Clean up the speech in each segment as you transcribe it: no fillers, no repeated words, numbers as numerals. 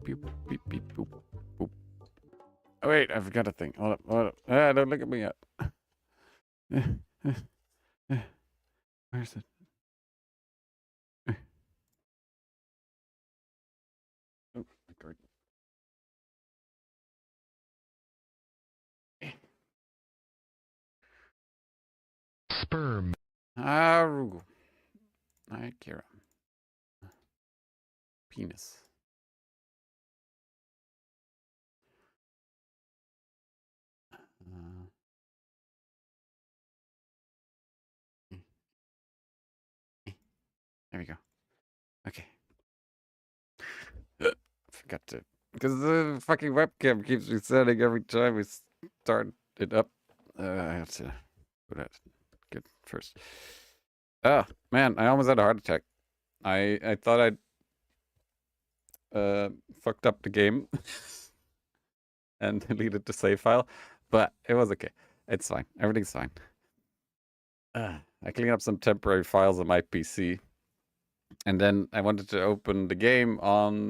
beep, beep, beep, boop, boop. Oh, wait, I forgot a thing. Hold up, hold up. Ah, don't look at me yet. Where's it? Oh, great. Sperm. Arugu. Kira. Penis. There we go. Okay. Forgot to, because the fucking webcam keeps resetting every time we start it up. I have to put that good first. Oh man, I almost had a heart attack. I thought I'd fucked up the game and deleted the save file, but it was okay. It's fine. Everything's fine. I cleaned up some temporary files on my PC, and then I wanted to open the game on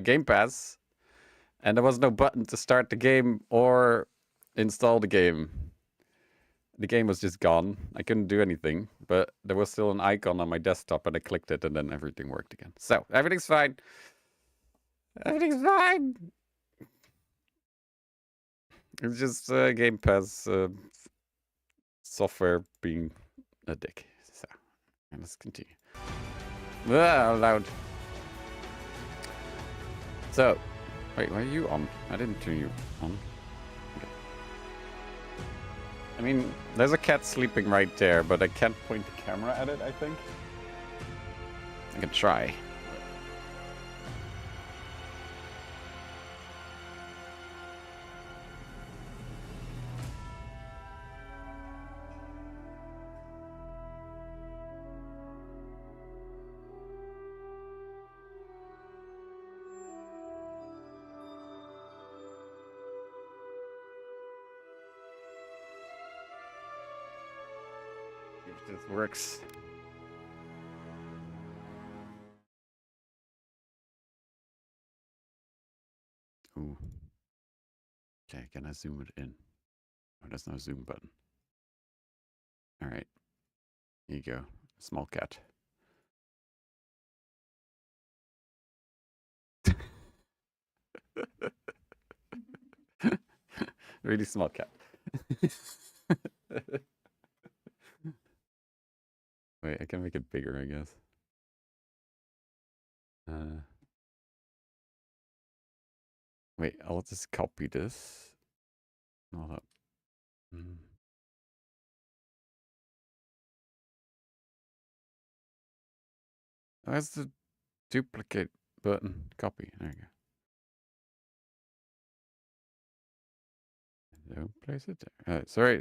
Game Pass, and there was no button to start the game or install the game. The game was just gone. I couldn't do anything, but there was still an icon on my desktop, and I clicked it, and then everything worked again. So everything's fine. Everything's fine. It's just Game Pass software being a dick. So let's continue. Loud. So, wait, why are you on? I didn't turn you on. Okay. I mean, there's a cat sleeping right there, but I can't point the camera at it, I think. I can try. If this works. Ooh. Okay, can I zoom it in? Oh, there's no zoom button. All right. Here you go. Small cat. Really small cat. Wait, I can make it bigger, I guess. Wait, I'll just copy this. Hold up. Where's the duplicate button? Copy. There you go. Don't place it there. Sorry.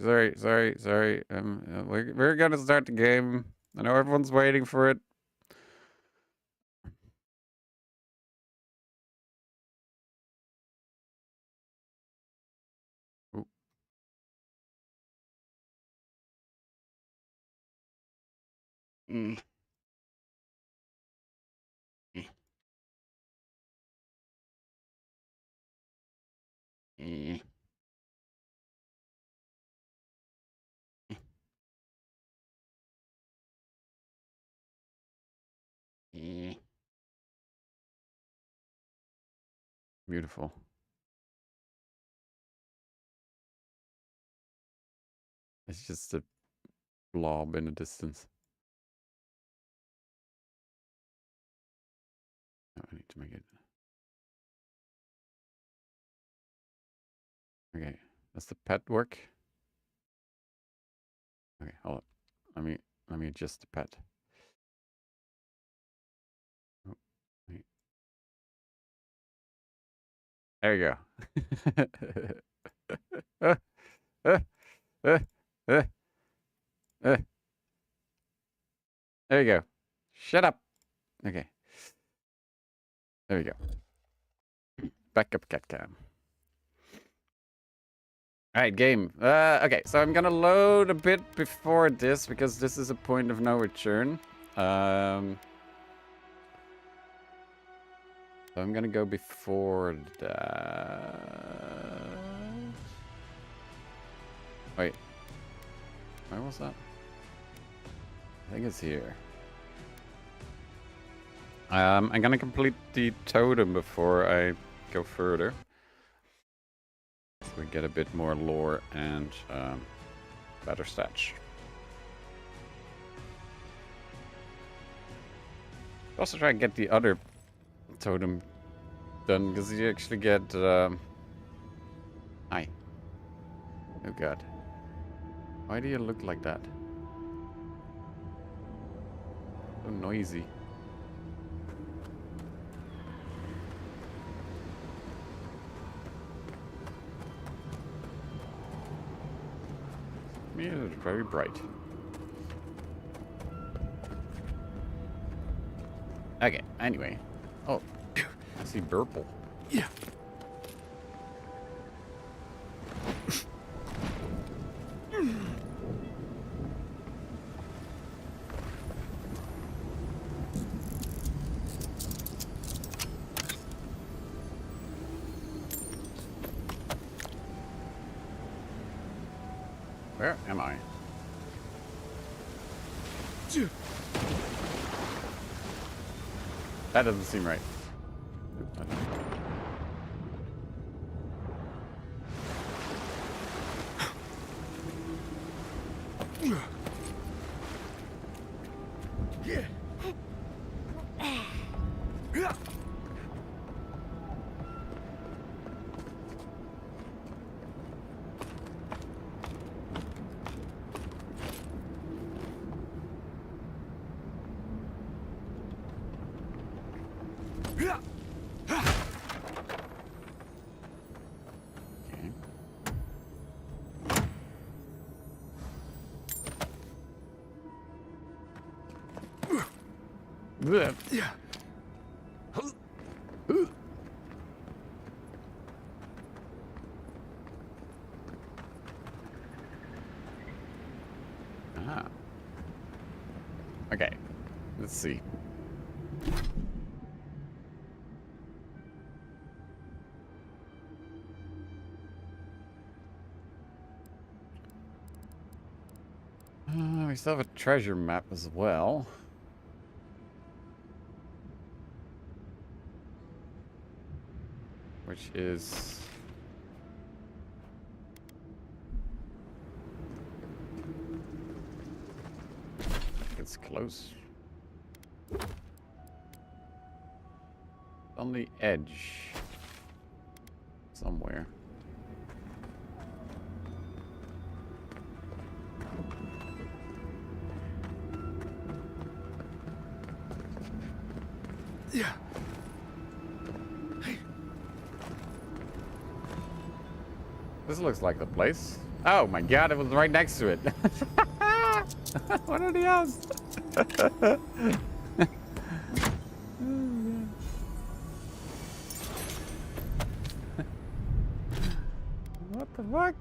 We're gonna start the game. I know everyone's waiting for it. Ooh. Beautiful. It's just a blob in the distance. Oh, I need to make it. Okay, does the pet work? Okay, hold up. Let me adjust the pet. Oh, wait. There you go. There you go. Shut up. Okay. There we go. Backup cat cam. Alright, game. Okay, so I'm gonna load a bit before this because this is a point of no return. So I'm gonna go before that. Wait. Where was that? I think it's here. I'm gonna complete the totem before I go further. So we get a bit more lore and better stats. Also try and get the other totem done, because you actually get... Hi. Oh god. Why do you look like that? So noisy. Yeah, it's very bright. Okay, anyway. Oh, I see purple. Yeah. Where am I? That doesn't seem right. Yeah. Ah. Okay. Let's see. We still have a treasure map as well. Which is... It's close. On the edge. Somewhere. Yeah. This looks like the place. Oh my god, it was right next to it. What are the odds? What the fuck?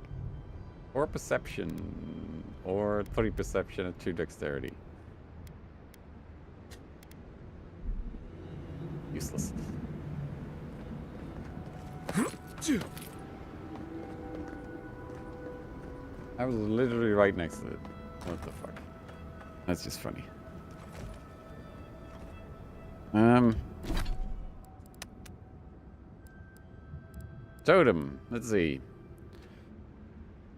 4 perception. Or 3 perception and 2 dexterity. Useless. I was literally right next to it. What the fuck? That's just funny. Totem. Let's see.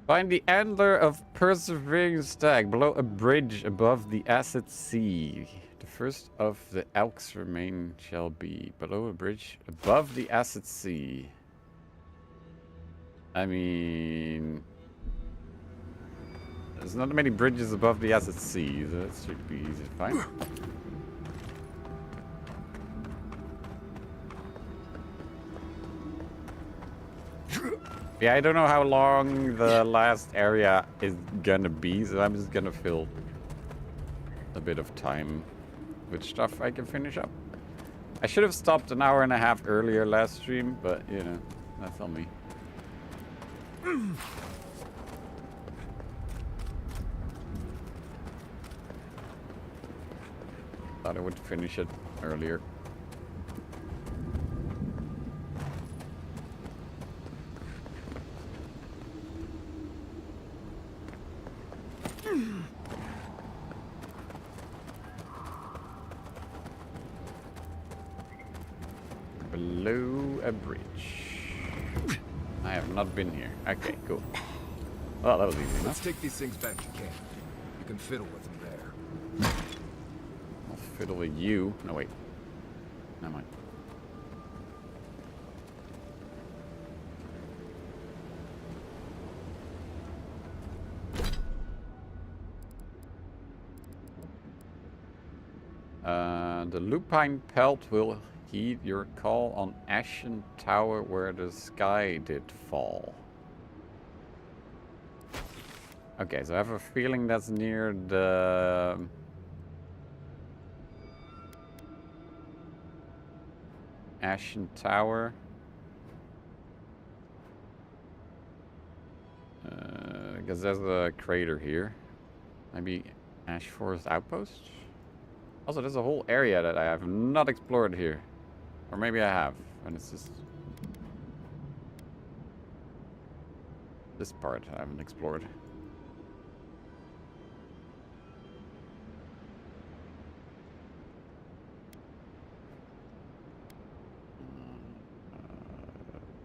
Find the antler of persevering stag below a bridge above the acid sea. The first of the elks remain shall be below a bridge above the acid sea. I mean, there's not many bridges above the acid sea, so that should be easy to find. Yeah, I don't know how long the last area is gonna be, so I'm just gonna fill a bit of time with stuff I can finish up. I should have stopped an hour and a half earlier last stream, but you know, that's on me. Thought I would finish it earlier. below a bridge. I have not been here. Okay, cool. Well, that was easy enough. Let's take these things back to camp. You can fiddle with them there. I'll fiddle with you. No, wait. Never mind. The lupine pelt will heed your call on Ashen Tower where the sky did fall. Okay, so I have a feeling that's near the... Ashen Tower. Because there's a crater here. Maybe Ash Forest Outpost? Also, there's a whole area that I have not explored here. Or maybe I have, and it's just... this part I haven't explored.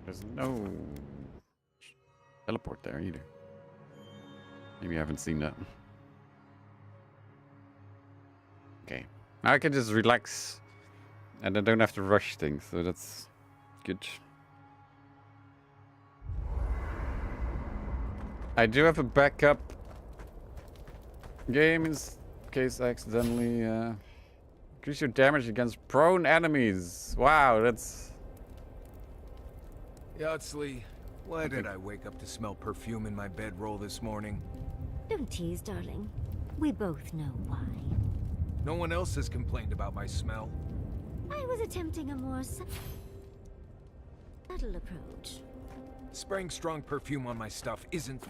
There's no teleport there either. Maybe I haven't seen that. Okay. Now I can just relax. And I don't have to rush things, so that's good. I do have a backup game in case I accidentally increase your damage against prone enemies. Wow, that's... Yardsley, why did I wake up to smell perfume in my bedroll this morning? Don't tease, darling. We both know why. No one else has complained about my smell. I was attempting a more subtle approach. Spraying strong perfume on my stuff isn't...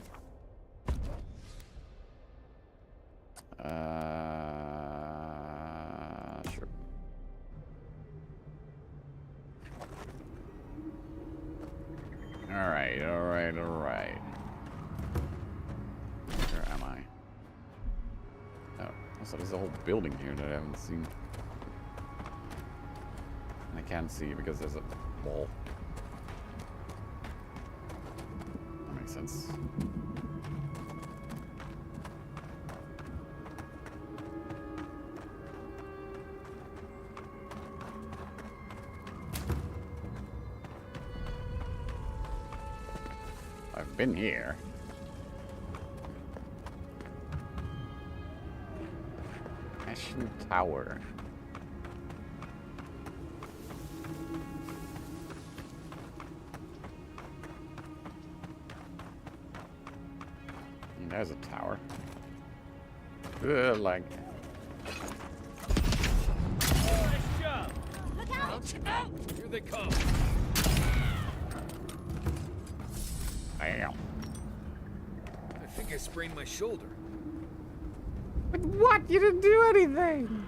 Sure. Alright. Where am I? Oh, also there's a whole building here that I haven't seen. And I can't see because there's a wall. That makes sense. I've been here. Ashen Tower. There's a tower. Good, like... Nice job! Look out! Here they come! Damn. I think I sprained my shoulder. But what? You didn't do anything!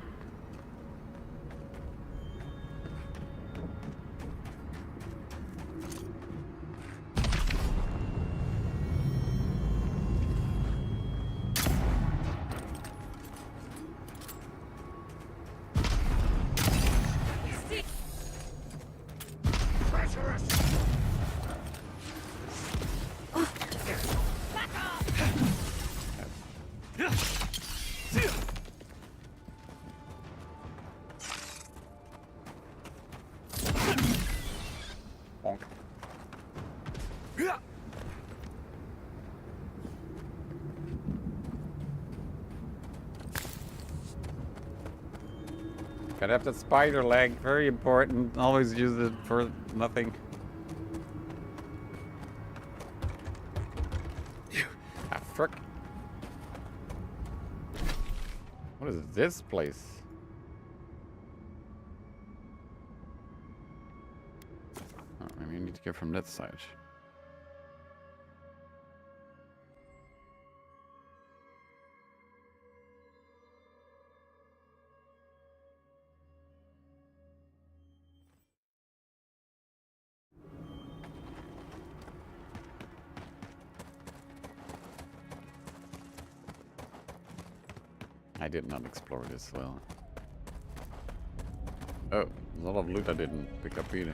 Gotta have that spider leg, very important. Always use it for nothing. Ah, frick. What is this place? Oh, maybe I need to go from that side. I did not explore this well. Oh. There's a lot of loot I didn't pick up either.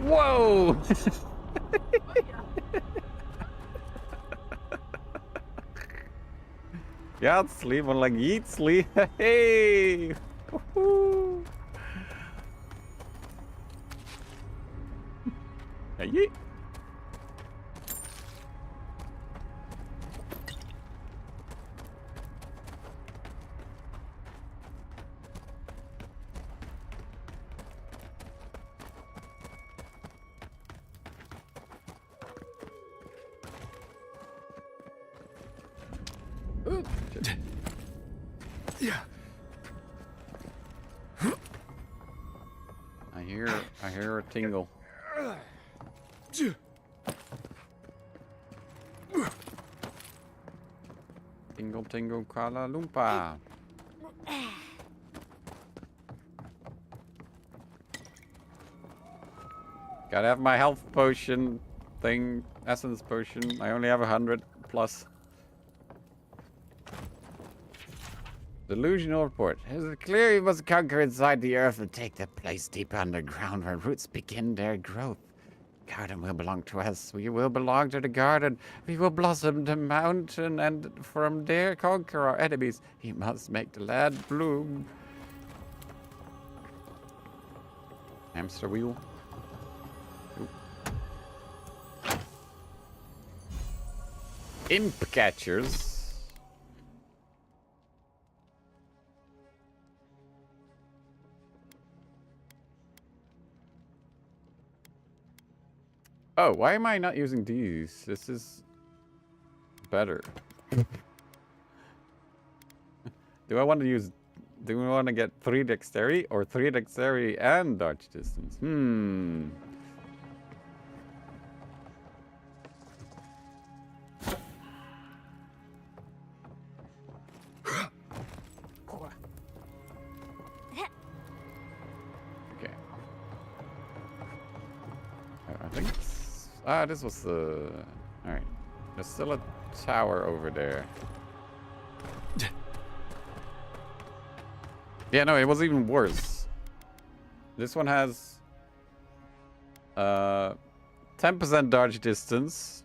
Whoa! Yatsli, man like Yeatsli. Hey! Woohoo! Hey! Yeah. I hear a tingle. Tingle, tingle, Kuala Lumpur. Gotta have my health potion thing, essence potion. I only have 100 plus. Delusional report. It is clear we must conquer inside the earth and take the place deep underground where roots begin their growth. Garden will belong to us. We will belong to the garden. We will blossom the mountain and from there conquer our enemies. He must make the land bloom. Hamster wheel. Ooh. Imp catchers. Oh, why am I not using these? This is better. Do I want to use... Do we want to get 3 dexterity or 3 dexterity and dodge distance? Okay. I think it's... Ah, this was the... Alright. There's still a tower over there. Yeah, no, it was even worse. This one has 10% dodge distance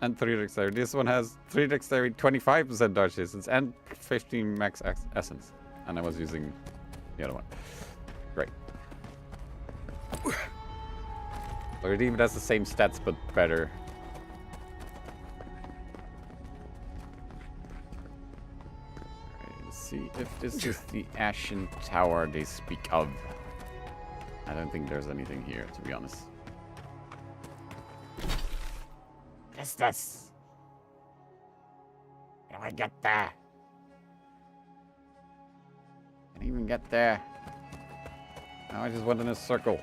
and 3 dexterity. This one has 3 dexterity, 25% dodge distance, and 15 max essence. And I was using the other one. Great. Or it even has the same stats, but better. See if this is the Ashen Tower they speak of. I don't think there's anything here, to be honest. What is this? How do I get there? Can't even get there. Now I just went in a circle.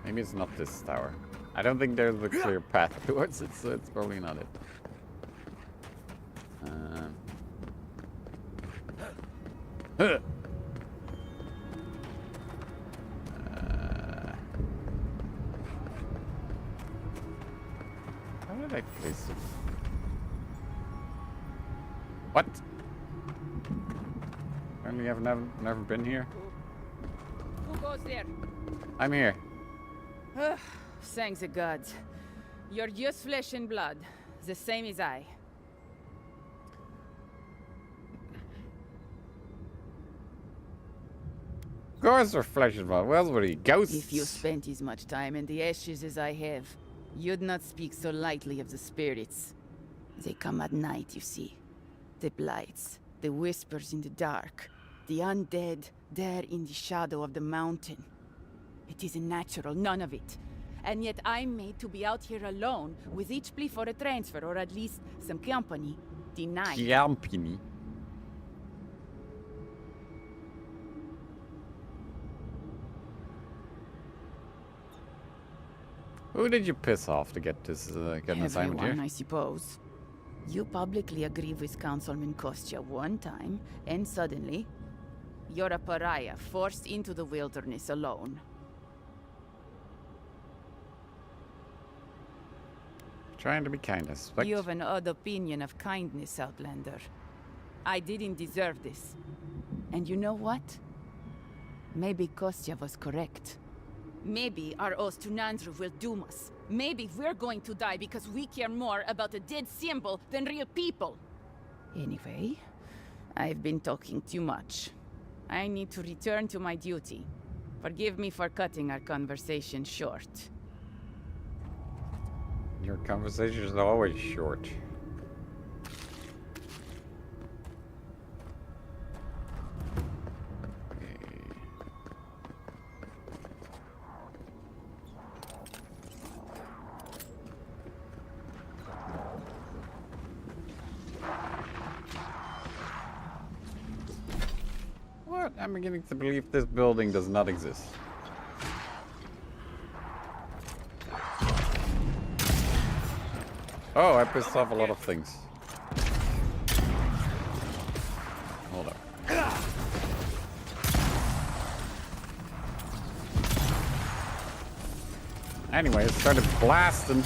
Maybe it's not this tower. I don't think there's a clear path towards it, so it's probably not it. How did I place it? What? Apparently I've never been here. Who goes there? I'm here. Thanks the gods. You're just flesh and blood, the same as I. Of course we're flesh and blood. Where else were you? Ghosts? If you spent as much time in the ashes as I have, you'd not speak so lightly of the spirits. They come at night, you see. The blights, the whispers in the dark. The undead, there in the shadow of the mountain. It isn't natural, none of it. And yet I'm made to be out here alone, with each plea for a transfer, or at least some company, denied. Company. Who did you piss off to get this get an assignment Everyone, here? I suppose. You publicly agree with Councilman Kostya one time, and suddenly, you're a pariah forced into the wilderness alone. Trying to be kind, I suspect. You have an odd opinion of kindness, Outlander. I didn't deserve this. And you know what? Maybe Kostya was correct. Maybe our oath to Nandru will doom us. Maybe we're going to die because we care more about a dead symbol than real people. Anyway, I've been talking too much. I need to return to my duty. Forgive me for cutting our conversation short. Your conversations are always short. What? I'm beginning to believe this building does not exist. Oh, I pissed off a lot of things. Hold up. Anyway, it started blasting.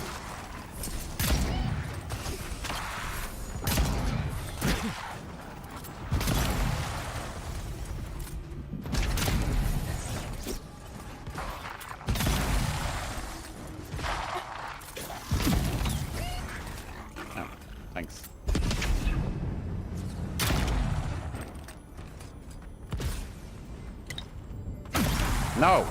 Oh, thanks. No!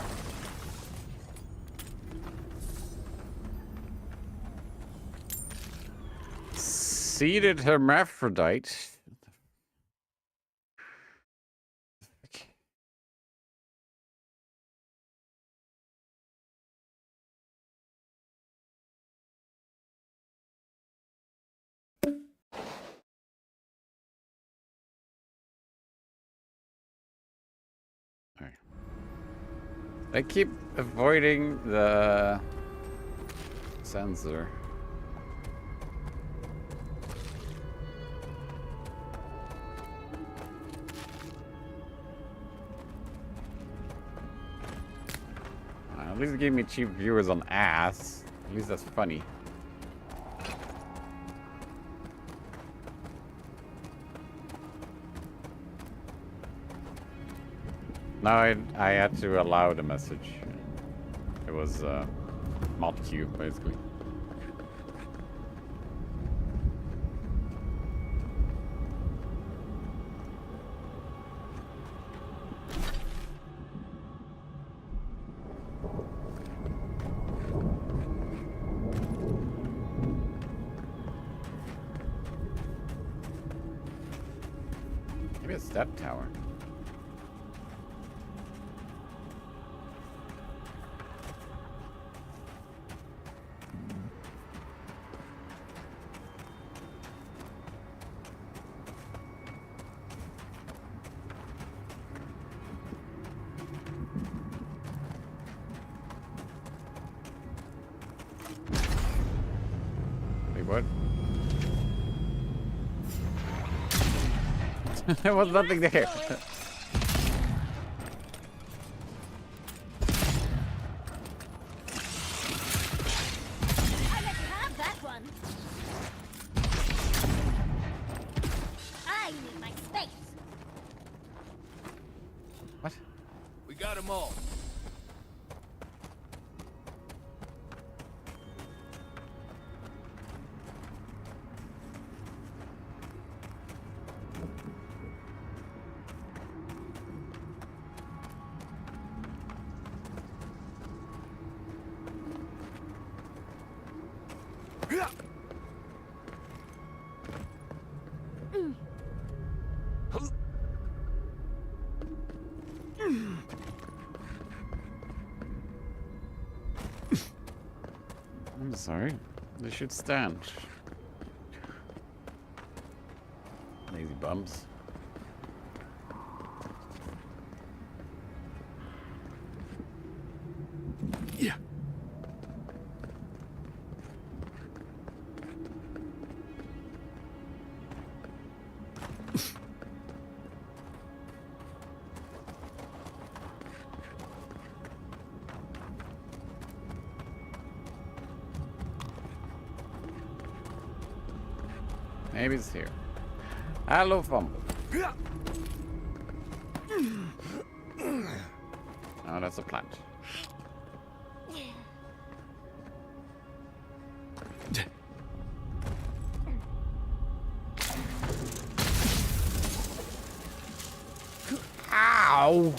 Seated hermaphrodite. Alright. I keep avoiding the sensor. At least it gave me cheap viewers on ass. At least that's funny. No, I had to allow the message. It was mod queue, basically. Maybe it's that tower. Wait, what? There was nothing there. I let you have that one. I need my space. What? We got them all. I'm sorry. They should stand. Lazy bums. Yeah. Maybe it's here. Hello, fumble. Oh, that's a plant. Ow!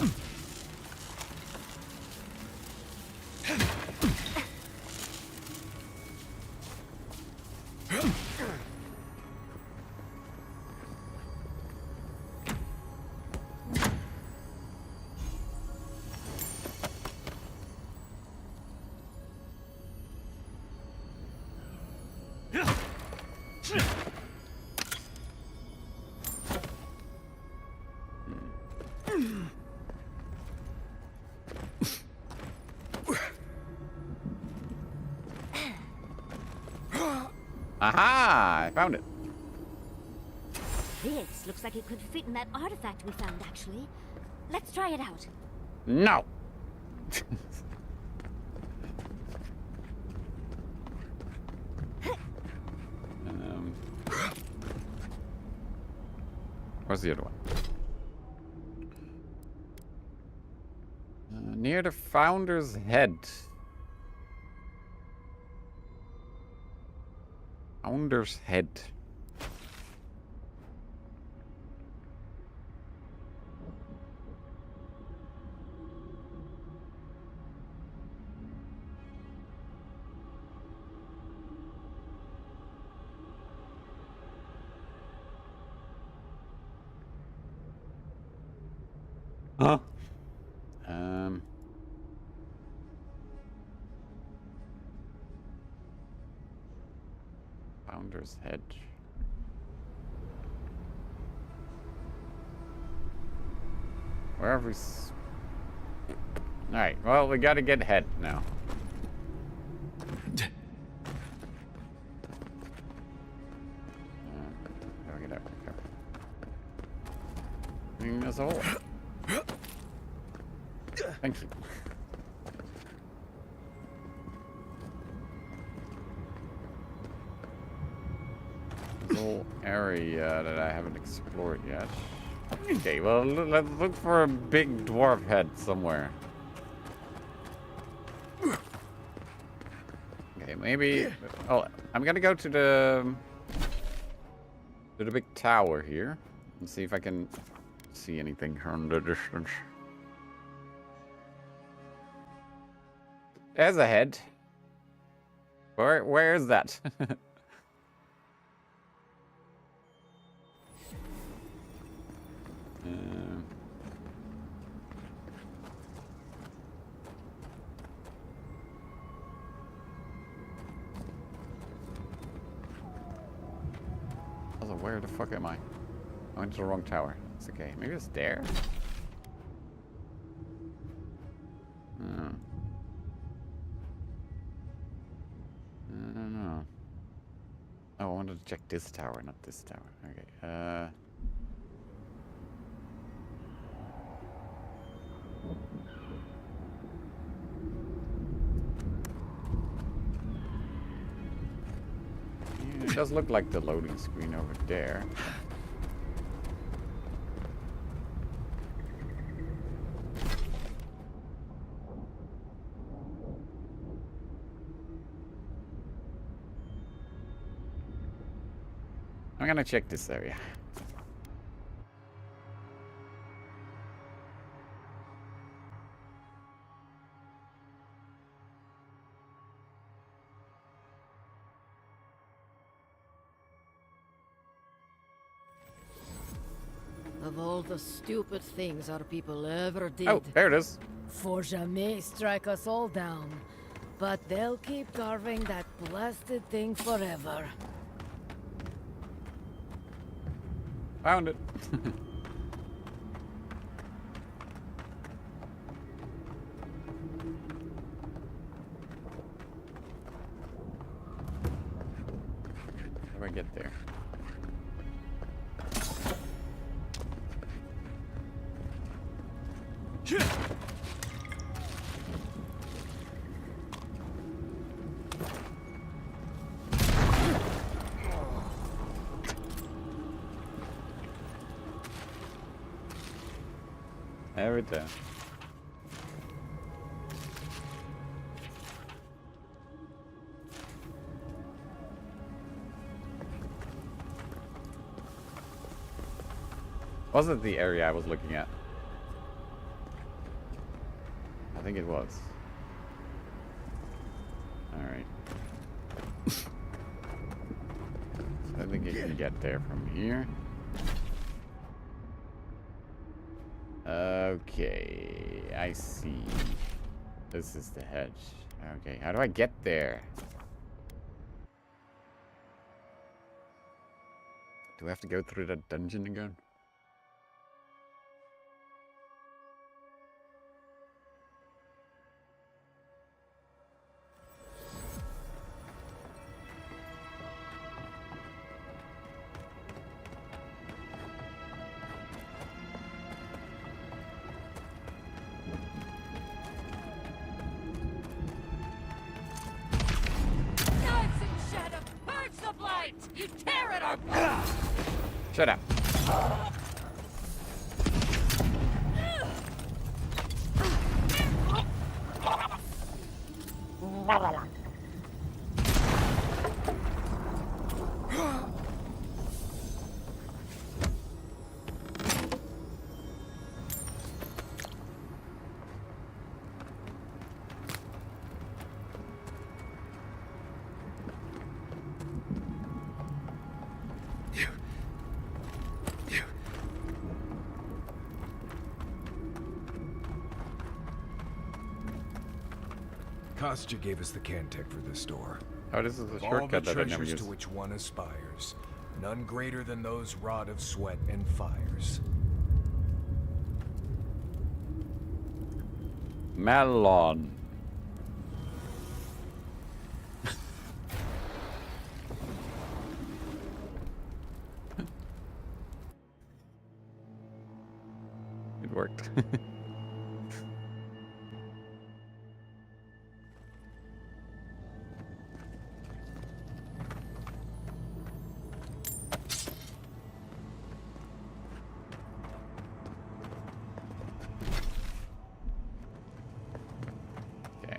Aha! I found it. This looks like it could fit in that artifact we found, actually. Let's try it out. No! Where's the other one? Near the founder's head. Founder's head. Huh? Founder's head. Wherever he's... Alright, well, we gotta get head now. How do we get out? Okay. There's a hole. Thank you. This whole area that I haven't explored yet. Okay, well, let's look for a big dwarf head somewhere. Okay, maybe... Oh, I'm gonna go to the big tower here and see if I can see anything from the distance. There's a head. Where is that? Also, where the fuck am I? I went to the wrong tower. It's okay. Maybe it's there. I don't know. Oh, I wanted to check this tower, not this tower. Okay. Yeah, it does look like the loading screen over there. I'm gonna check this area. Of all the stupid things our people ever did, Oh, there it is. for jamais strike us all down. But they'll keep carving that blasted thing forever. Found it. How do I get there? Every time. Wasn't the area I was looking at? I think it was. Alright. So I think you can get there from here. Okay, I see. This is the hedge. Okay, how do I get there? Do I have to go through the dungeon again? You tear it up! Shut up. Kostya gave us the Cantech for this door. Oh, this is a Of all the shortcut that I never treasures used. to which one aspires, none greater than those wrought of sweat and fires. Melon. It worked. Okay.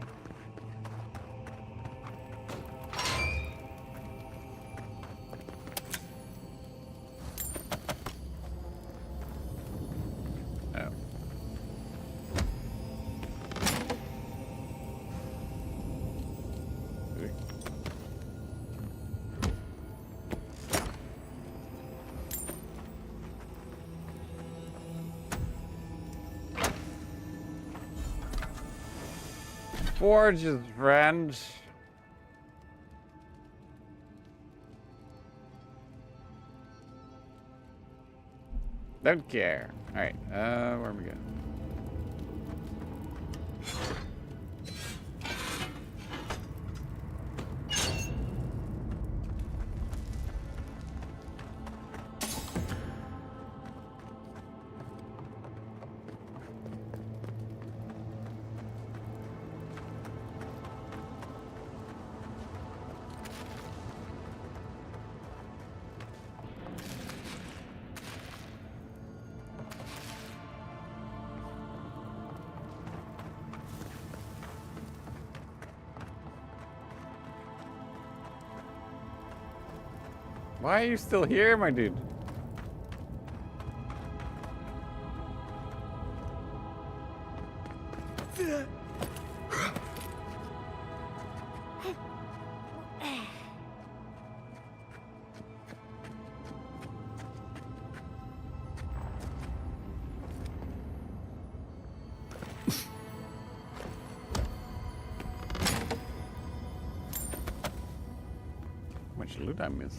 Oh. Forge's friend. Don't care. Alright, where are we going? Why are you still here, my dude? much loot I missed.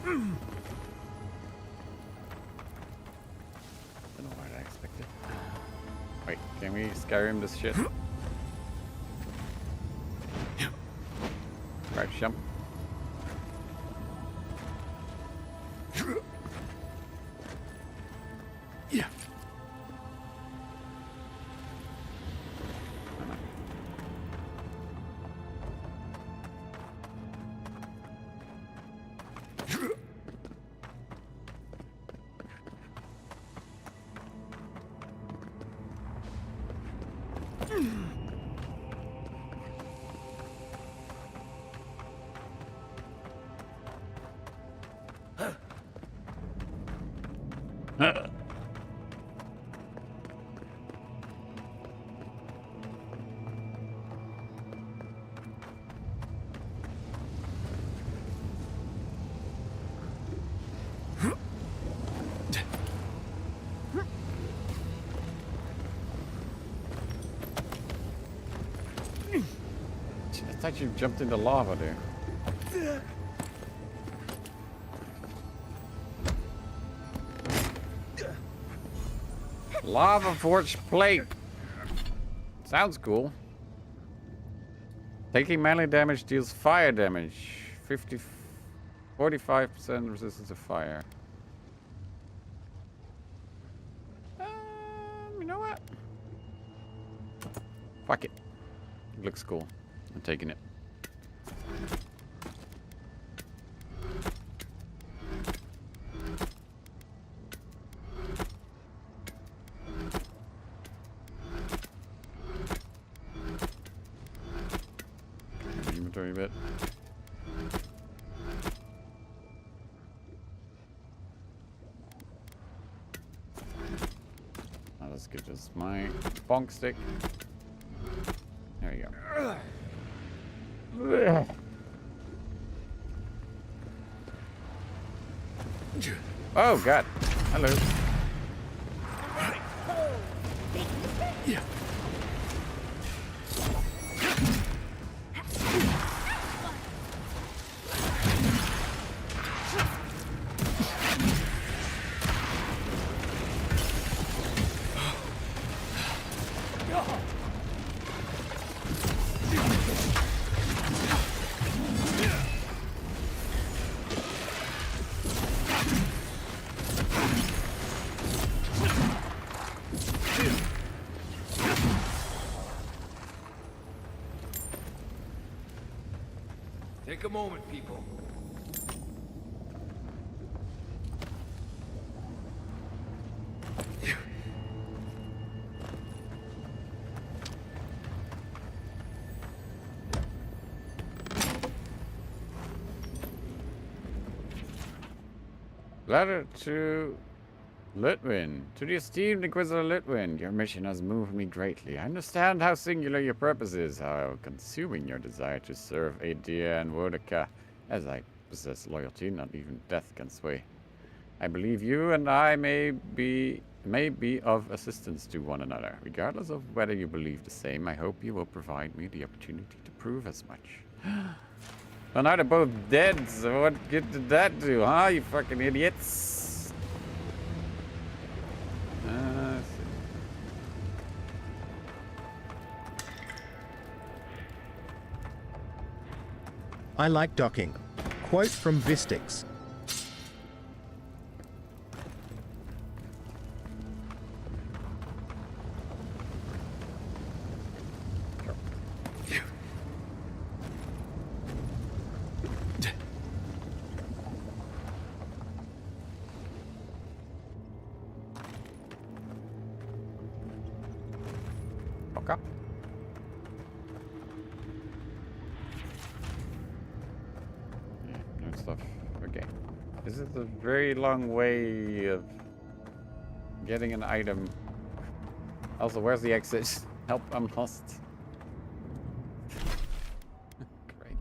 Don't know what I expected. Wait, can we Skyrim this shit? Right, jump. Yeah. I thought you jumped into lava there. Lava forged plate. Sounds cool. Taking melee damage deals fire damage. 45% resistance to fire. You know what? Fuck it. It looks cool. I'm taking it. Inventory bit. Now let's get just my bonk stick. There we go. Oh god. Hello. Yeah. Take a moment, people. Letter to Litwin. To the esteemed Inquisitor Litwin, your mission has moved me greatly. I understand how singular your purpose is, how consuming your desire to serve Adia and Wodaka. As I possess loyalty, not even death can sway. I believe you and I may be of assistance to one another. Regardless of whether you believe the same, I hope you will provide me the opportunity to prove as much. Well, now they're both dead, so what good did that do, huh, you fucking idiots? Let's see. I like docking. Quote from Vistix. Okay. Yeah, no stuff. Okay. This is a very long way of getting an item. Also, where's the exit? Help, I'm lost. Great.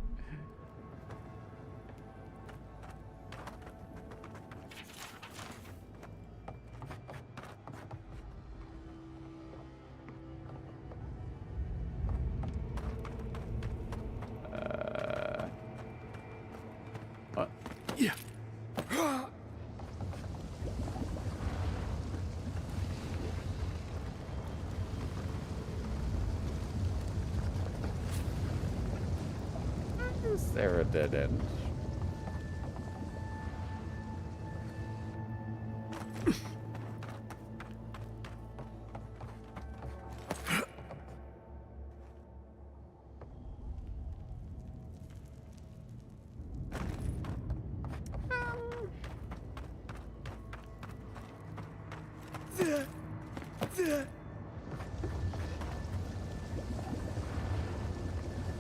Is there a dead end?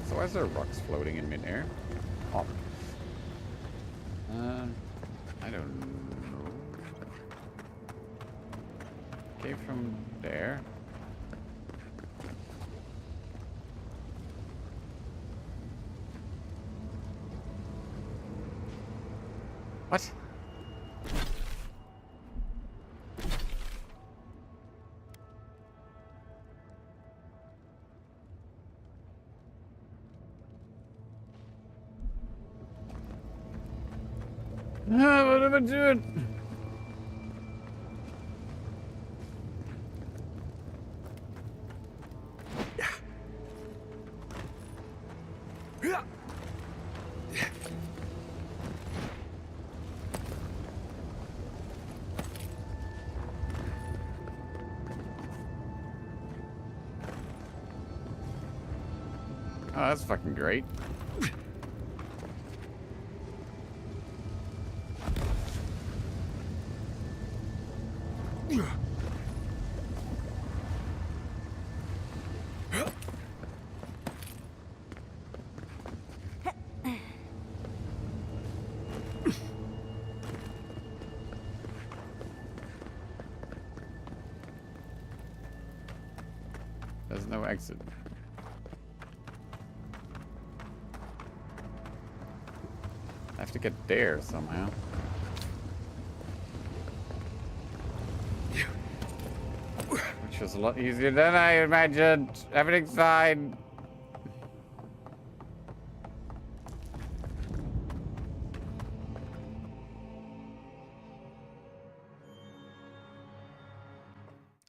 So why is there rocks floating in midair? Oh. I don't know. Okay, from there. What? What am I doing? Oh, that's fucking great. There's no exit. I have to get there somehow. Which was a lot easier than I imagined. Everything's fine.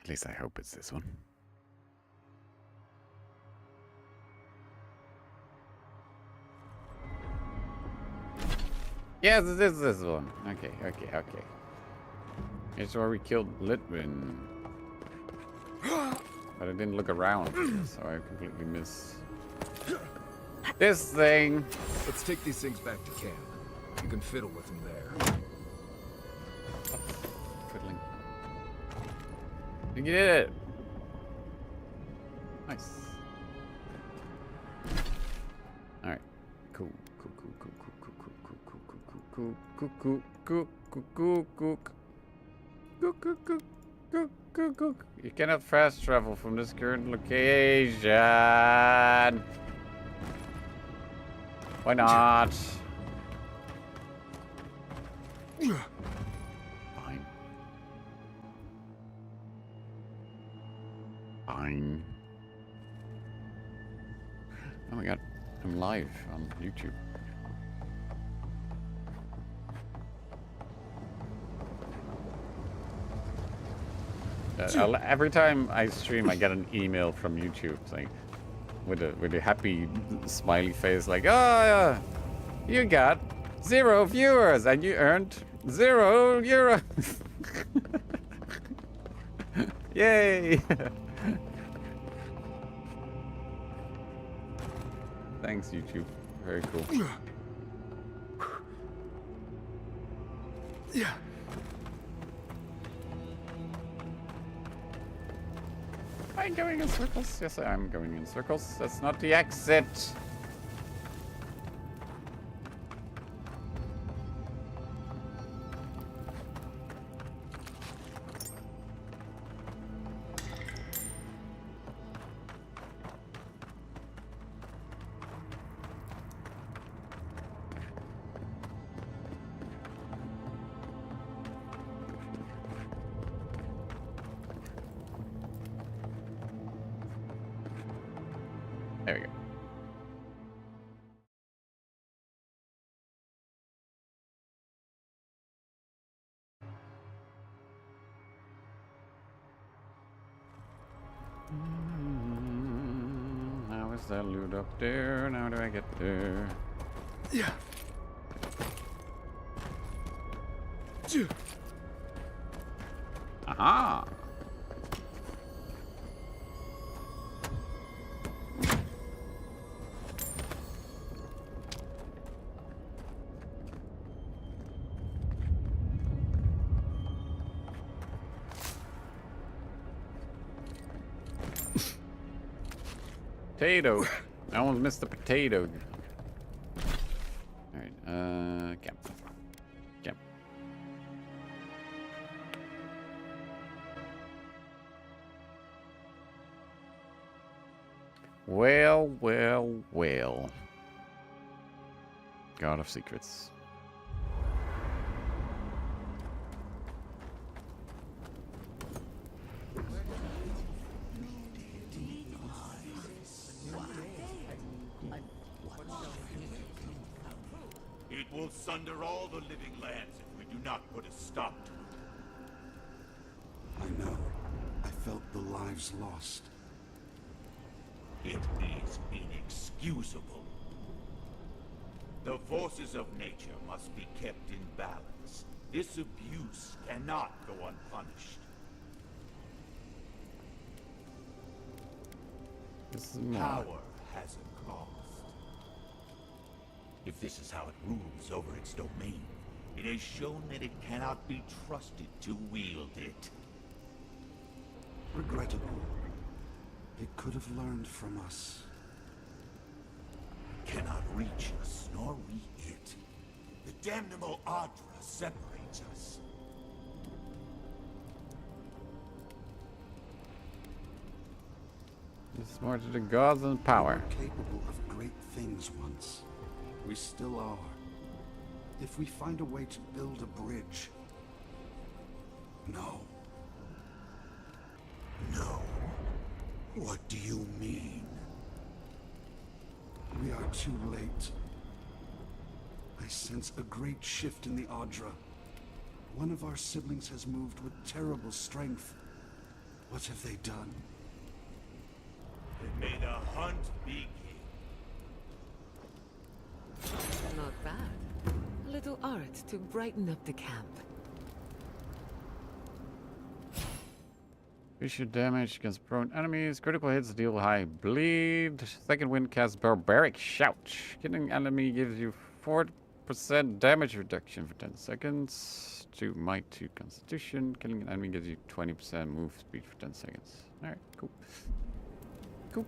At least I hope it's this one. Yes, it is this one. Okay. It's where we killed Litwin. But I didn't look around, so I completely missed this thing. Let's take these things back to camp. You can fiddle with them there. Fiddling. You did it. Nice. Alright. Cool. You cannot fast travel from this current location. Why not? Fine. Oh my god, I'm live on YouTube. Every time I stream, I get an email from YouTube saying, with a happy smiley face, like, "Oh, yeah, you got 0 viewers and you earned €0." Yay! Thanks, YouTube. Very cool. Yeah. Am I going in circles? Yes, I am going in circles. That's not the exit. There we go. How is that loot up there? How do I get there? Aha! Potato. I almost missed the potato. Alright, camp. Camp. Well, well, well. God of Secrets. It will sunder all the living lands if we do not put a stop to it. I know. I felt the lives lost. It is inexcusable. The forces of nature must be kept in balance. This abuse cannot go unpunished. This is more. Power has a cost. If this is how it rules over its domain, it has shown that it cannot be trusted to wield it. Regrettable. It could have learned from us. Cannot reach us, nor we it. The damnable Adra separates us. It's more to the gods and power. We were capable of great things once. We still are. If we find a way to build a bridge. No. No. What do you mean? We are too late. I sense a great shift in the Adra. One of our siblings has moved with terrible strength. What have they done? May the hunt begin. Not bad. A little art to brighten up the camp. Issue damage against prone enemies. Critical hits deal high bleed. Second wind casts barbaric shout. Killing enemy gives you 4% damage reduction for 10 seconds. 2 might, 2 constitution. Killing an enemy gives you 20% move speed for 10 seconds. Alright, cool. Cool.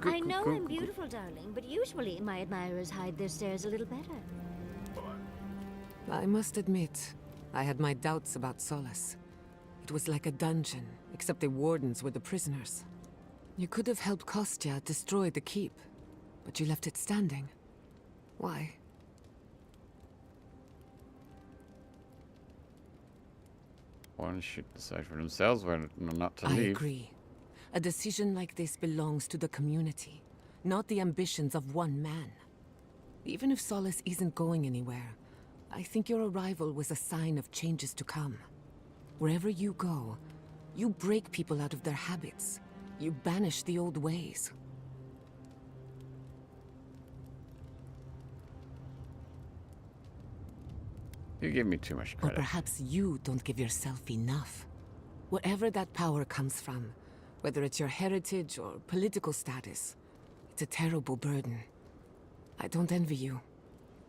I know I'm beautiful, darling, but usually my admirers hide their stares a little better. I must admit, I had my doubts about Solace. It was like a dungeon, except the wardens were the prisoners. You could have helped Kostya destroy the keep, but you left it standing. Why? One should decide for themselves whether or not to I leave. agree. A decision like this belongs to the community, not the ambitions of one man. Even if Solace isn't going anywhere, I think your arrival was a sign of changes to come. Wherever you go, you break people out of their habits. You banish the old ways. You give me too much Or credit. perhaps you don't give yourself enough. Wherever that power comes from, whether it's your heritage or political status, it's a terrible burden. I don't envy you,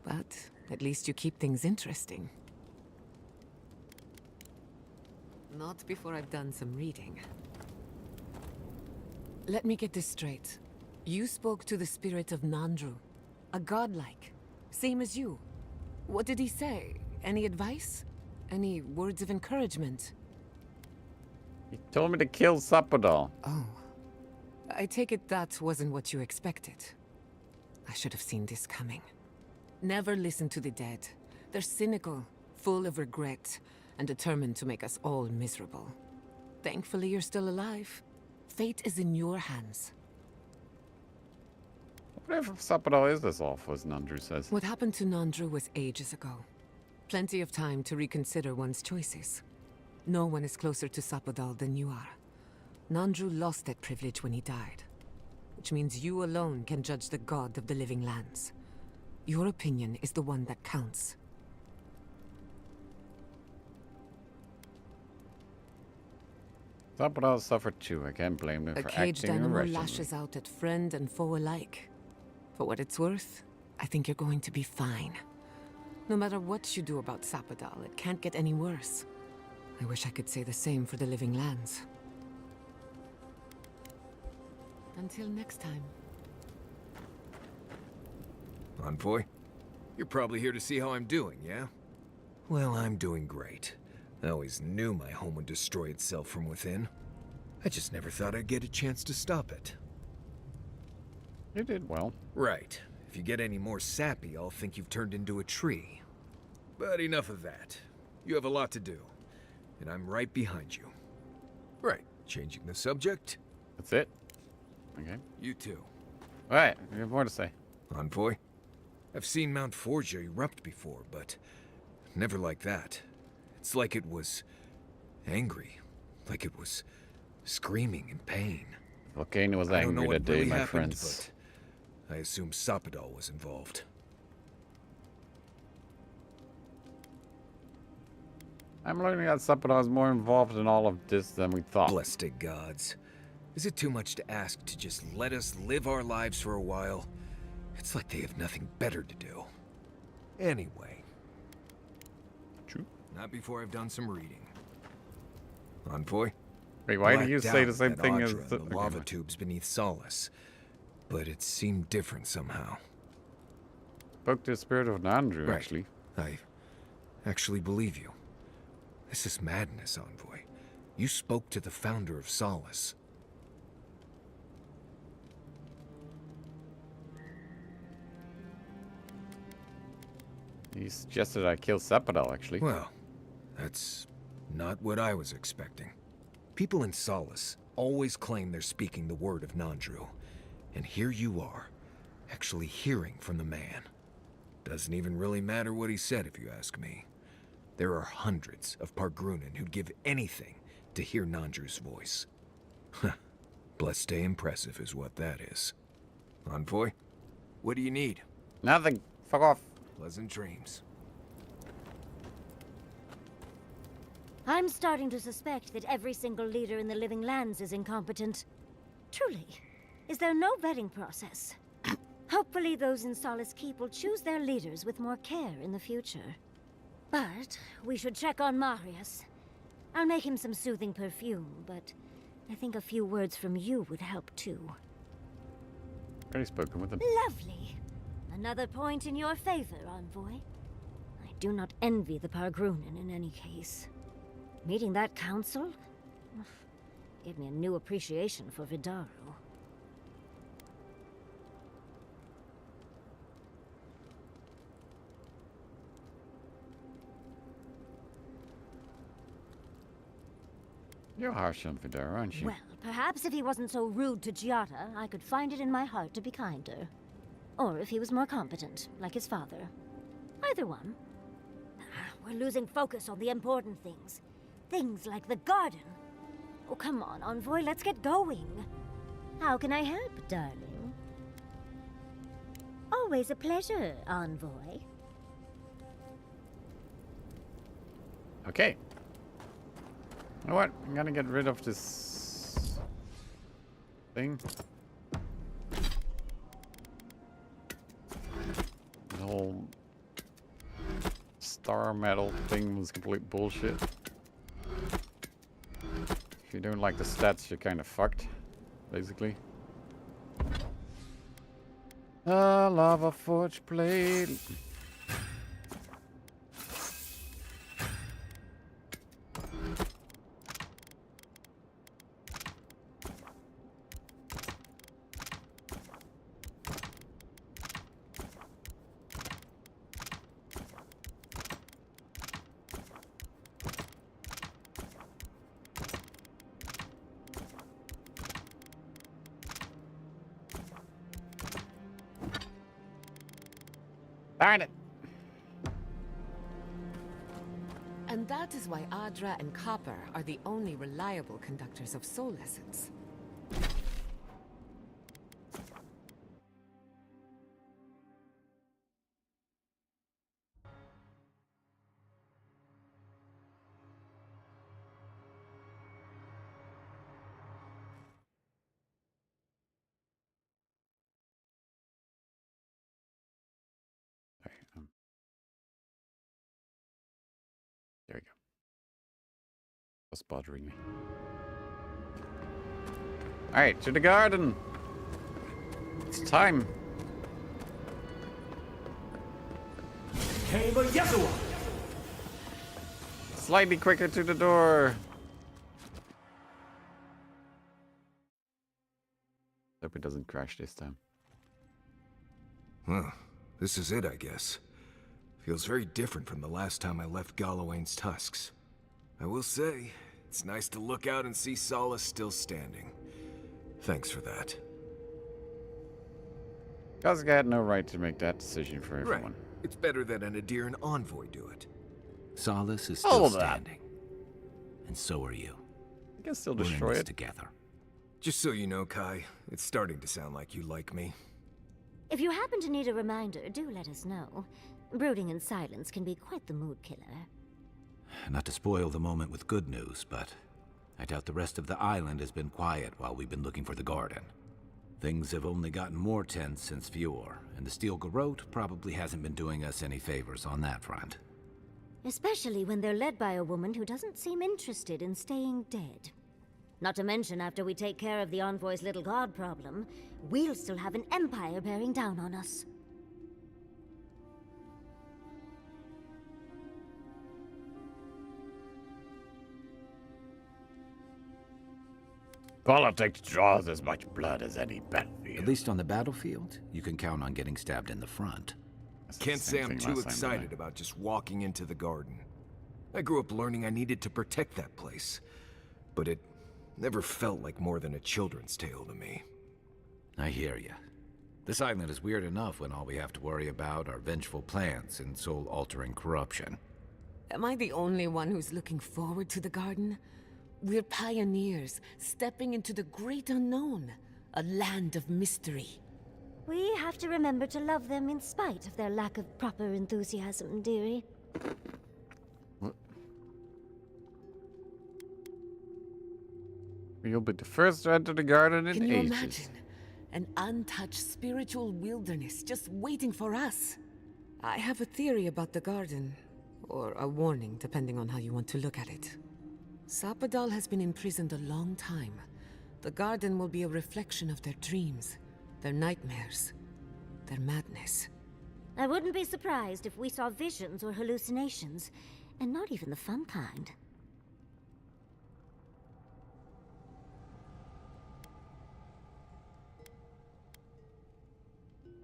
but at least you keep things interesting. Not before I've done some reading. Let me get this straight. You spoke to the spirit of Nandru, a godlike, same as you. What did he say? Any advice? Any words of encouragement? He told me to kill Sapadal. Oh. I take it that wasn't what you expected. I should have seen this coming. Never listen to the dead. They're cynical, full of regret, and determined to make us all miserable. Thankfully, you're still alive. Fate is in your hands. What if Sapadal is this awful, as Nandru says? What happened to Nandru was ages ago. Plenty of time to reconsider one's choices. No one is closer to Sapadal than you are. Nandru lost that privilege when he died, which means you alone can judge the god of the living lands. Your opinion is the one that counts. Sabadell suffered too. I can't blame them A for caged acting animal irrationally. lashes out at friend and foe alike. For what it's worth, I think you're going to be fine. No matter what you do about Sabadell, it can't get any worse. I wish I could say the same for the living lands. Until next time. Envoy? You're probably here to see how I'm doing, yeah? Well, I'm doing great. I always knew my home would destroy itself from within. I just never thought I'd get a chance to stop it. You did well. Right. If you get any more sappy, I'll think you've turned into a tree. But enough of that. You have a lot to do, and I'm right behind you. Right. Changing the subject? That's it? Okay. You too. Alright, you have more to say. Envoy? I've seen Mount Forgia erupt before, but never like that. It's like it was angry. Like it was screaming in pain. Volcano was I don't know angry what today, really my happened, friends. but I assume Sabadell was involved. I'm learning that Sabadell is more involved in all of this than we thought. Blessed gods. Is it too much to ask to just let us live our lives for a while? It's like they have nothing better to do. Anyway. True. Not before I've done some reading. Envoy? Wait, why do Blacked you say out the same at thing as Audra, the the lava tubes beneath Solace? But it seemed different somehow. Spoke to the spirit of Nandru, Right. actually. I actually believe you. This is madness, Envoy. You spoke to the founder of Solace. He suggested I kill Sabadell, actually. Well, that's not what I was expecting. People in Solace always claim they're speaking the word of Nandru. And here you are, actually hearing from the man. Doesn't even really matter what he said, if you ask me. There are hundreds of Pargrunen who'd give anything to hear Nandru's voice. Huh. Blessed stay impressive is what that is. Envoy, what do you need? Nothing. Fuck off. Pleasant dreams. I'm starting to suspect that every single leader in the Living Lands is incompetent. Truly. Is there no vetting process? Hopefully those in Solace Keep will choose their leaders with more care in the future. But we should check on Marius. I'll make him some soothing perfume, but I think a few words from you would help too. Already spoken with him. Lovely. Another point in your favor, Envoy. I do not envy the Pargrunen in any case. Meeting that council gave me a new appreciation for Vidaru. You're harsh on Vidar, aren't you? Well, perhaps if he wasn't so rude to Giada, I could find it in my heart to be kinder. Or if he was more competent, like his father. Either one. We're losing focus on the important things. Things like the garden. Oh, come on, Envoy, let's get going. How can I help, darling? Always a pleasure, Envoy. Okay. You know what? I'm gonna get rid of this thing. The whole star metal thing was complete bullshit. If you don't like the stats, you're kind of fucked, basically. Lava forge blade. Darn it! And that is why Adra and Copper are the only reliable conductors of soul essence. There we go. What's bothering me? Alright, to the garden. It's time. Slightly quicker to the door. Hope it doesn't crash this time. Well, this is it, I guess. Feels very different from the last time I left Gallowayne's tusks. I will say, it's nice to look out and see Solace still standing. Thanks for that. Kazka had no right to make that decision for everyone. Right. It's better that an Adiran envoy do it. Solace is still Hold on. standing. And so are you. I can still We're in destroy this it. together. Just so you know, Kai, it's starting to sound like you like me. If you happen to need a reminder, do let us know. Brooding in silence can be quite the mood killer. Not to spoil the moment with good news, but I doubt the rest of the island has been quiet while we've been looking for the garden. Things have only gotten more tense since Fjord, and the Steel Garrote probably hasn't been doing us any favors on that front. Especially when they're led by a woman who doesn't seem interested in staying dead. Not to mention, after we take care of the Envoy's little god problem, we'll still have an empire bearing down on us. Politics draws as much blood as any battlefield. At least on the battlefield, you can count on getting stabbed in the front. Can't say I'm too excited about just walking into the garden. I grew up learning I needed to protect that place, but it never felt like more than a children's tale to me. I hear you. This island is weird enough when all we have to worry about are vengeful plans and soul-altering corruption. Am I the only one who's looking forward to the garden? We're pioneers, stepping into the great unknown, a land of mystery. We have to remember to love them in spite of their lack of proper enthusiasm, dearie. You'll be the first to enter the garden in Can you ages. imagine? An untouched spiritual wilderness just waiting for us. I have a theory about the garden, or a warning, depending on how you want to look at it. Sapadal has been imprisoned a long time. The garden will be a reflection of their dreams, their nightmares, their madness. I wouldn't be surprised if we saw visions or hallucinations, and not even the fun kind.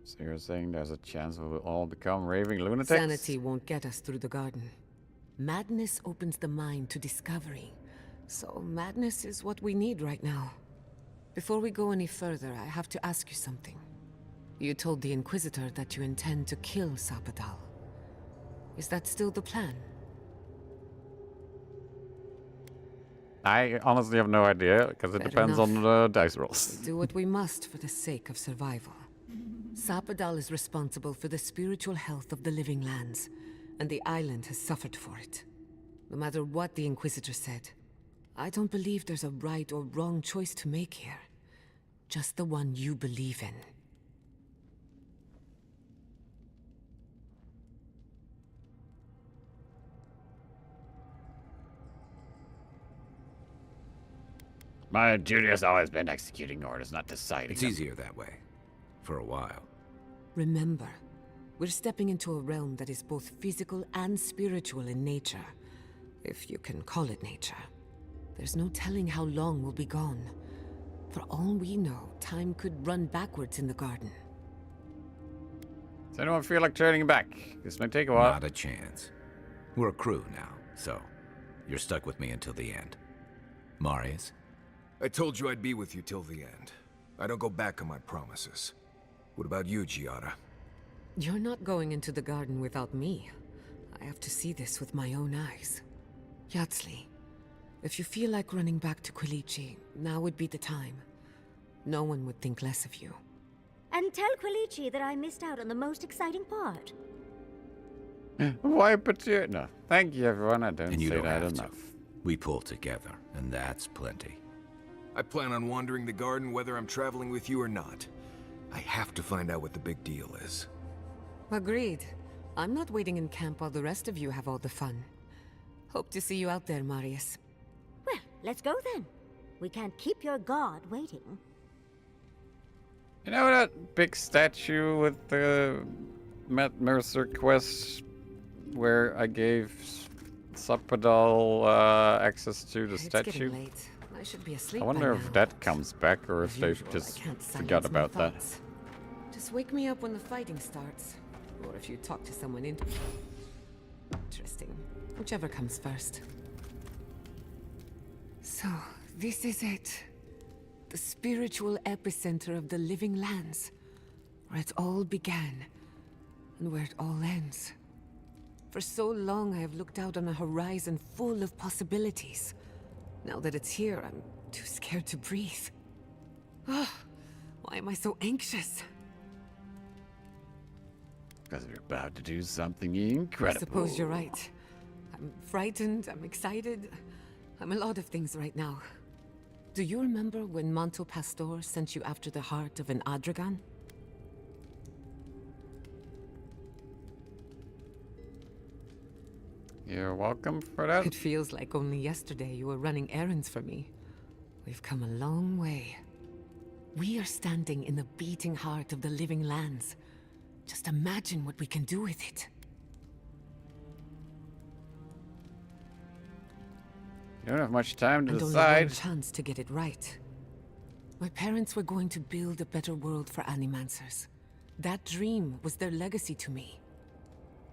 So you're saying there's a chance we will all become raving lunatics? Sanity won't get us through the garden. Madness opens the mind to discovery. So madness is what we need right now. Before we go any further, I have to ask you something. You told the Inquisitor that you intend to kill Sapadal. Is that still the plan? I honestly have no idea, because it Fair depends enough. on the dice rolls. Do what we must for the sake of survival. Sapadal is responsible for the spiritual health of the living lands, and the island has suffered for it. No matter what the Inquisitor said, I don't believe there's a right or wrong choice to make here. Just the one you believe in. My duty has always been executing orders, not deciding. It's easier that way. For a while. Remember, we're stepping into a realm that is both physical and spiritual in nature. If you can call it nature. There's no telling how long we'll be gone. For all we know, time could run backwards in the garden. Does anyone feel like turning back? This may take a while. Not a chance. We're a crew now, so you're stuck with me until the end. Marius? I told you I'd be with you till the end. I don't go back on my promises. What about you, Giada? You're not going into the garden without me. I have to see this with my own eyes. Yatsley, if you feel like running back to Quilichi, now would be the time. No one would think less of you. And tell Quilichi that I missed out on the most exciting part. Why put you? No. Thank you, everyone. I don't And you say don't that have enough. to. We pull together, and that's plenty. I plan on wandering the garden whether I'm traveling with you or not. I have to find out what the big deal is. Agreed. I'm not waiting in camp while the rest of you have all the fun. Hope to see you out there, Marius. Well, let's go then. We can't keep your god waiting. You know that big statue with the Matt Mercer quest where I gave Subpadal access to the It's statue? getting late. I should be asleep I wonder by if now. that comes back or if As they usual, I just can't forgot silence my about that. thoughts. Just wake me up when the fighting starts. Or if you talk to someone interesting. Whichever comes first. So, this is it. The spiritual epicenter of the living lands. Where it all began. And where it all ends. For so long I have looked out on a horizon full of possibilities. Now that it's here, I'm too scared to breathe. Oh, why am I so anxious? Because you're about to do something incredible. I suppose you're right. I'm frightened, I'm excited. I'm a lot of things right now. Do you remember when Manto Pastor sent you after the heart of an Adragan? You're welcome for that. It feels like only yesterday you were running errands for me. We've come a long way. We are standing in the beating heart of the living lands. Just imagine what we can do with it. You don't have much time to And only decide. one chance to get it right. My parents were going to build a better world for Animancers. That dream was their legacy to me.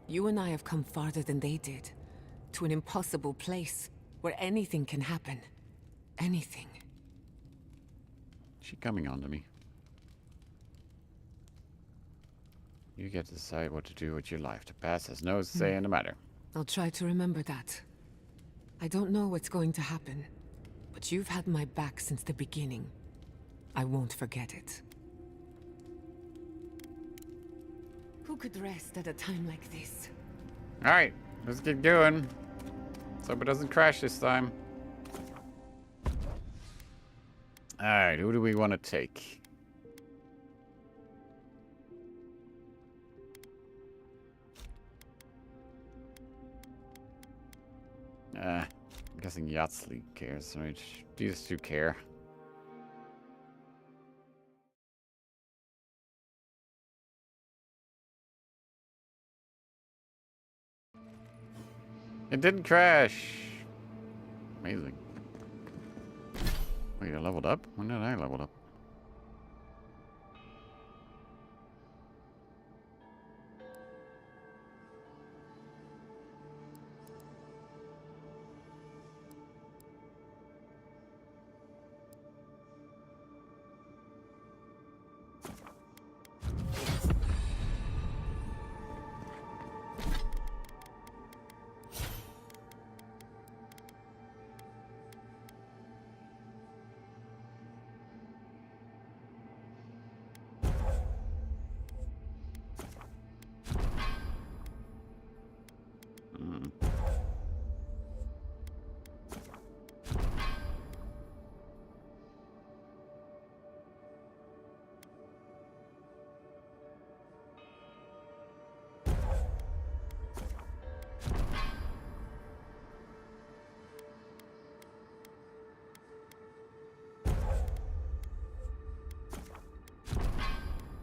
You and I have come farther than they did. To an impossible place where anything can happen. Anything. She coming on to me. You get to decide what to do with your life. The past has no say in the matter. I'll try to remember that. I don't know what's going to happen, but you've had my back since the beginning. I won't forget it. Who could rest at a time like this? Alright, let's get going. Let's hope it doesn't crash this time. Alright, who do we want to take? I'm guessing Yatsley cares, right? These two care. It didn't crash. Amazing. Wait, I leveled up? When did I level up?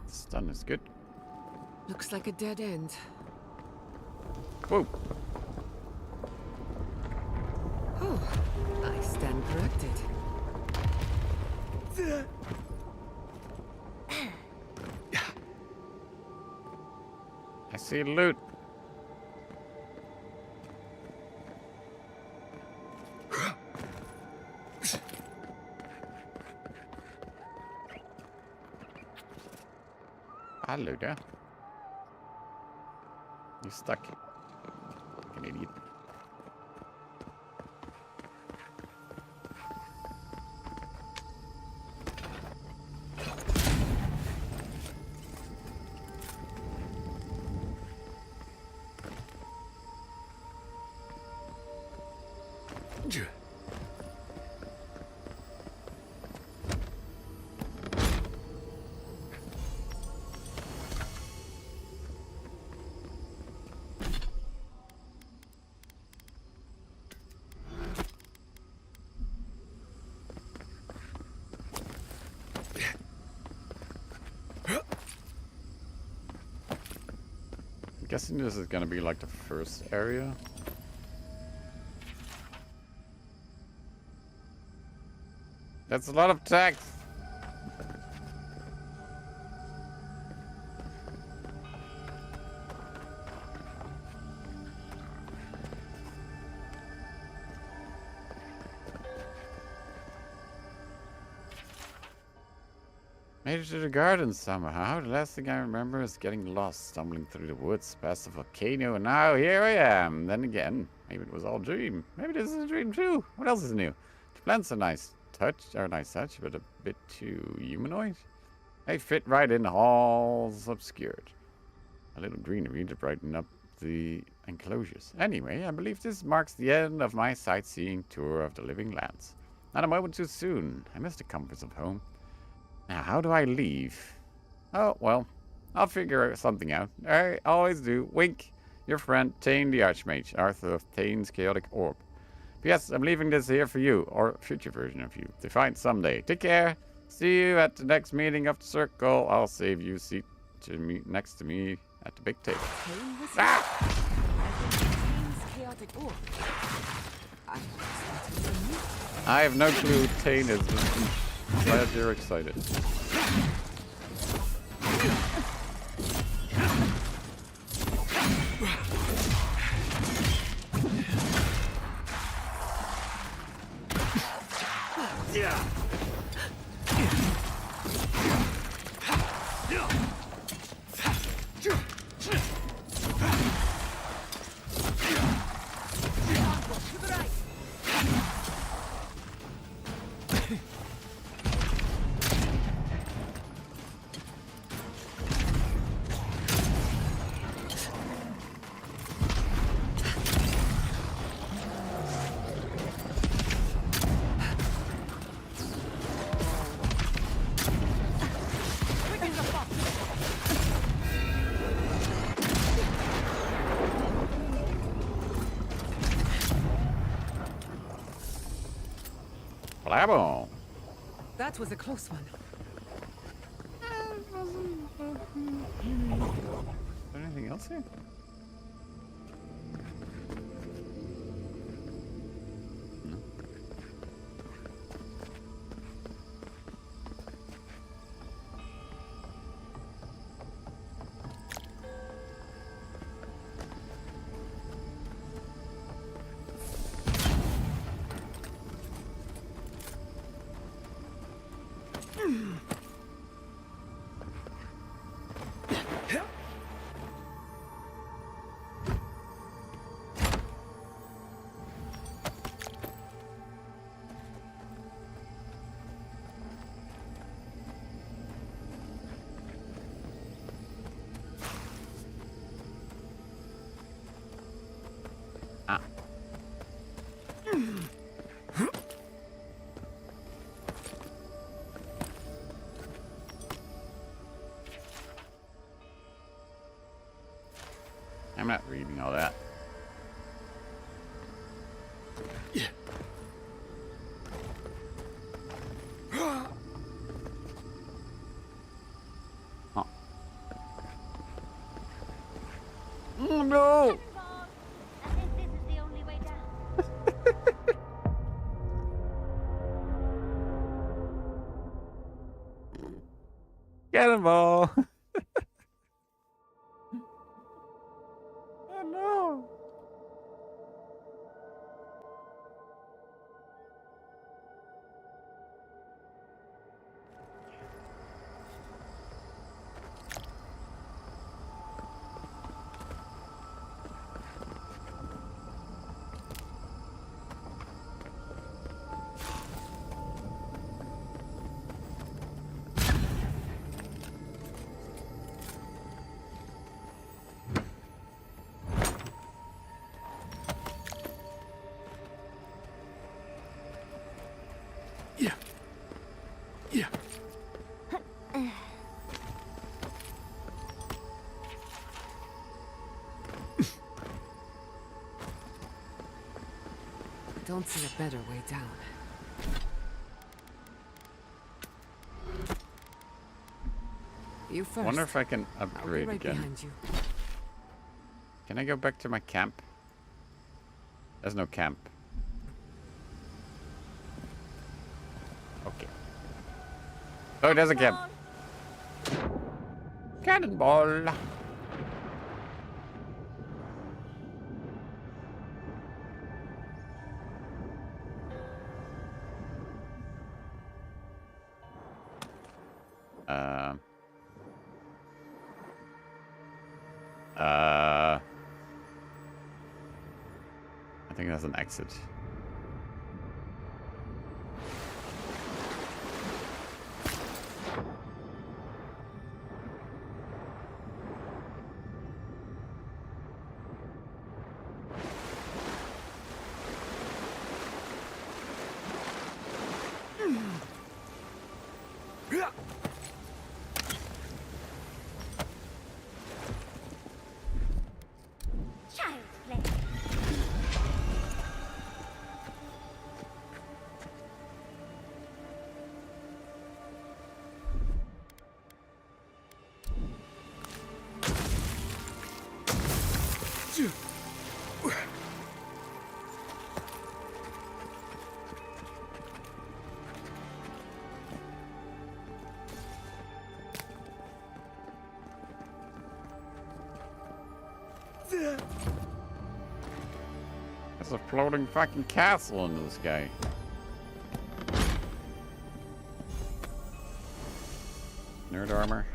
Stun is good. Looks like a dead end. Whoa. Oh, I stand corrected. I see loot. Hello there. You stuck. Like an idiot. guessing this is gonna be like the first area. That's a lot of text. Made it to the garden somehow. The last thing I remember is getting lost, stumbling through the woods past the volcano, and now here I am. Then again, maybe it was all a dream. Maybe this is a dream too. What else is new? The plants are nice touch, but a bit too humanoid. They fit right in the halls obscured. A little greenery to brighten up the enclosures. Anyway, I believe this marks the end of my sightseeing tour of the living lands. Not a moment too soon. I miss the comforts of home. Now, how do I leave? Oh, well, I'll figure something out. I always do. Wink, your friend, Tane the Archmage, Arthur of Tane's Chaotic Orb. P.S. I'm leaving this here for you, or a future version of you, to find someday. Take care. See you at the next meeting of the Circle. I'll save you a seat to me, next to me at the big table. I have no clue who Tane is, but I'm glad you're excited. Yeah. Blabbo. That was a close one. Is there anything else here? No. I'm not reading all that. Oh. Oh no! I think this is the only way down. Cannonball! Oh no! Don't see a better way down. You first. Wonder if I can I'll be upgrade right again. behind you. Can I go back to my camp? There's no camp. Okay. Oh, there's a camp. Cannonball. I think that's an exit. Child's play. There's a floating fucking castle in the sky. Nerd armor.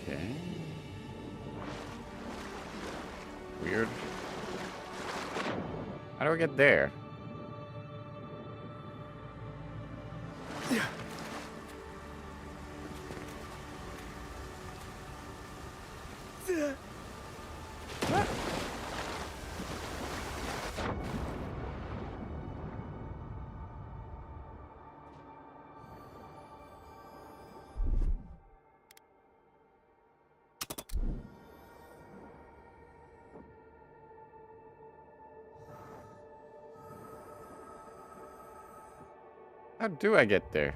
Okay. Weird. How do I get there? How do I get there?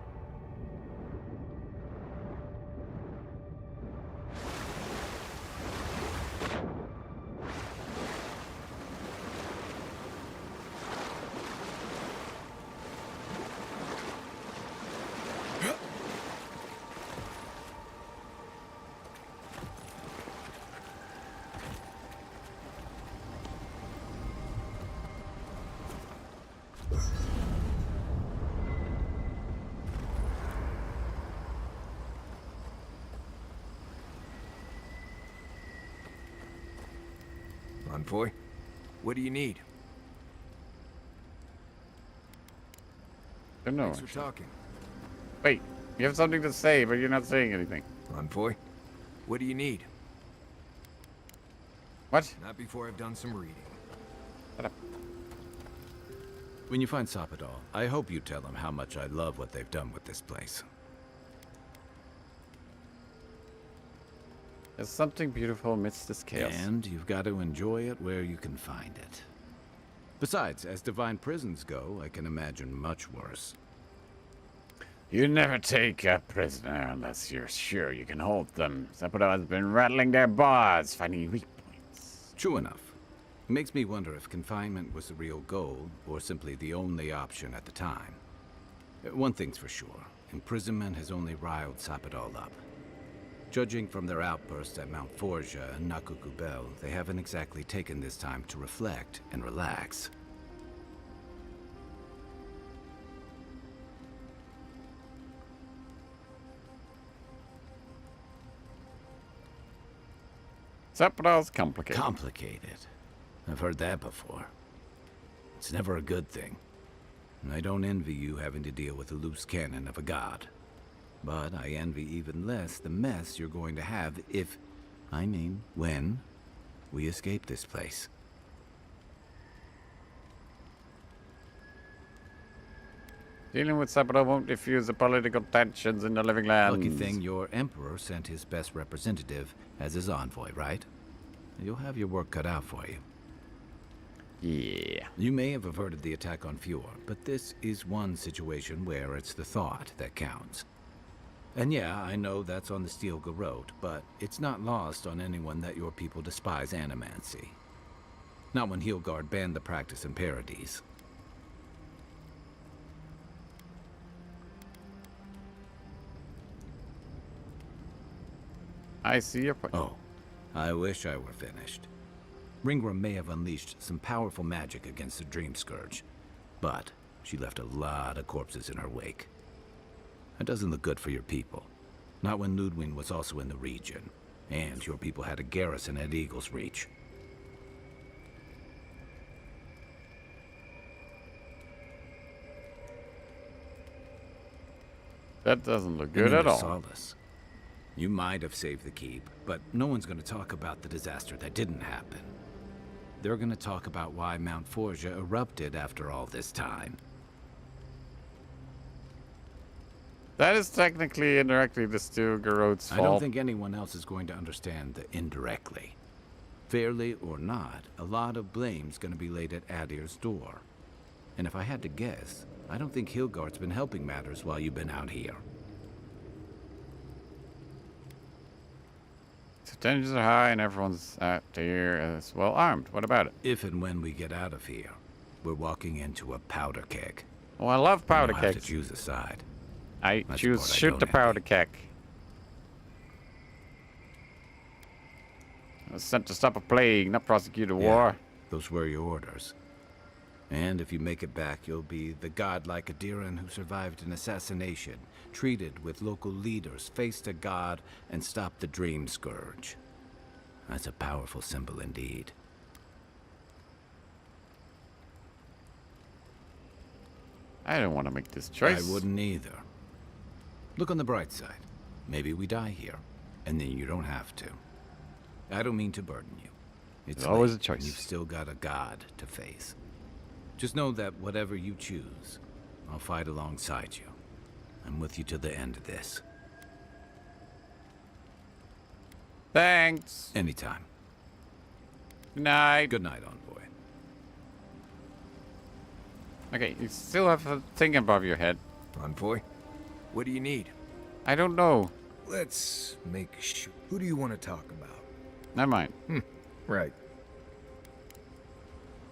Envoy, what do you need? Don't know. Thanks for talking. Wait, you have something to say, but you're not saying anything. Envoy, what do you need? What? Not before I've done some reading. Shut up. When you find Sapadal, I hope you tell him how much I love what they've done with this place. There's something beautiful amidst this chaos. And you've got to enjoy it where you can find it. Besides, as divine prisons go, I can imagine much worse. You never take a prisoner unless you're sure you can hold them. Sapporo has been rattling their bars, finding weak points. True enough. It makes me wonder if confinement was the real goal, or simply the only option at the time. One thing's for sure. Imprisonment has only riled Sapadal up. Judging from their outbursts at Mount Forja and Nakukubel, they haven't exactly taken this time to reflect and relax. Sephiroth's complicated. Complicated. I've heard that before. It's never a good thing. And I don't envy you having to deal with the loose cannon of a god. But I envy even less the mess you're going to have if, I mean, when, we escape this place. Dealing with Sephiroth won't diffuse the political tensions in the living lands. Lucky thing your emperor sent his best representative as his envoy, right? You'll have your work cut out for you. Yeah. You may have averted the attack on Fjord, but this is one situation where it's the thought that counts. And yeah, I know that's on the Steel Garrote, but it's not lost on anyone that your people despise animancy. Not when Hilgard banned the practice in Paradise. I see your point. Oh, I wish I were finished. Ringram may have unleashed some powerful magic against the Dream Scourge, but she left a lot of corpses in her wake. That doesn't look good for your people. Not when Ludwig was also in the region, and your people had a garrison at Eagle's Reach. That doesn't look good at all. Solace. You might have saved the keep, but no one's going to talk about the disaster that didn't happen. They're going to talk about why Mount Forja erupted after all this time. That is technically indirectly the Steel Garrote's fault. I don't think anyone else is going to understand the indirectly. Fairly or not, a lot of blame's going to be laid at Adir's door. And if I had to guess, I don't think Hilgard's been helping matters while you've been out here. So tensions are high and everyone's out here as well armed. What about it? If and when we get out of here, we're walking into a powder keg. Oh, I love powder You'll have kegs. to choose a side. I That's choose the part I shoot don't the powder envy. keg. I was sent to stop a plague, not prosecute a war. Those were your orders. And if you make it back, you'll be the godlike Adiran who survived an assassination, treated with local leaders, faced a god, and stopped the Dream Scourge. That's a powerful symbol indeed. I don't want to make this choice. I wouldn't either. Look on the bright side. Maybe we die here, and then you don't have to. I don't mean to burden you. It's There's always late, a choice. and you've still got a god to face. Just know that whatever you choose, I'll fight alongside you. I'm with you to the end of this. Thanks. Anytime. Good night. Good night, envoy. Okay, you still have a thing above your head. Envoy, what do you need? I don't know. Let's make sure. Who do you want to talk about? Never mind. Right.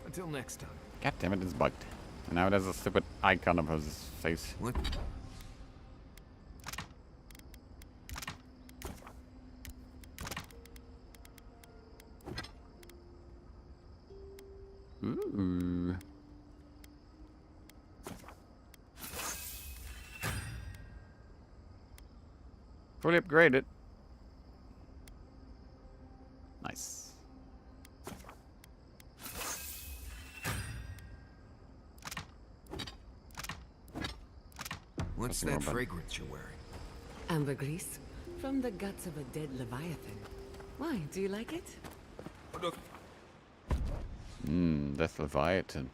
Until next time. God damn it, it's bugged. And now it has a stupid icon of his face. What? Ooh. Fully upgraded. Nice. What's Nothing that wrong, fragrance you're wearing? Ambergris, from the guts of a dead Leviathan. Why, do you like it? That's Leviathan.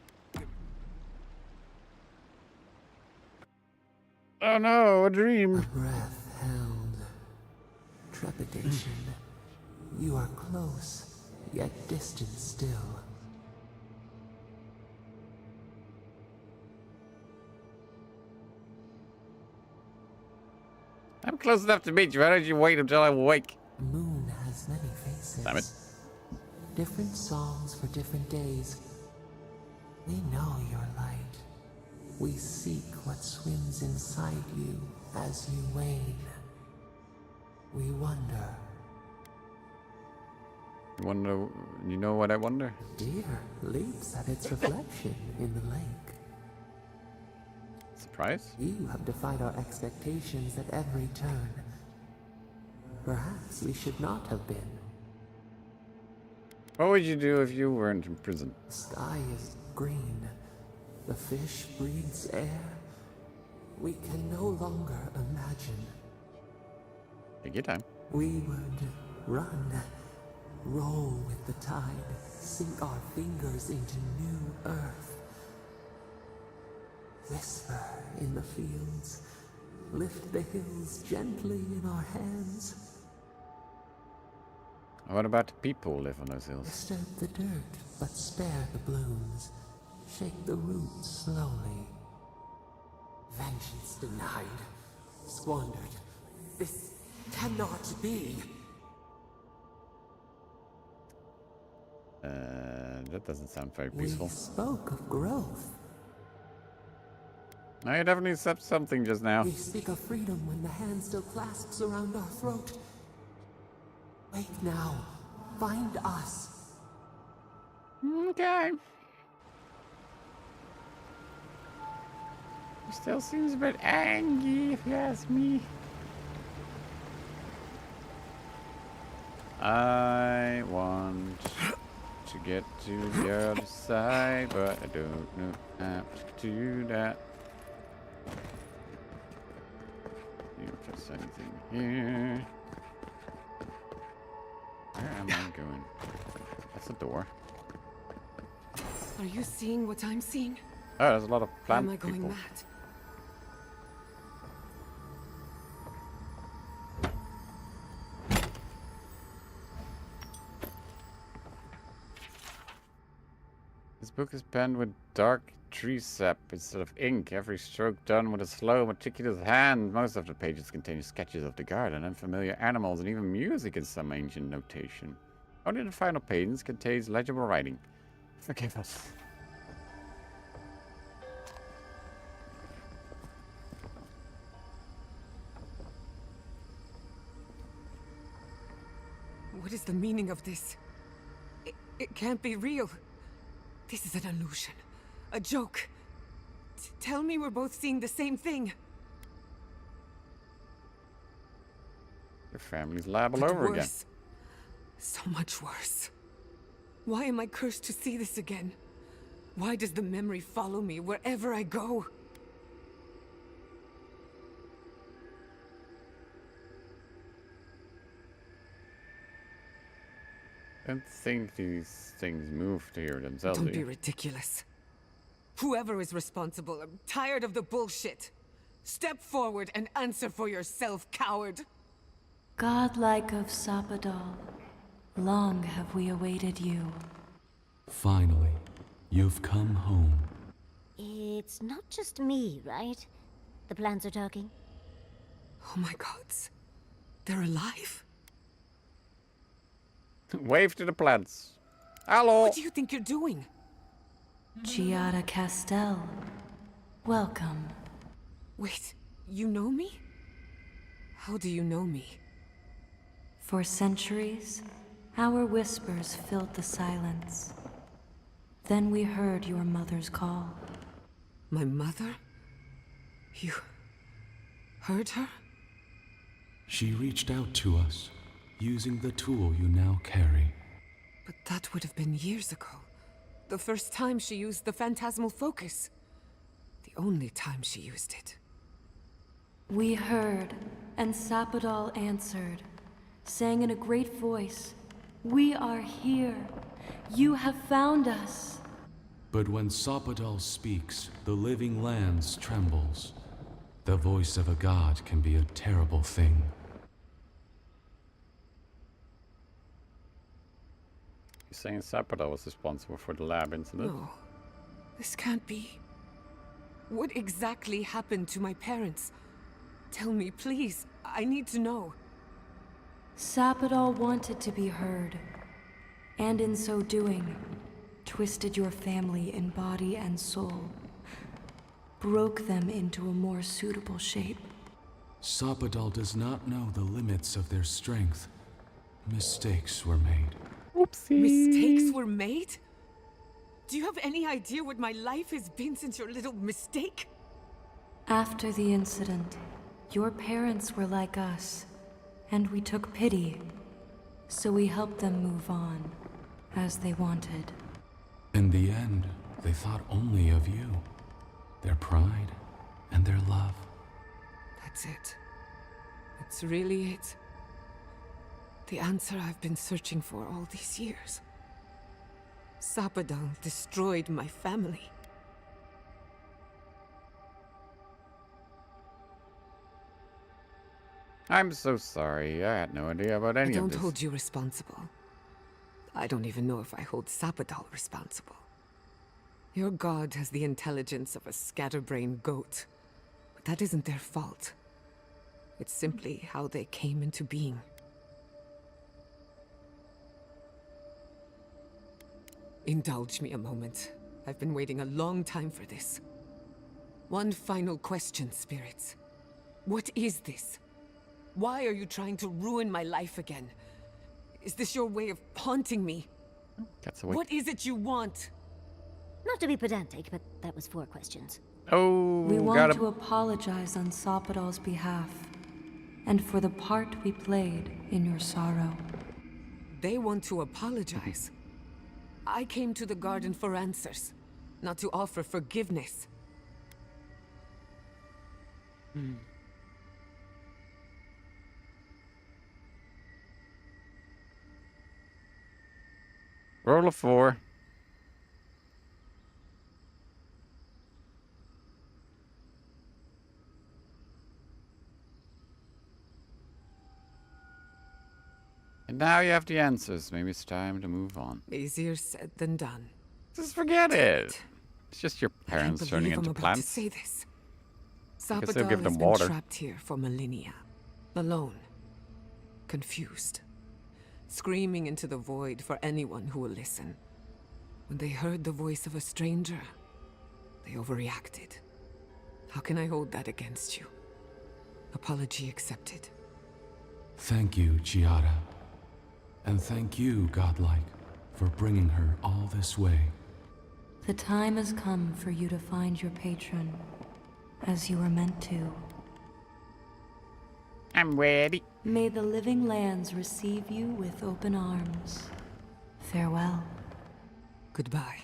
Oh no, a dream. Breath held. Trepidation. You are close, yet distant still. I'm close enough to meet you. Why don't you wait until I wake? The moon has many faces. Damn it. Different songs for different days. We know your light. We seek what swims inside you as you wane. We wonder. You know what I wonder? Deer leaps at its reflection in the lake. Surprise? You have defied our expectations at every turn. Perhaps we should not have been. What would you do if you weren't in prison? The sky is green. The fish breathes air. We can no longer imagine. Take your time. We would run, roll with the tide, sink our fingers into new earth. Whisper in the fields, lift the hills gently in our hands. What about the people who live on those hills? Disturb the dirt, but spare the blooms. Shake the roots slowly. Vengeance denied, squandered. This cannot be. That doesn't sound very We peaceful. spoke of growth. No, you definitely said something just now. We speak of freedom when the hand still clasps around our throat. Wake now. Find us. Okay. He still seems a bit angry, if you ask me. I want to get to the other side, but I don't know how to do that. See if there's anything here. Where am I going? That's a door. Are you seeing what I'm seeing? Oh, there's a lot of Or plant am I going people. mad? This book is penned with dark tree sap instead of ink. Every stroke done with a slow, meticulous hand. Most of the pages contain sketches of the garden, unfamiliar animals, and even music in some ancient notation. Only the final pages contains legible writing. Forgive us. What is the meaning of this? It can't be real. This is an illusion. A joke. Tell me we're both seeing the same thing. Your family's lab all But over again. worse. So much worse. Why am I cursed to see this again? Why does the memory follow me wherever I go? I don't think these things move to here themselves. Don't do be you? ridiculous. Whoever is responsible, I'm tired of the bullshit. Step forward and answer for yourself, coward. Godlike of Sapadal, long have we awaited you. Finally, you've come home. It's not just me, right? The plants are talking. Oh my gods. They're alive? Wave to the plants. Hello. What do you think you're doing? Giada Castel, welcome. Wait, you know me? How do you know me? For centuries, our whispers filled the silence. Then we heard your mother's call. My mother? You heard her? She reached out to us, using the tool you now carry. But that would have been years ago. The first time she used the phantasmal focus. The only time she used it. We heard, and Sapadal answered, saying in a great voice, "We are here. You have found us." But when Sapadal speaks, the living lands trembles. The voice of a god can be a terrible thing. You're saying Sapadal was responsible for the lab incident? No, this can't be. What exactly happened to my parents? Tell me, please. I need to know. Sapadal wanted to be heard, and in so doing, twisted your family in body and soul, broke them into a more suitable shape. Sapadal does not know the limits of their strength. Mistakes were made. Mistakes were made? Do you have any idea what my life has been since your little mistake? After the incident, your parents were like us, and we took pity, so we helped them move on. as they wanted. In the end, they thought only of you, their pride, and their love. That's it. That's really it. The answer I've been searching for all these years. Sapadal destroyed my family. I'm so sorry. I had no idea about any I of don't this. hold you responsible. I don't even know if I hold Sapadal responsible. Your god has the intelligence of a scatterbrained goat, but that isn't their fault. It's simply how they came into being. Indulge me a moment. I've been waiting a long time for this. One final question, spirits. What is this? Why are you trying to ruin my life again? Is this your way of haunting me? That's a way. What is it you want? Not to be pedantic, but that was 4 questions. Oh, We want gotta... to apologize on Sapadal's behalf, and for the part we played in your sorrow. They want to apologize. I came to the garden for answers, not to offer forgiveness. Roll a 4. And now you have the answers. Maybe it's time to move on. Easier said than done. Just forget it. It's just your I can't parents turning believe I'm into about to plants. say this. I guess they'll give Sapadal them has been water. trapped here for millennia. Alone. Confused. Screaming into the void for anyone who will listen. When they heard the voice of a stranger, they overreacted. How can I hold that against you? Apology accepted. Thank you, Giada. And thank you, Godlike, for bringing her all this way. The time has come for you to find your patron, as you were meant to. I'm ready. May the living lands receive you with open arms. Farewell. Goodbye.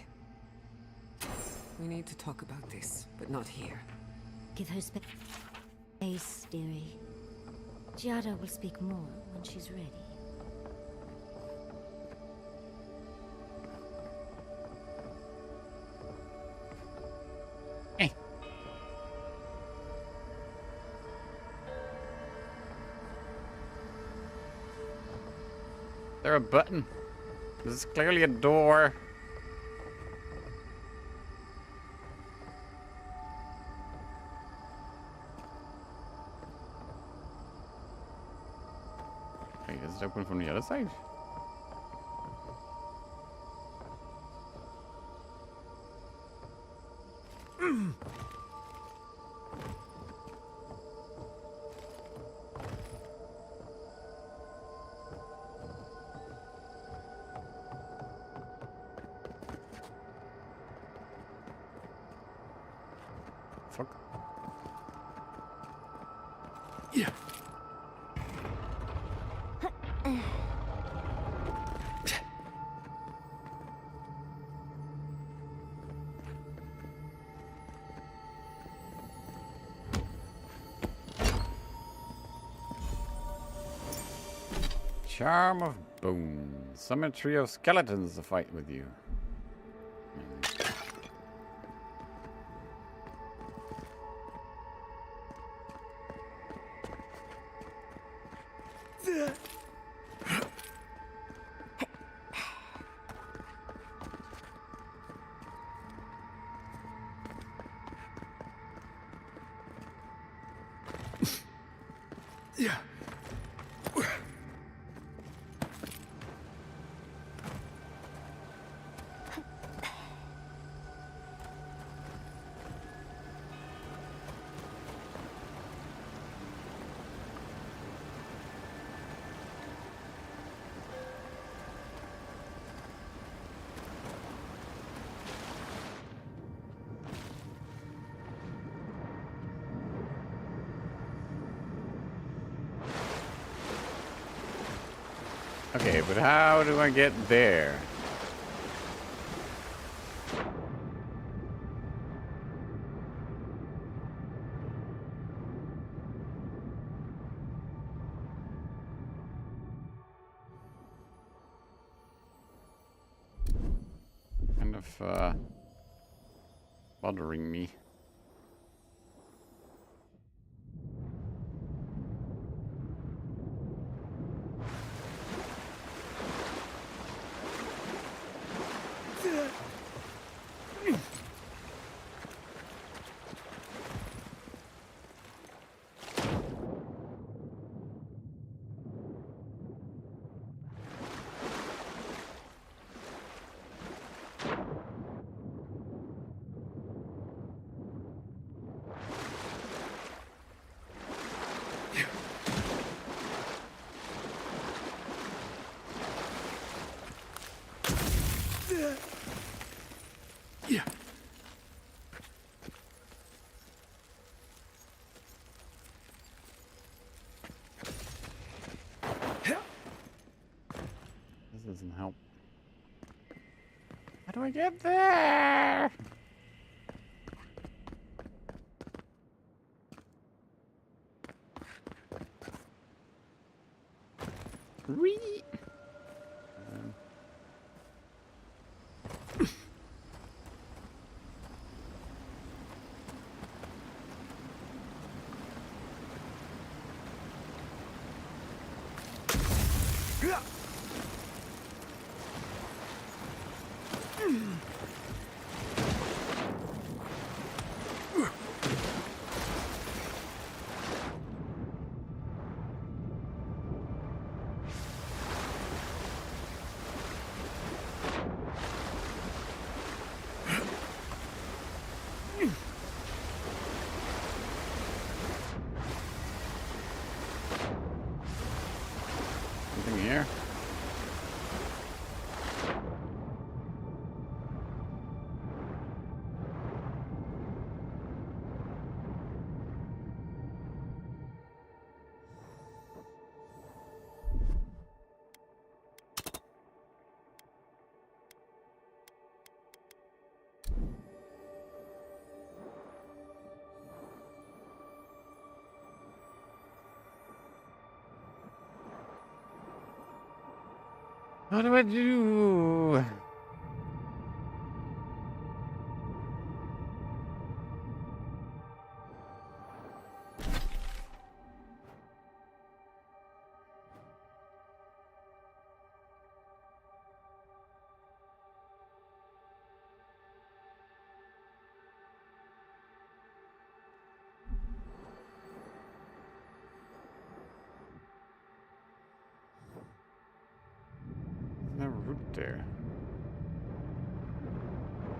We need to talk about this, but not here. Give her space, dearie. Giada will speak more when she's ready. Is there a button? This is clearly a door. Wait, is it open from the other side? Fuck. Yeah. Charm of Bone. Summon a trio of skeletons to fight with you. Yeah. Okay, but how do I get there? bothering me. This doesn't help. How do I get there? Whee! Anything here? What do I do? No route there.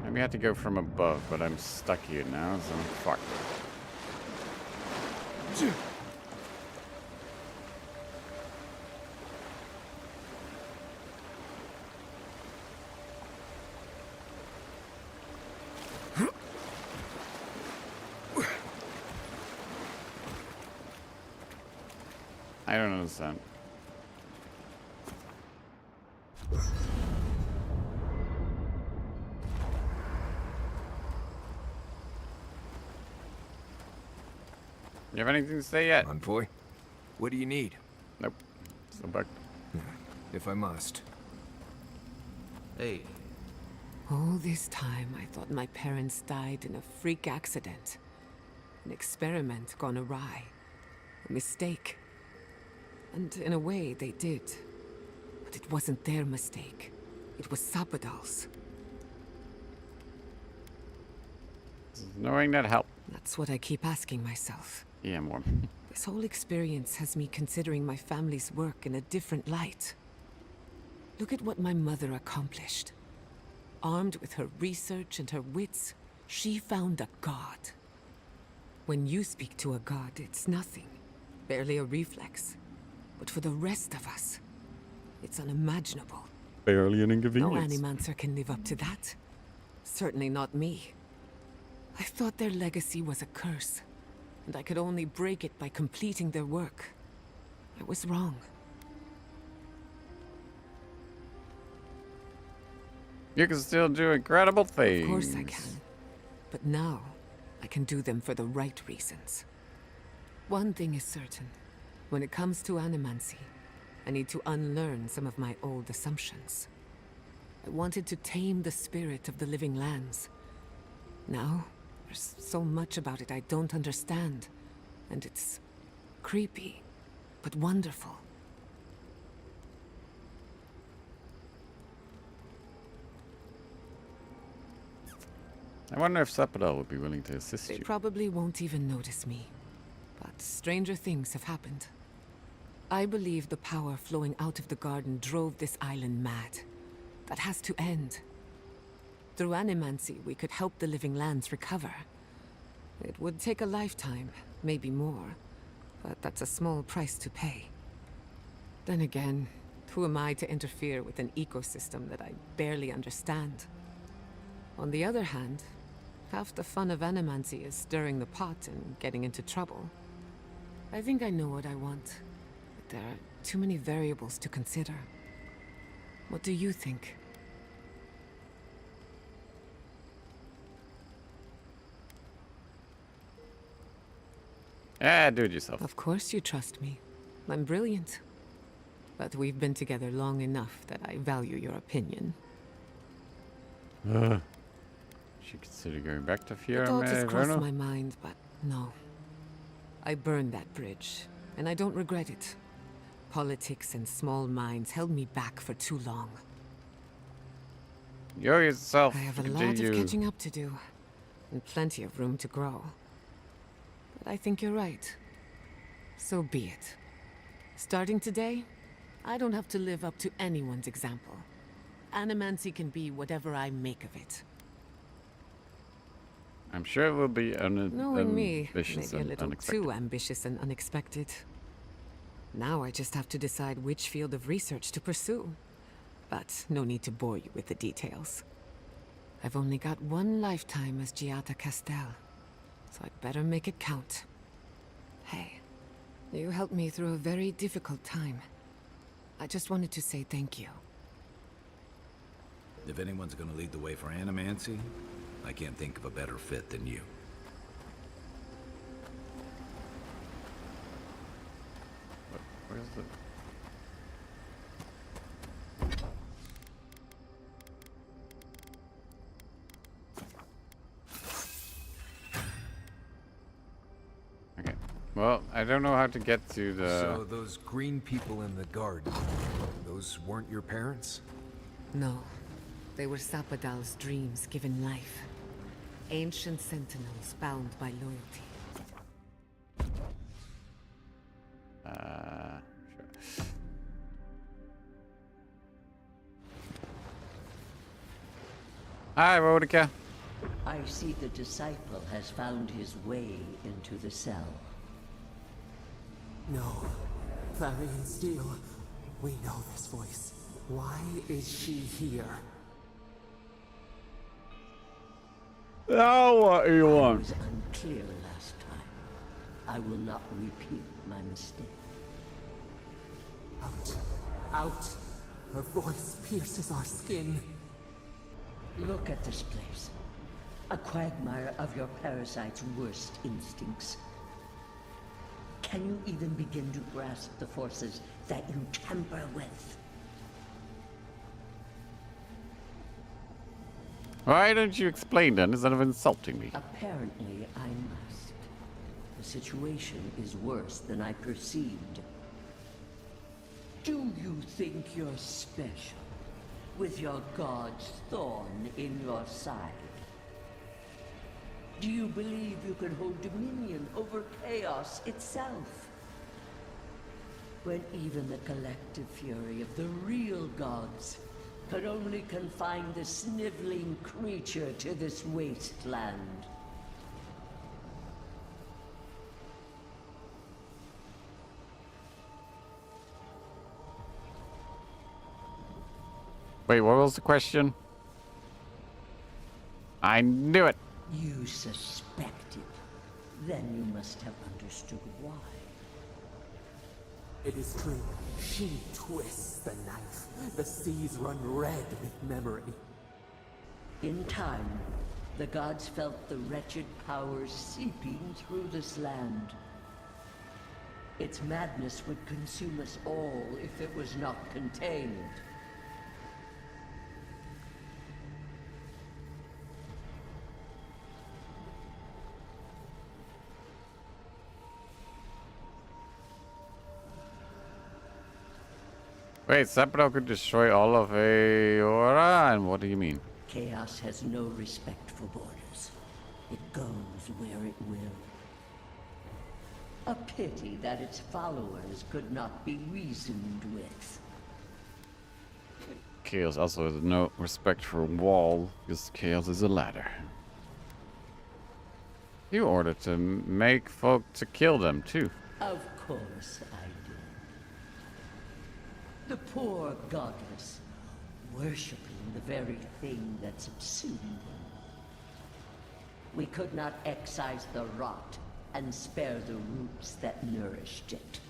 Maybe I have to go from above, but I'm stuck here now, so fuck. I don't understand. You have anything to say yet? Envoy, what do you need? Nope. Still back. If I must. Hey, All this time, I thought my parents died in a freak accident. An experiment gone awry. A mistake. And in a way, they did. But it wasn't their mistake. It was Sapodal's. Knowing that helped. That's what I keep asking myself. Yeah, more. This whole experience has me considering my family's work in a different light. Look at what my mother accomplished. Armed with her research and her wits, she found a god. When you speak to a god, it's nothing. Barely a reflex. But for the rest of us, it's unimaginable. Barely an No inconvenience. Animancer can live up to that. Certainly not me. I thought their legacy was a curse, and I could only break it by completing their work. I was wrong. You can still do incredible things. Of course I can. But now, I can do them for the right reasons. One thing is certain. When it comes to animancy, I need to unlearn some of my old assumptions. I wanted to tame the spirit of the living lands. Now, there's so much about it I don't understand. And it's creepy, but wonderful. I wonder if Sapodal would be willing to assist They you. probably won't even notice me. But stranger things have happened. I believe the power flowing out of the garden drove this island mad. That has to end. Through animancy, we could help the living lands recover. It would take a lifetime, maybe more. But that's a small price to pay. Then again, who am I to interfere with an ecosystem that I barely understand? On the other hand, half the fun of animancy is stirring the pot and getting into trouble. I think I know what I want, but there are too many variables to consider. What do you think? Do it yourself. Of course you trust me. I'm brilliant. But we've been together long enough that I value your opinion. Should consider going back to Fiora Thoughts has crossed Inferno. my mind, but no. I burned that bridge, and I don't regret it. Politics and small minds held me back for too long. Yo yourself. I have a lot Continue. of catching up to do, and plenty of room to grow. But I think you're right. So be it. Starting today, I don't have to live up to anyone's example. Animancy can be whatever I make of it. I'm sure it will be Knowing me, ambitious maybe a and little unexpected. too ambitious and unexpected. Now I just have to decide which field of research to pursue. But no need to bore you with the details. I've only got one lifetime as Giada Castel, so I'd better make it count. Hey, you helped me through a very difficult time. I just wanted to say thank you. If anyone's gonna lead the way for animancy, I can't think of a better fit than you. Where's the... Okay. Well, I don't know how to get to the... So those green people in the garden, those weren't your parents? No, they were Sapodal's dreams given life. Ancient sentinels bound by loyalty. Sure. Hi, Rodica. I see the disciple has found his way into the cell. No. Clarion Steel. We know this voice. Why is she here? Oh, what do you I want? was unclear last time. I will not repeat my mistake. Out. Out. Her voice pierces our skin. Look at this place. A quagmire of your parasite's worst instincts. Can you even begin to grasp the forces that you tamper with? Why don't you explain then, instead of insulting me? Apparently, I must. The situation is worse than I perceived. Do you think you're special, with your god's thorn in your side? Do you believe you can hold dominion over chaos itself? When even the collective fury of the real gods could only confine the sniveling creature to this wasteland. Wait, what was the question? I knew it. You suspected. Then you must have understood why. It is true. She twists the knife. The seas run red with memory. In time, the gods felt the wretched powers seeping through this land. Its madness would consume us all if it was not contained. Wait, Sephiroth could destroy all of Aora? And what do you mean? Chaos has no respect for borders. It goes where it will. A pity that its followers could not be reasoned with. Chaos also has no respect for a wall, because Chaos is a ladder. You ordered to make folk to kill them, too. Of course I did. The poor godless, worshipping the very thing that subsumed them. We could not excise the rot and spare the roots that nourished it.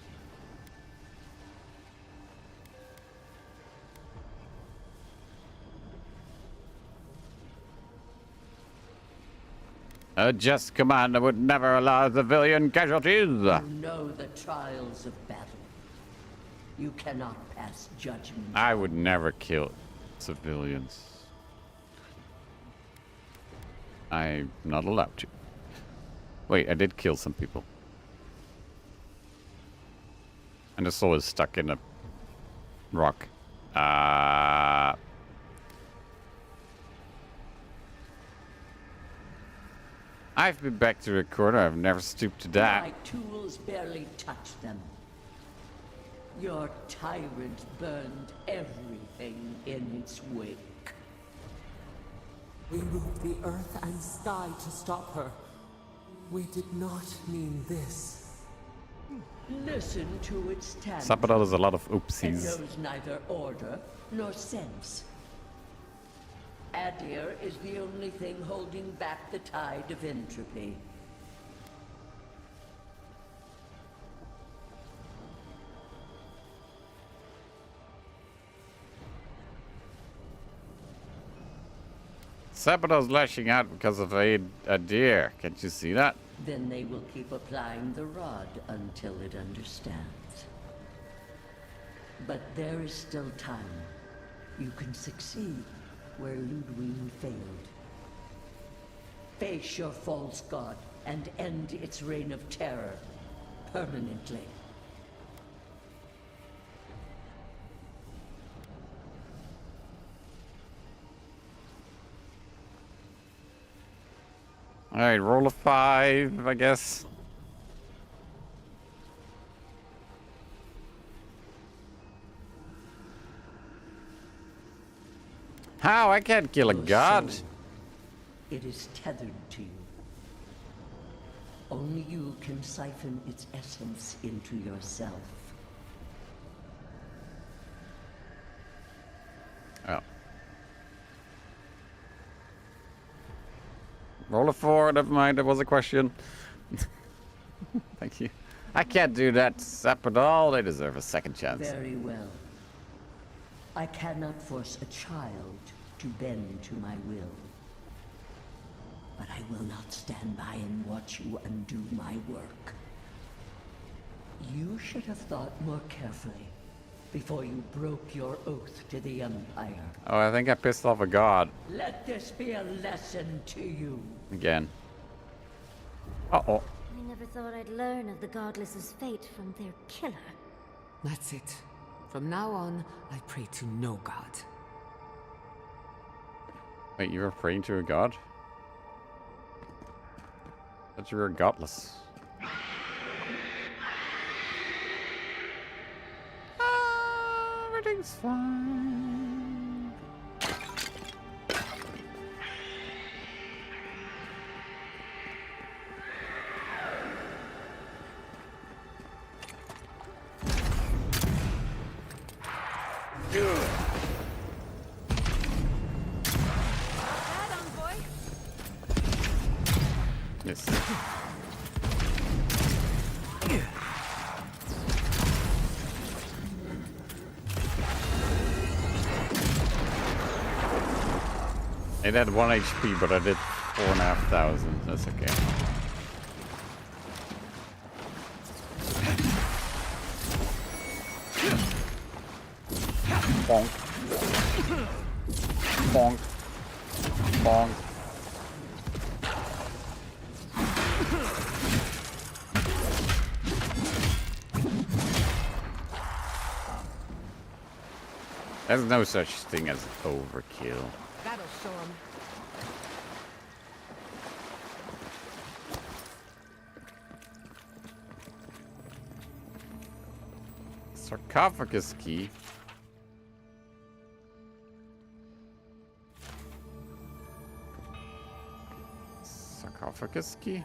A just commander would never allow civilian casualties. You know the trials of battle. You cannot pass judgment. I would never kill civilians. I'm not allowed to. Wait, I did kill some people. And the soul is stuck in a rock. I've been back to the corner. I've never stooped to that. My tools barely touched them. Your tyrant burned everything in its wake. We moved the earth and sky to stop her. We did not mean this. Listen to its tantrum. Sephiroth has a lot of It oopsies. knows neither order nor sense. Adir is the only thing holding back the tide of entropy. Sephiroth's lashing out because of a deer. Can't you see that? Then they will keep applying the rod until it understands. But there is still time. You can succeed where Ludwig failed. Face your false god and end its reign of terror permanently. Alright, roll a 5, I guess. How? I can't kill a Your god. soul, it is tethered to you. Only you can siphon its essence into yourself. Oh. Roll a 4, never mind, that was a question. Thank you. I can't do that, Sephiroth. They deserve a second chance. Very well. I cannot force a child to bend to my will. But I will not stand by and watch you undo my work. You should have thought more carefully before you broke your oath to the Empire. Oh, I think I pissed off a god. Let this be a lesson to you. Again. Uh-oh. I never thought I'd learn of the Godless's fate from their killer. That's it. From now on, I pray to no god. Wait, you were praying to a god? I thought you were godless. Everything's fine. Yes. It had 1 HP, but I did 4,500. That's okay. Bonk. Bonk. Bonk. There's no such thing as overkill. That'll show him. Sarcophagus key. Sarcophagus key?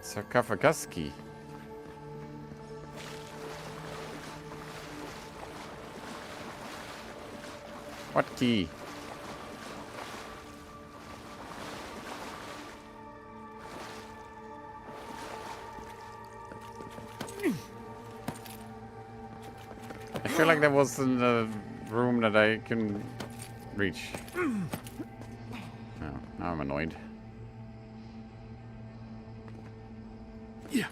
Sarcophagus key. What key? I feel like that was in the room that I can reach. Oh, now I'm annoyed. Yeah.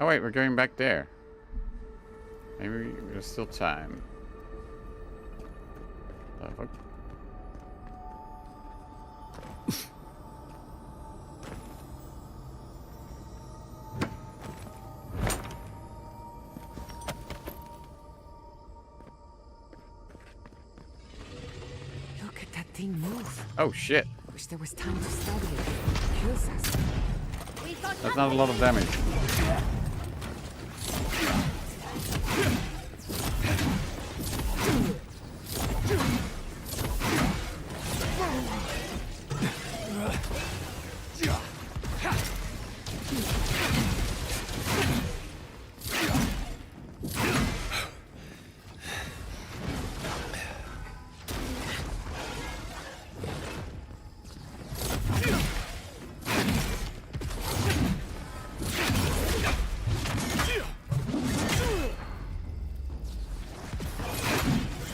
Oh wait, we're going back there. Maybe there's still time. Oh, fuck. Look at that thing move. Oh shit. Wish there was time to study it before it kills us. That's not a lot of damage.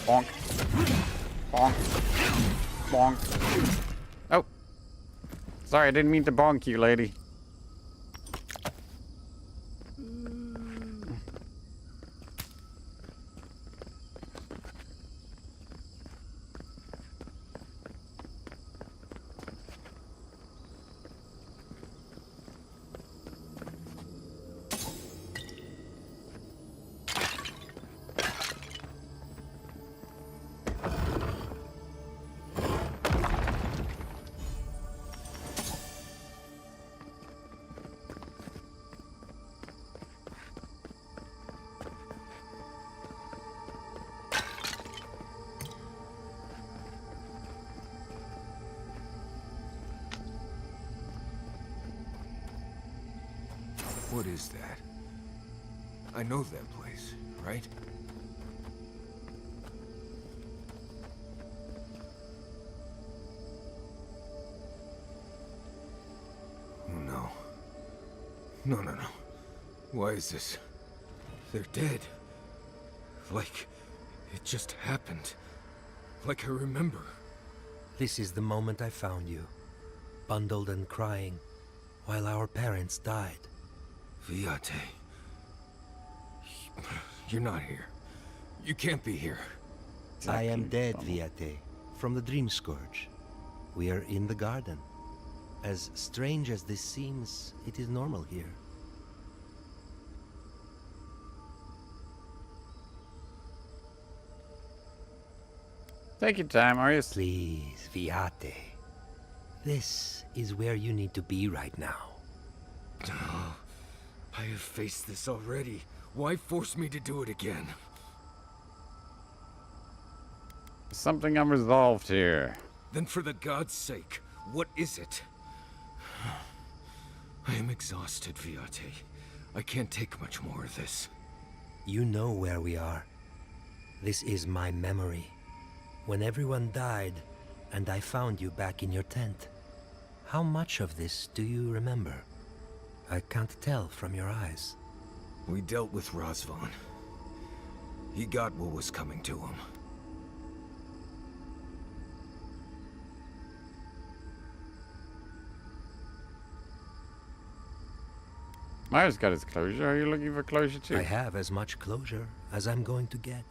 Bonk. Bonk. Bonk. Oh. Sorry, I didn't mean to bonk you, lady. What is that? I know that place, right? Oh no. No, no, no. Why is this? They're dead. Like, it just happened. Like I remember. This is the moment I found you, bundled and crying, while our parents died. Viate. You're not here. You can't be here. I am dead, Viate, from the Dream Scourge. We are in the garden. As strange as this seems, it is normal here. Take your time, are you? Please, Viate. This is where you need to be right now. I have faced this already. Why force me to do it again? Something unresolved here. Then for the god's sake, what is it? I am exhausted, Viate. I can't take much more of this. You know where we are. This is my memory. When everyone died, and I found you back in your tent. How much of this do you remember? I can't tell from your eyes. We dealt with Razvan. He got what was coming to him. Myers got his closure. Are you looking for closure too? I have as much closure as I'm going to get.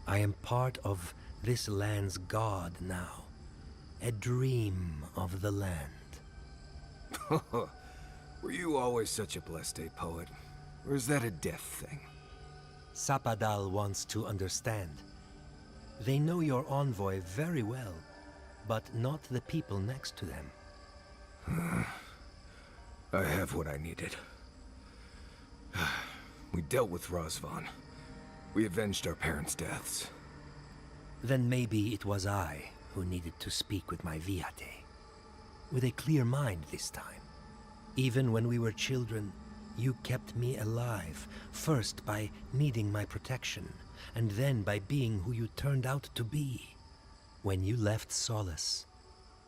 I am part of this land's god now. A dream of the land. Were you always such a blessed day poet? Or is that a death thing? Sapadal wants to understand. They know your envoy very well, but not the people next to them. I have what I needed. We dealt with Razvan. We avenged our parents' deaths. Then maybe it was I who needed to speak with my Viate. With a clear mind this time. Even when we were children, you kept me alive, first by needing my protection, and then by being who you turned out to be. When you left Solace,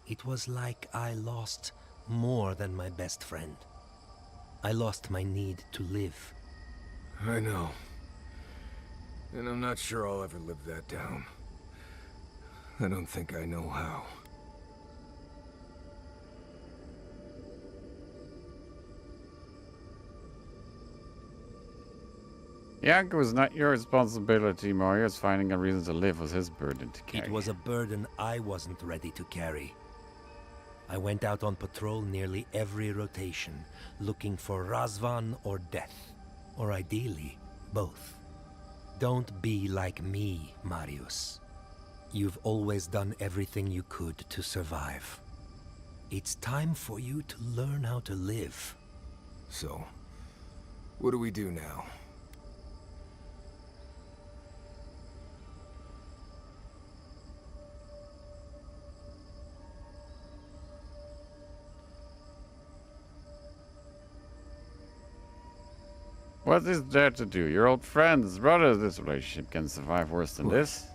it was like I lost more than my best friend. I lost my need to live. I know. And I'm not sure I'll ever live that down. I don't think I know how. Yanko was not your responsibility, Marius. Finding a reason to live was his burden to carry. It was a burden I wasn't ready to carry. I went out on patrol nearly every rotation, looking for Razvan or death. Or ideally, both. Don't be like me, Marius. You've always done everything you could to survive. It's time for you to learn how to live. So, what do we do now? What is there to do? Your old friends, brothers, this relationship can survive worse than this.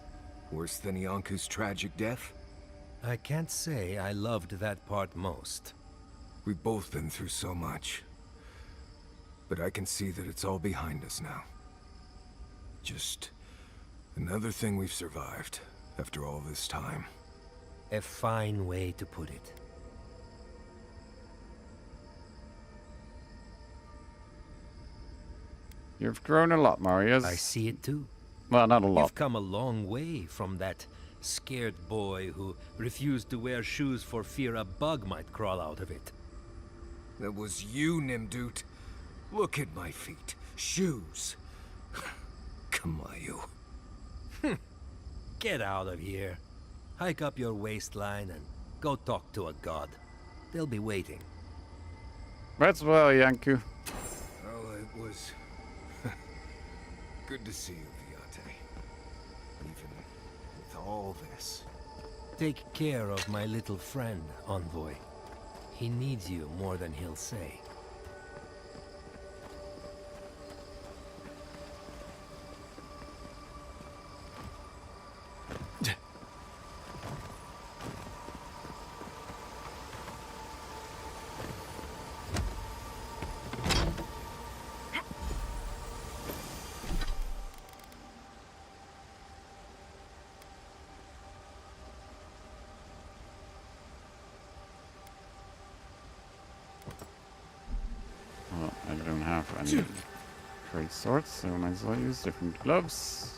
Worse than Ianku's tragic death? I can't say I loved that part most. We've both been through so much. But I can see that it's all behind us now. Just another thing we've survived after all this time. A fine way to put it. You've grown a lot, Marius. I see it too. Well, not a lot. You've come a long way from that scared boy who refused to wear shoes for fear a bug might crawl out of it. That was you, Nimdut. Look at my feet. Shoes. Kamayu. Get out of here. Hike up your waistline and go talk to a god. They'll be waiting. That's well, Yanku. Oh, it was good to see you, Viate. Even with all this. Take care of my little friend, Envoy. He needs you more than he'll say. Well, I don't have any great swords, so I might as well use different gloves.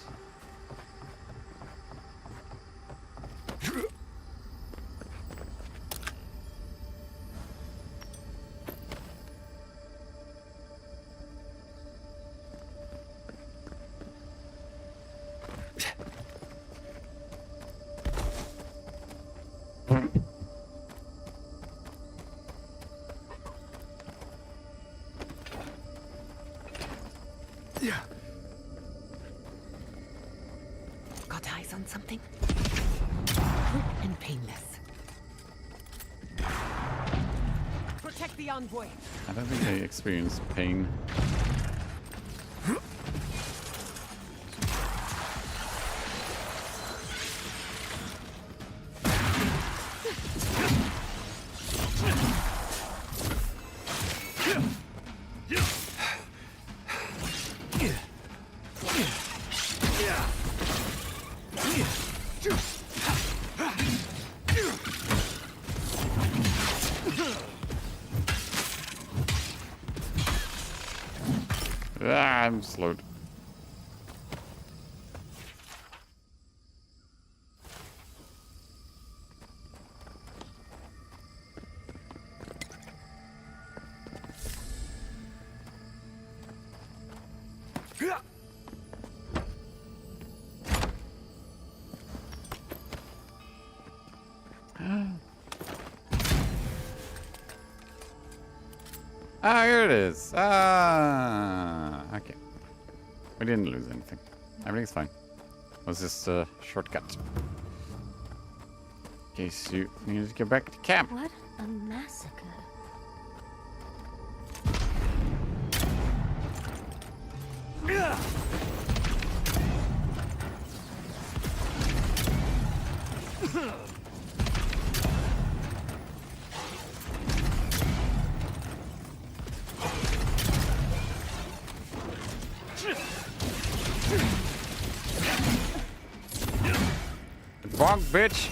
Got eyes on something? Quick and painless. Protect the envoy. I don't think they experience pain. I'm slowed. Ah, here it is. Ah, okay. We didn't lose anything. Everything's fine. It was just a shortcut. In case you need to get back to camp. What a massacre. Bonk, bitch!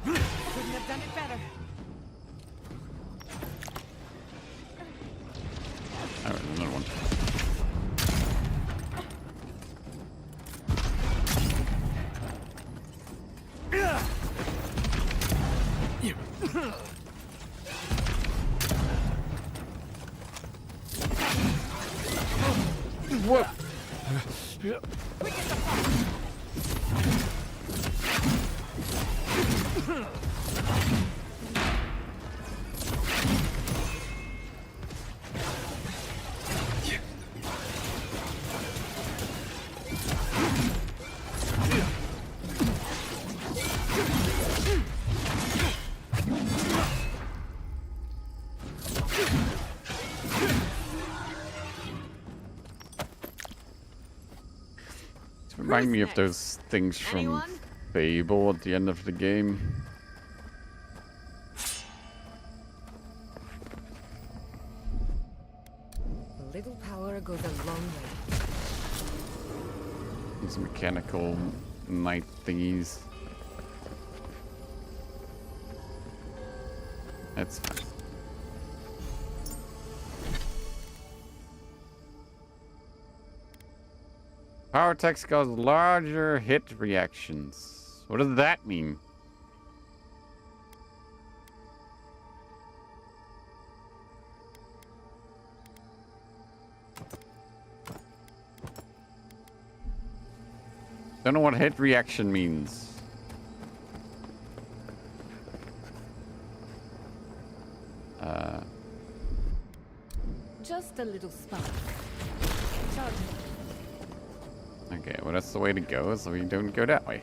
Couldn't have done it better. Oh, there's another one. What? Remind me of those things from Fable at the end of the game. A little power goes a long way. These mechanical knight thingies. That's fine. Power text cause larger hit reactions. What does that mean? Don't know what hit reaction means. Just a little spark. Charge. Okay, well that's the way to go, so we don't go that way.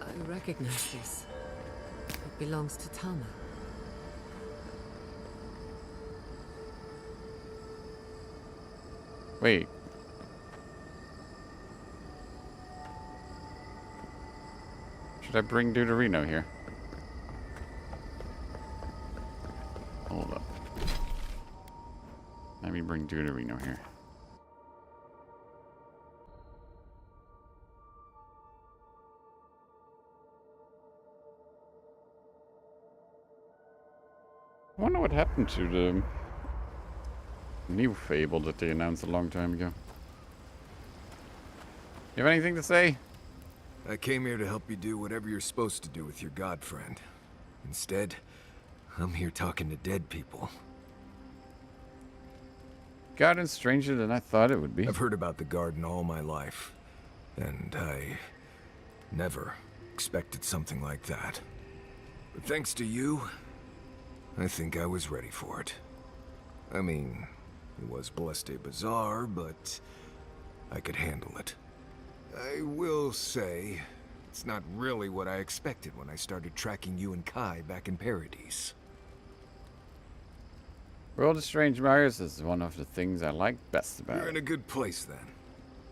I recognize this. It belongs to Tama. Wait. Should I bring Deuterino here? Hold up. Let me bring Deuterino here. I wonder what happened to the new Fable that they announced a long time ago. You have anything to say? I came here to help you do whatever you're supposed to do with your god friend. Instead, I'm here talking to dead people. Garden's stranger than I thought it would be. I've heard about the garden all my life, and I never expected something like that. But thanks to you, I think I was ready for it. I mean, it was Bleste bizarre, but I could handle it. I will say, it's not really what I expected when I started tracking you and Kai back in Paradise. World of Strange Myers is one of the things I like best about You're in it. a good place then.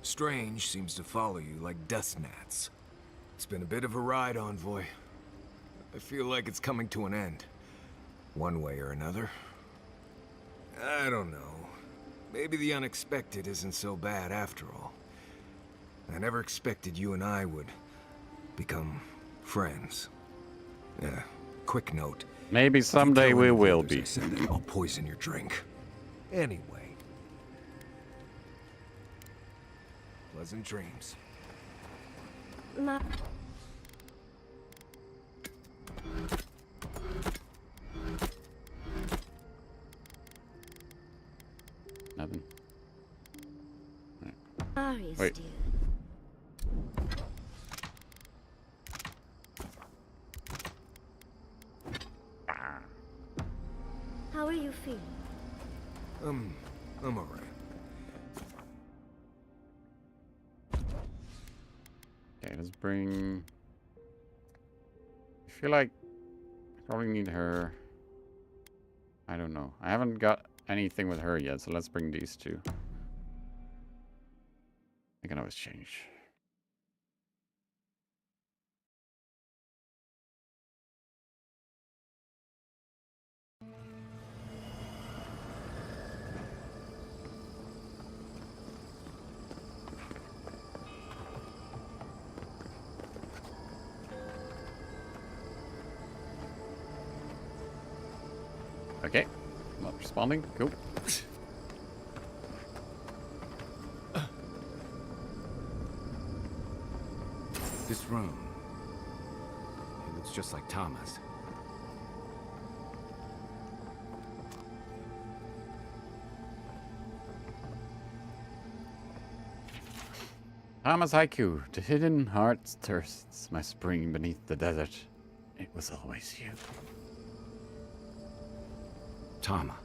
Strange seems to follow you like dust gnats. It's been a bit of a ride, Envoy. I feel like it's coming to an end. One way or another. I don't know. Maybe the unexpected isn't so bad after all. I never expected you and I would become friends. Quick note. Maybe someday we will be. I said that I'll poison your drink. Anyway. Pleasant dreams. Nothing. Sorry, Wait. Stu. How are you feeling? I'm alright. Okay, let's bring... I feel like I probably need her. I don't know. I haven't got anything with her yet, so let's bring these two. I can always change. Okay, not responding. Cool. This room, it looks just like Thomas. Thomas Haiku, the hidden heart thirsts my spring beneath the desert. It was always you. Tama.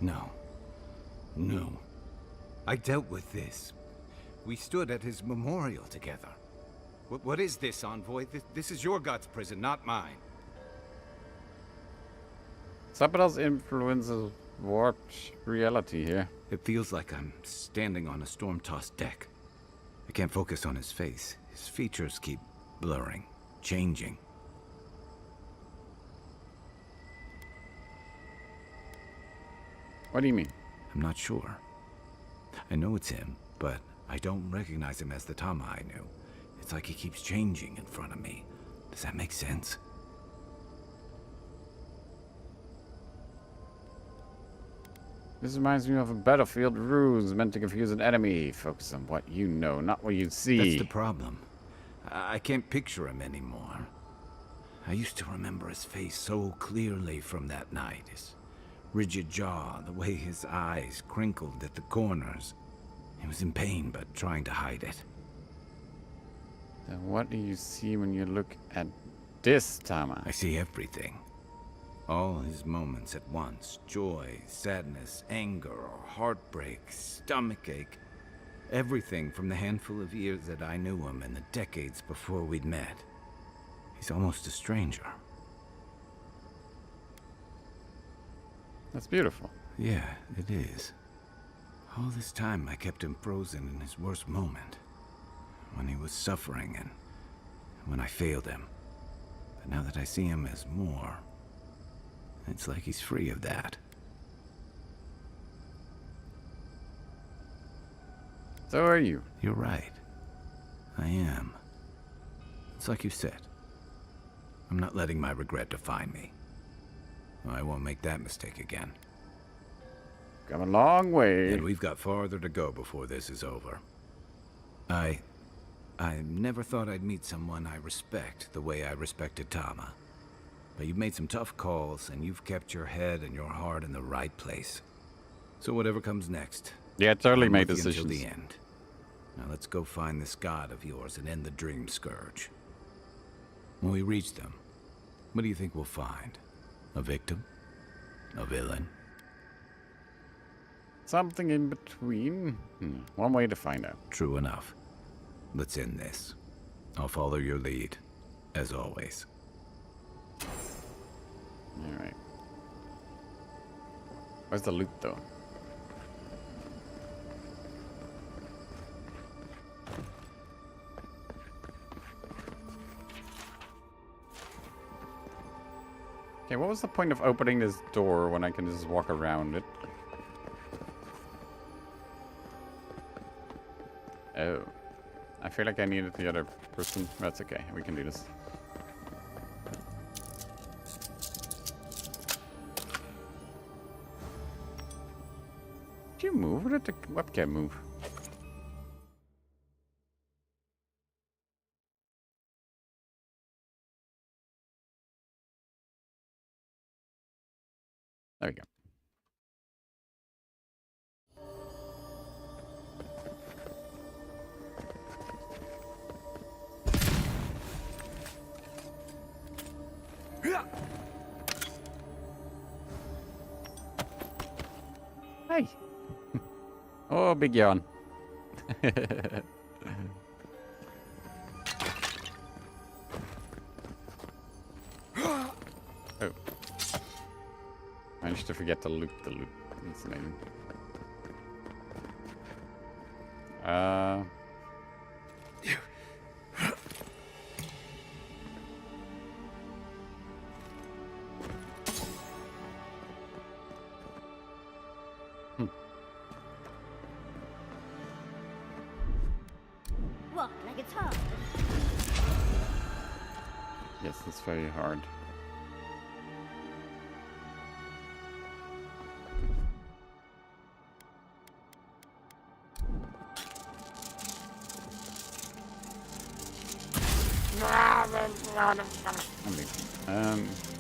No. No. I dealt with this. We stood at his memorial together. What is this, Envoy? This is your god's prison, not mine. Sabadell's influence has warped reality here. It feels like I'm standing on a storm-tossed deck. I can't focus on his face. His features keep blurring, changing. What do you mean? I'm not sure. I know it's him, but I don't recognize him as the Tama I knew. It's like he keeps changing in front of me. Does that make sense? This reminds me of a battlefield ruse meant to confuse an enemy. Focus on what you know, not what you see. That's the problem. I can't picture him anymore. I used to remember his face so clearly from that night. His rigid jaw, the way his eyes crinkled at the corners. He was in pain, but trying to hide it. Then what do you see when you look at this, Tama? I see everything. All his moments at once. Joy, sadness, anger, heartbreak, stomachache. Everything from the handful of years that I knew him and the decades before we'd met. He's almost a stranger. That's beautiful. Yeah, it is. All this time I kept him frozen in his worst moment. When he was suffering and when I failed him. But now that I see him as more, it's like he's free of that. So are you. You're right. I am. It's like you said. I'm not letting my regret define me. I won't make that mistake again. Come a long way. And we've got farther to go before this is over. I never thought I'd meet someone I respect the way I respected Tama. But you've made some tough calls, and you've kept your head and your heart in the right place. So whatever comes next... Yeah, totally I'm made with you decisions. until the end. Now let's go find this god of yours and end the dream scourge. When we reach them, what do you think we'll find? A victim? A villain? Something in between. One way to find out. True enough. Let's end this. I'll follow your lead, as always. Alright. Where's the loot, though? Okay, what was the point of opening this door when I can just walk around it? Oh. I feel like I needed the other person. That's okay. We can do this. Did you move? Or did the webcam move? There we go. Hey. Oh, big yawn. Oh. Managed to forget to loop the loop. That's amazing. Walk like it's hard. Yes, it's very hard.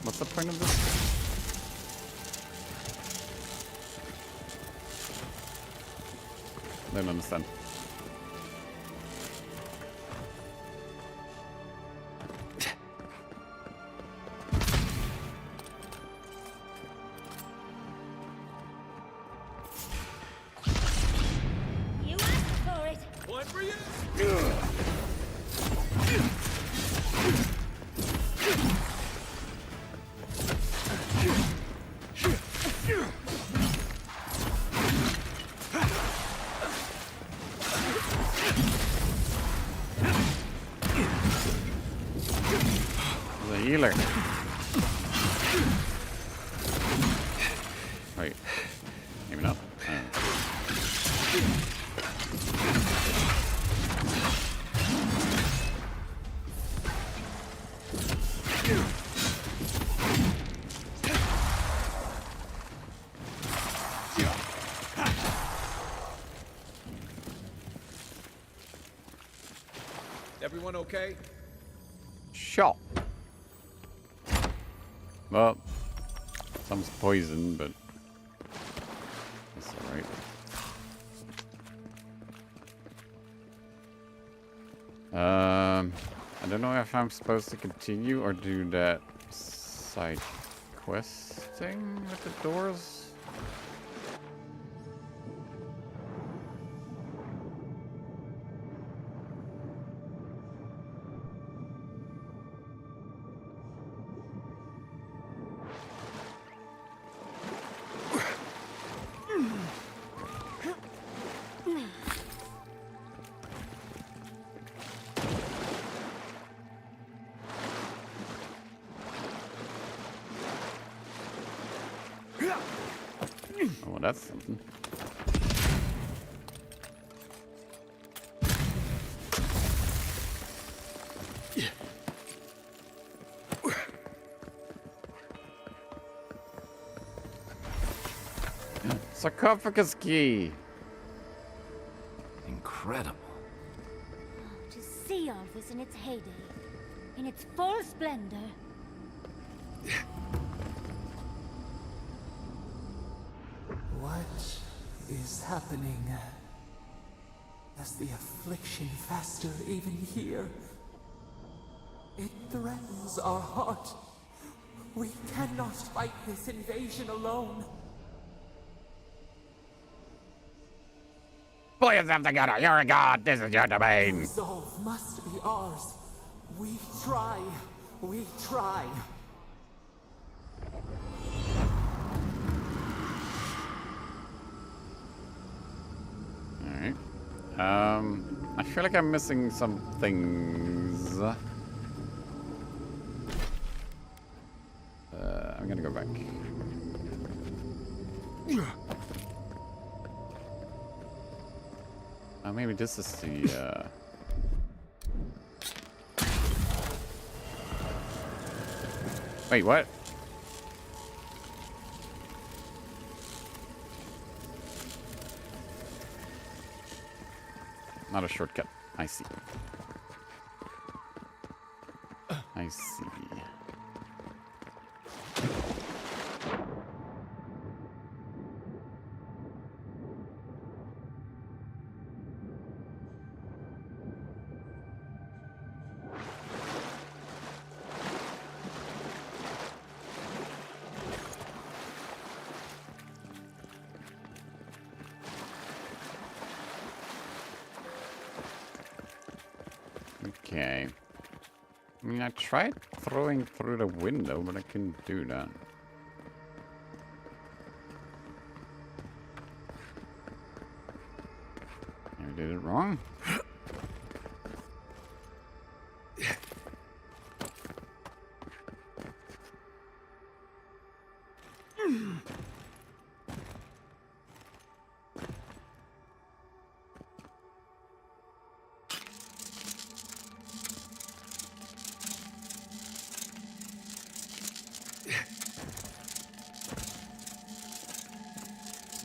What's the point of this? I don't understand. You asked for it. One for you! The healer. Wait. Maybe not. Everyone okay? Shot. Well, some's poisoned, but that's alright. I don't know if I'm supposed to continue or do that side quest thing with the doors. Oh, well, that's something. Sarcophagus key. Incredible. To see all this in its heyday, in its full splendor. What is happening? Does the affliction fester even here? It threatens our heart. We cannot fight this invasion alone. Pull yourself together. You're a god. This is your domain. Resolve must be ours. We try. We try. Alright. I feel like I'm missing some things. I'm gonna go back. Oh, maybe this is the Wait, what? Not a shortcut. I see. I see. Okay. I mean, I tried throwing through the window, but I couldn't do that. I did it wrong.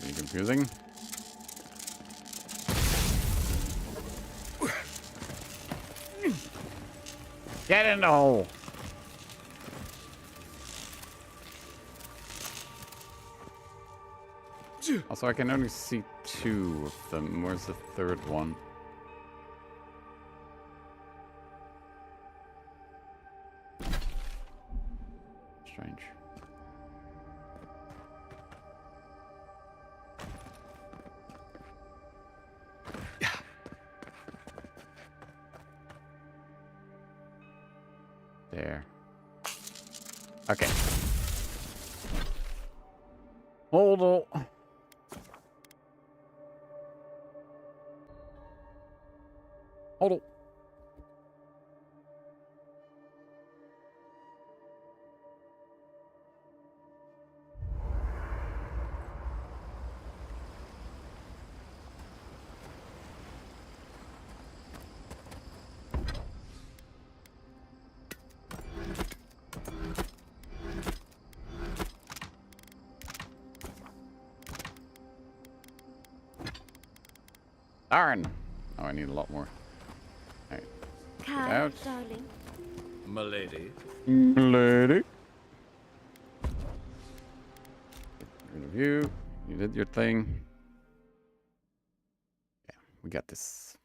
Pretty confusing. Get in the hole. Also, I can only see 2 of them. Where's the third one? Strange. There. Okay. Hold on. Hold on. Darn. Oh, I need a lot more. Alright. Kai, Out. darling. Milady. Lady. Get rid of you. You did your thing. Yeah, we got this.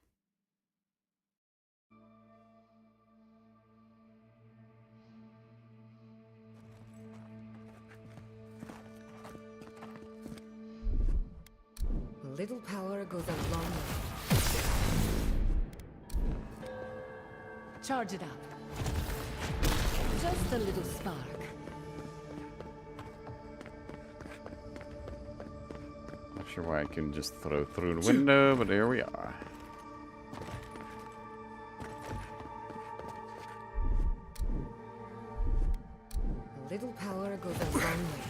A little power goes a long way. Charge it up. Just a little spark. Not sure why I can just throw through the window, but here we are. A little power goes a long way.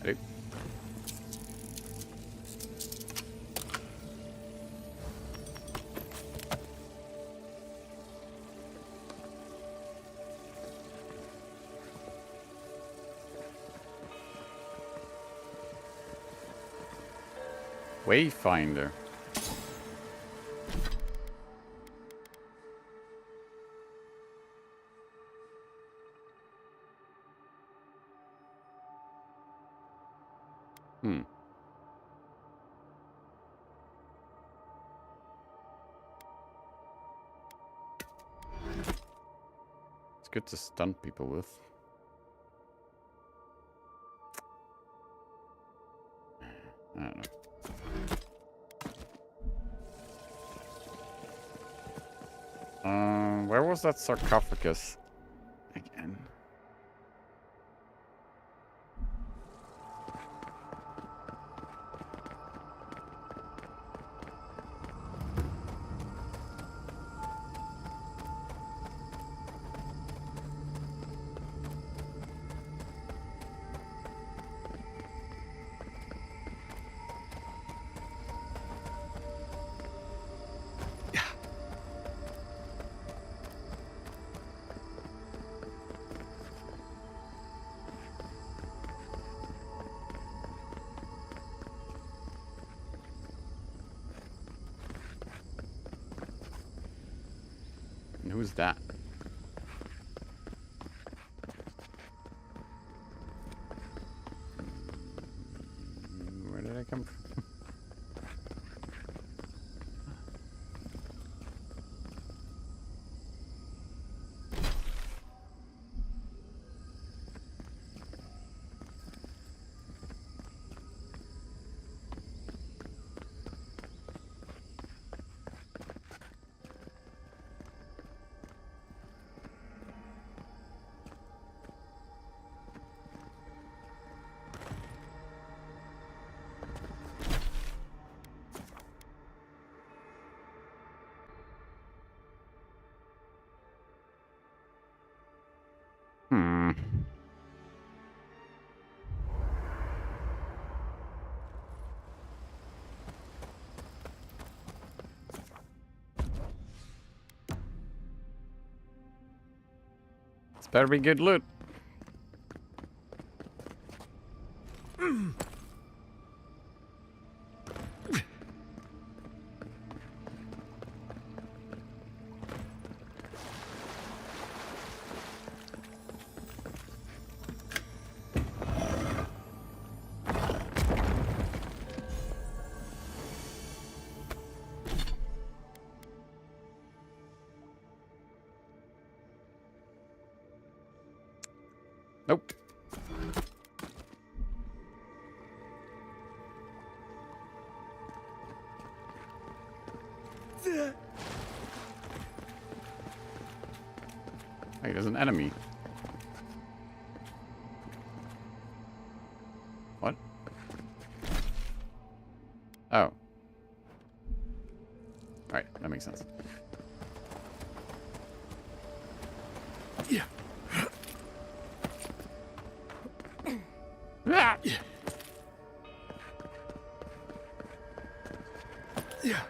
Ready? Wayfinder. Hmm. It's good to stun people with. I don't know. Where was that sarcophagus again? Who's that? Where did I come from? Hmm. It's better be good loot. Nope. Hey, there's an enemy. What? Oh. Alright, that makes sense. Yeah. Ah! Yeah. Yeah.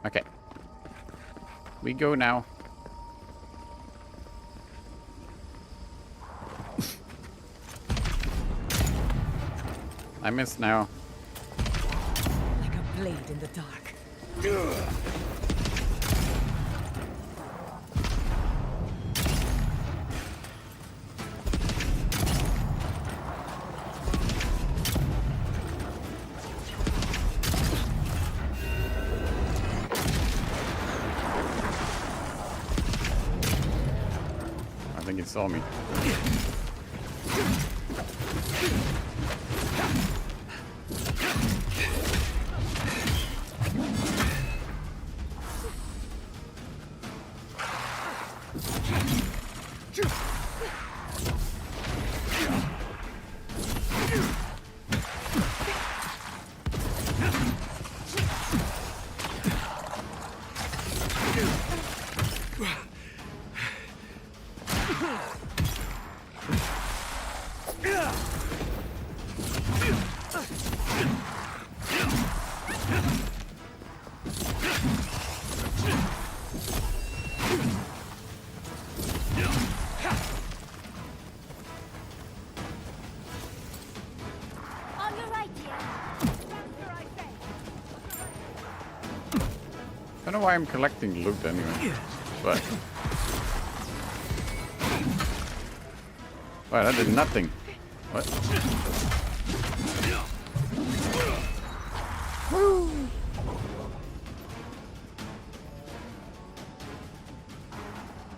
Okay. We go now. I miss now. Like a blade in the dark. I think it saw me. On your right, dear. I don't know why I'm collecting loot anyway. But wow, that did nothing. What? Woo!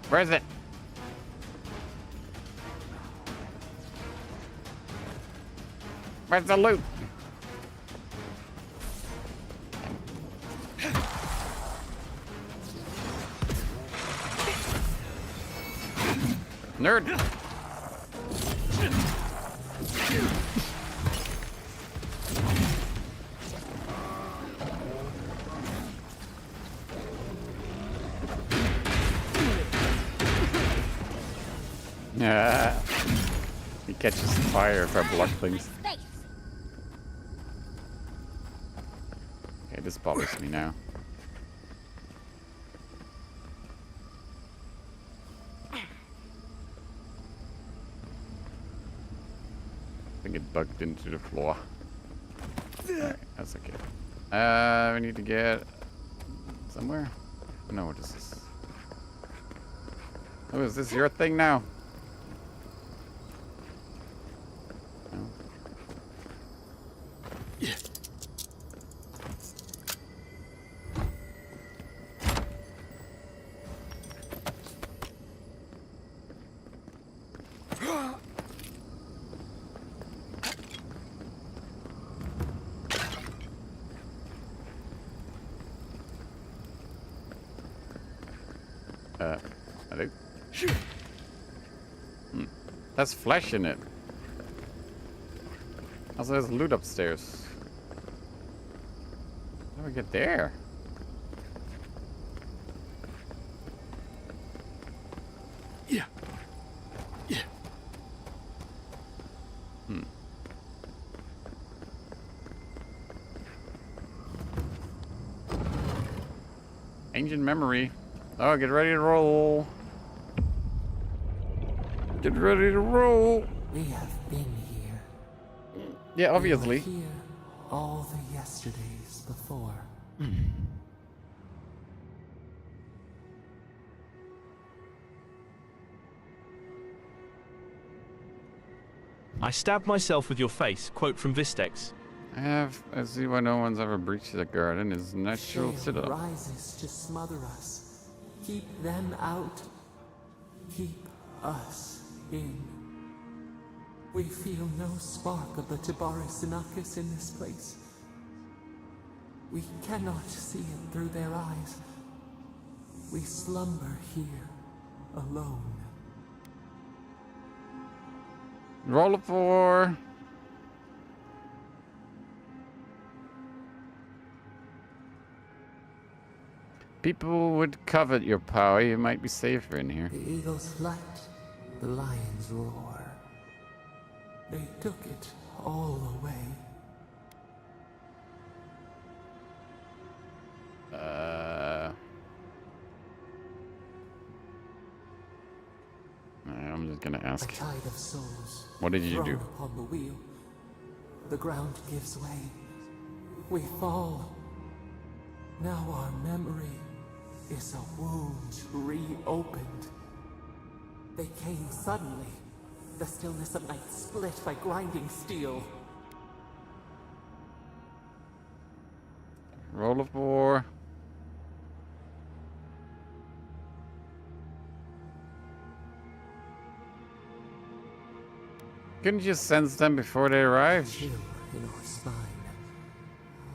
Where is it? Where's the loot? Nerd. Yeah. He catches fire if I block things. Okay, this bothers me now. Gonna get bugged into the floor. Alright, that's okay. We need to get somewhere? No, what is this? Oh, is this your thing now? No. Yeah. Hello? That's flesh in it. Also, there's loot upstairs. How do we get there? Yeah. Yeah. Ancient memory. Oh, get ready to roll. Get ready to roll. We have been here. Yeah, obviously. We were here all the yesterdays before. I stabbed myself with your face. Quote from Vistex. I see why no one's ever breached the garden. Is natural Shale citadel. rises to smother us. Keep them out. Keep us in. We feel no spark of the Tibaris Inachus in this place. We cannot see it through their eyes. We slumber here, alone. Roll a 4. People would covet your power. You might be safer in here. The eagle's flight, the lion's roar. They took it all away. I'm just gonna ask. A tide of souls. What did you do? Thrown upon the wheel. The ground gives way. We fall. Now our memory is a wound reopened. They came suddenly. The stillness of night split by grinding steel. Roll a 4. Couldn't you sense them before they arrived? Chill in our spine.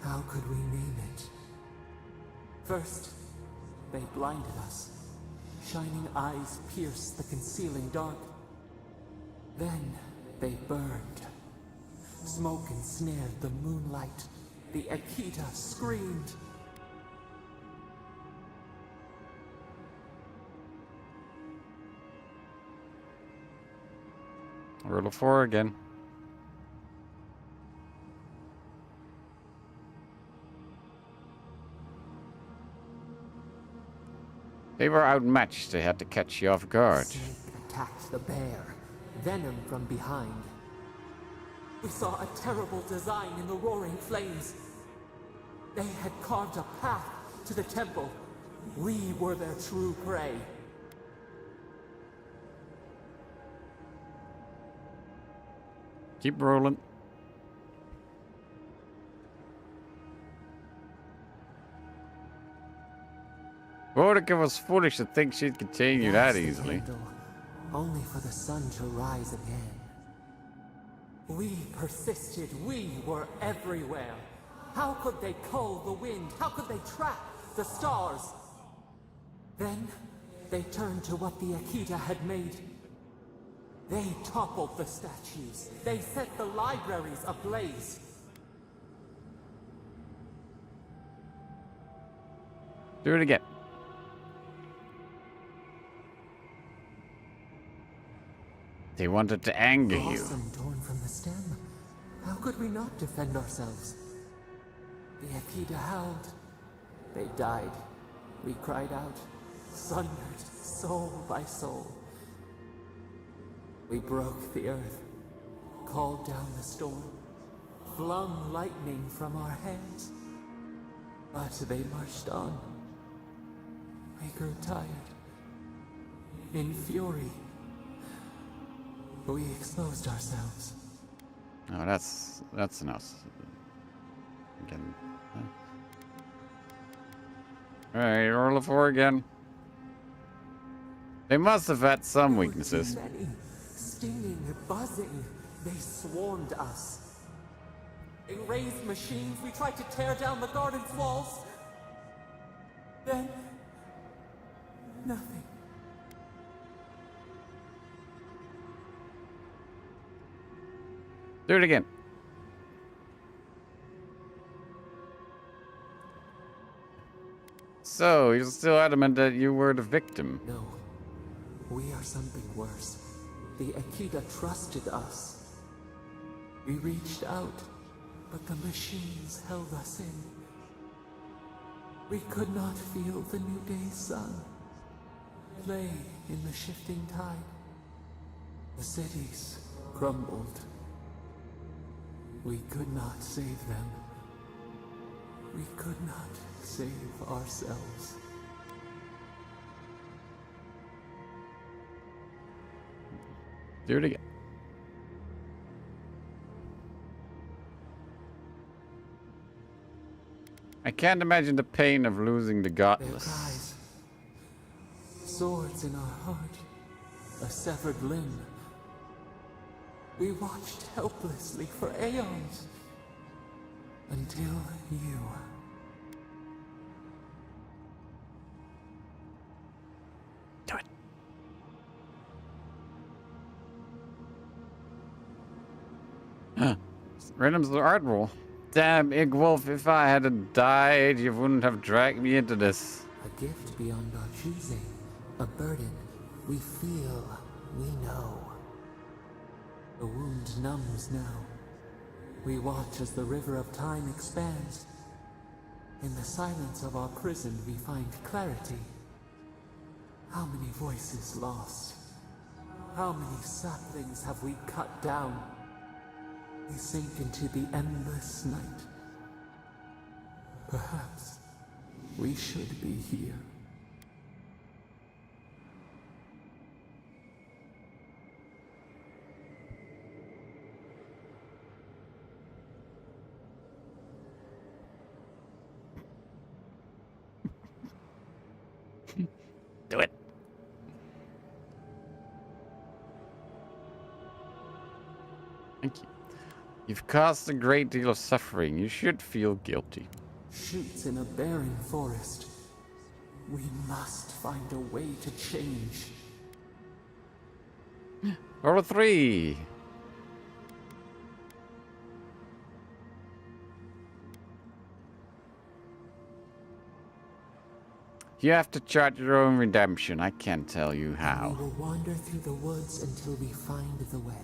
How could we name it? First, they blinded us. Shining eyes pierced the concealing dark. Then they burned. Smoke ensnared the moonlight. The Akita screamed. Roll a 4 again. They were outmatched. They had to catch you off guard. Snake attacked the bear, venom from behind. We saw a terrible design in the roaring flames. They had carved a path to the temple. We were their true prey. Keep rolling. Boudica was foolish to think she'd contain you that easily. Only for the sun to rise again. We persisted. We were everywhere. How could they cull the wind? How could they track the stars? Then they turned to what the Akita had made. They toppled the statues. They set the libraries ablaze. Do it again. They wanted to anger you. Blossom torn from the stem. How could we not defend ourselves? The Akita howled. They died. We cried out, sundered soul by soul. We broke the earth. called down the storm, flung lightning from our hands. But they marched on. We grew tired. In fury, we exposed ourselves. Oh, that's enough. Again. Alright, roll a 4 again. They must have had some weaknesses. Many, stinging, buzzing, they swarmed us. In raised machines, we tried to tear down the garden's walls. Then, nothing. Do it again. So, you're still adamant that you were the victim? No. We are something worse. The Akita trusted us. We reached out, but the machines held us in. We could not feel the new day's sun. Play in the shifting tide. The cities crumbled. We could not save them. We could not save ourselves. Do it again. I can't imagine the pain of losing the godless. Their cries, swords in our heart, a severed limb. We watched helplessly for aeons until you. Do it. Random's the art rule. Damn, Igwolf, if I hadn't died, you wouldn't have dragged me into this. A gift beyond our choosing, a burden we feel, we know. The wound numbs now. We watch as the river of time expands. In the silence of our prison, we find clarity. How many voices lost? How many saplings have we cut down? We sink into the endless night. Perhaps we should be here. Do it. Thank you. You've caused a great deal of suffering. You should feel guilty. Shoots in a barren forest. We must find a way to change. Roll a 3. You have to chart your own redemption. I can't tell you how. We will wander through the woods until we find the way.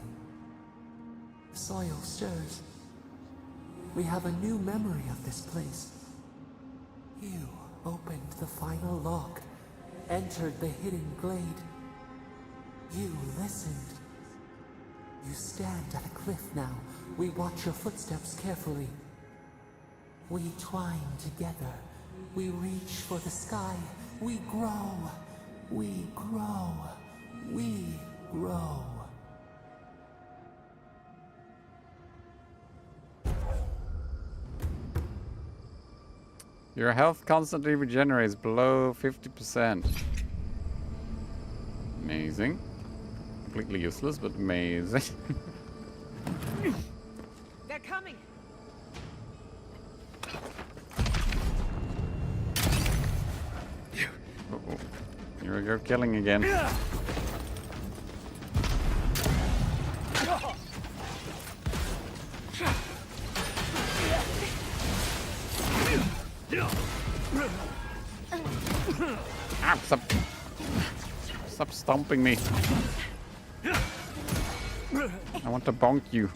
The soil stirs. We have a new memory of this place. You opened the final lock, entered the hidden glade. You listened. You stand at a cliff now. We watch your footsteps carefully. We twine together. We reach for the sky. We grow. We grow. We grow. Your health constantly regenerates below 50%. Amazing. Completely useless, but amazing. They're coming. Uh-oh. Here we go, killing again. Ah, stop stomping me. I want to bonk you.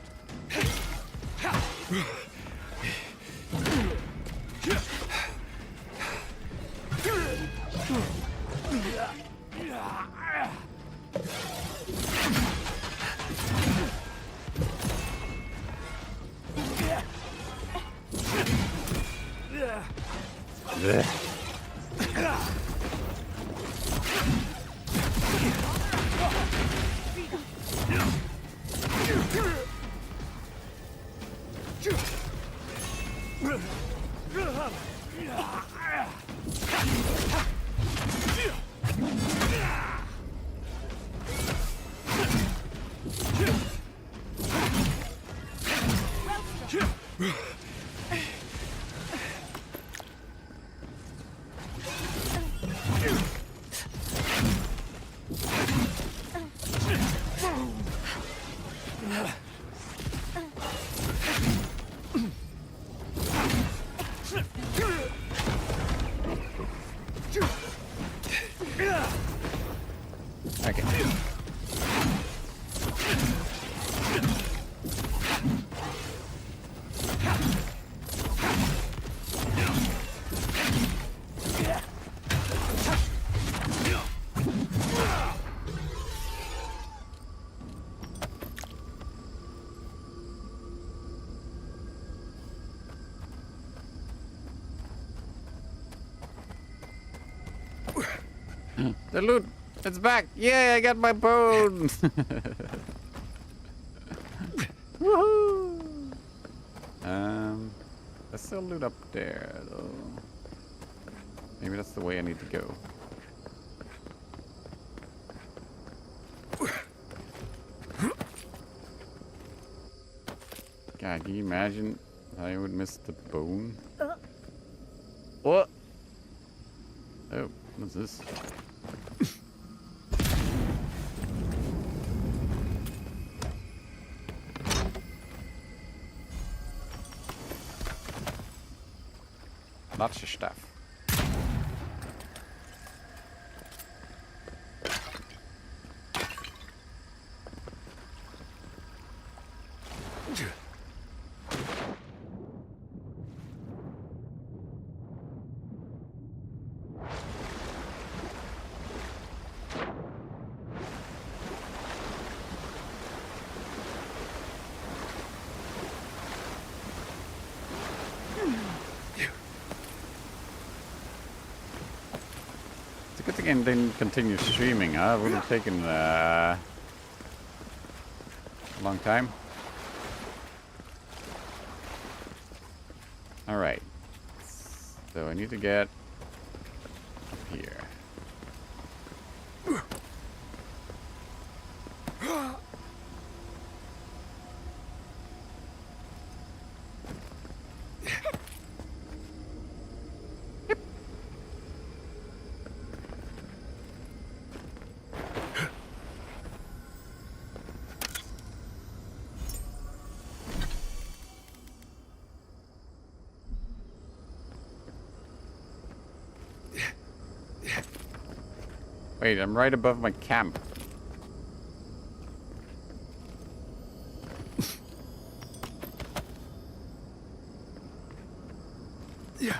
The loot, it's back! Yay, I got my bone! Woohoo! There's still loot up there, though. Maybe that's the way I need to go. God, can you imagine I would miss the bone? What? Oh, what's this? Lots of stuff. Good thing I didn't continue streaming, huh? It would have taken a long time. Alright. So I need to get up here. Wait, I'm right above my camp. Yeah.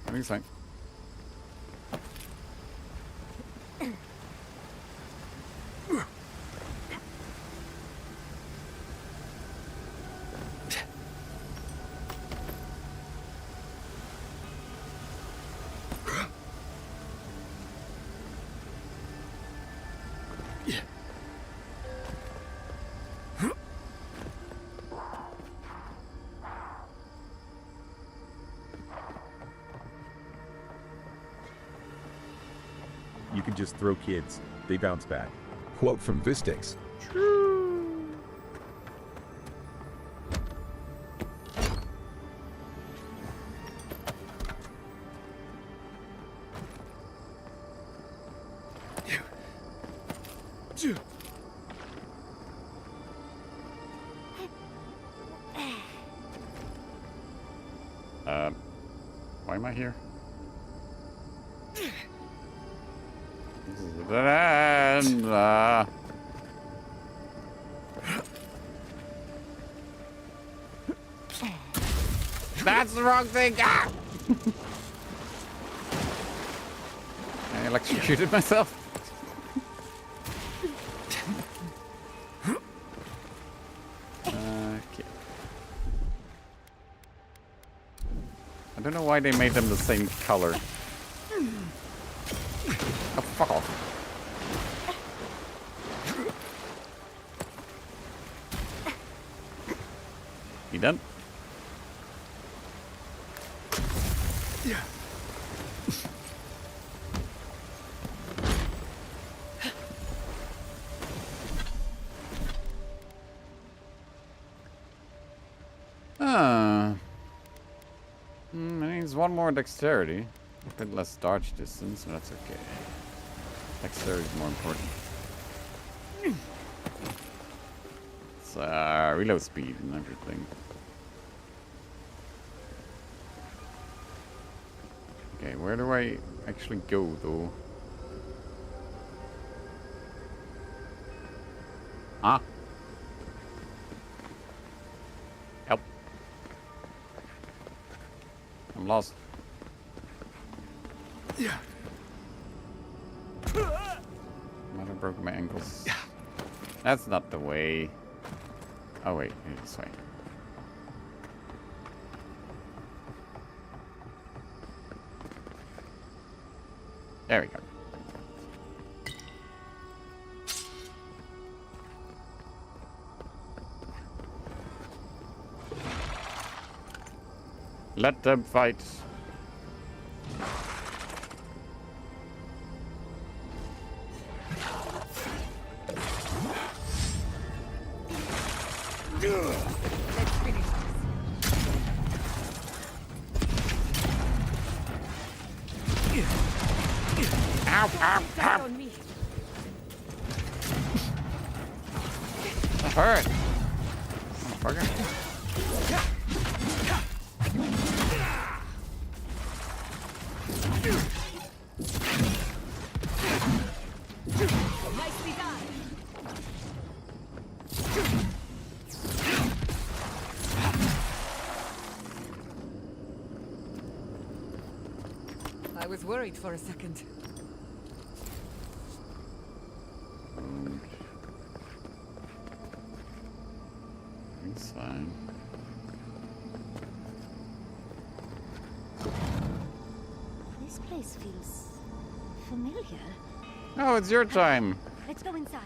Everything's fine. You can just throw kids. They bounce back. Quote from Vistix. Why am I here? This is a dead end. That's the wrong thing! Ah! I electrocuted myself. Okay. I don't know why they made them the same color. Oh, fuck off. You done? Yeah. It needs one more dexterity. A bit less dodge distance, but that's okay. Dexterity is more important. It's reload speed and everything. Okay, where do I actually go though? Ah. Help. I'm lost. Yeah. Might have broken my ankles. That's not the way. Oh wait, this way. There we go. Let them fight. Ow, ow, ow. That hurt. Motherfucker. Nicely done. I was worried for a second. It's fine. This place feels familiar. Oh, it's your time. Let's go inside.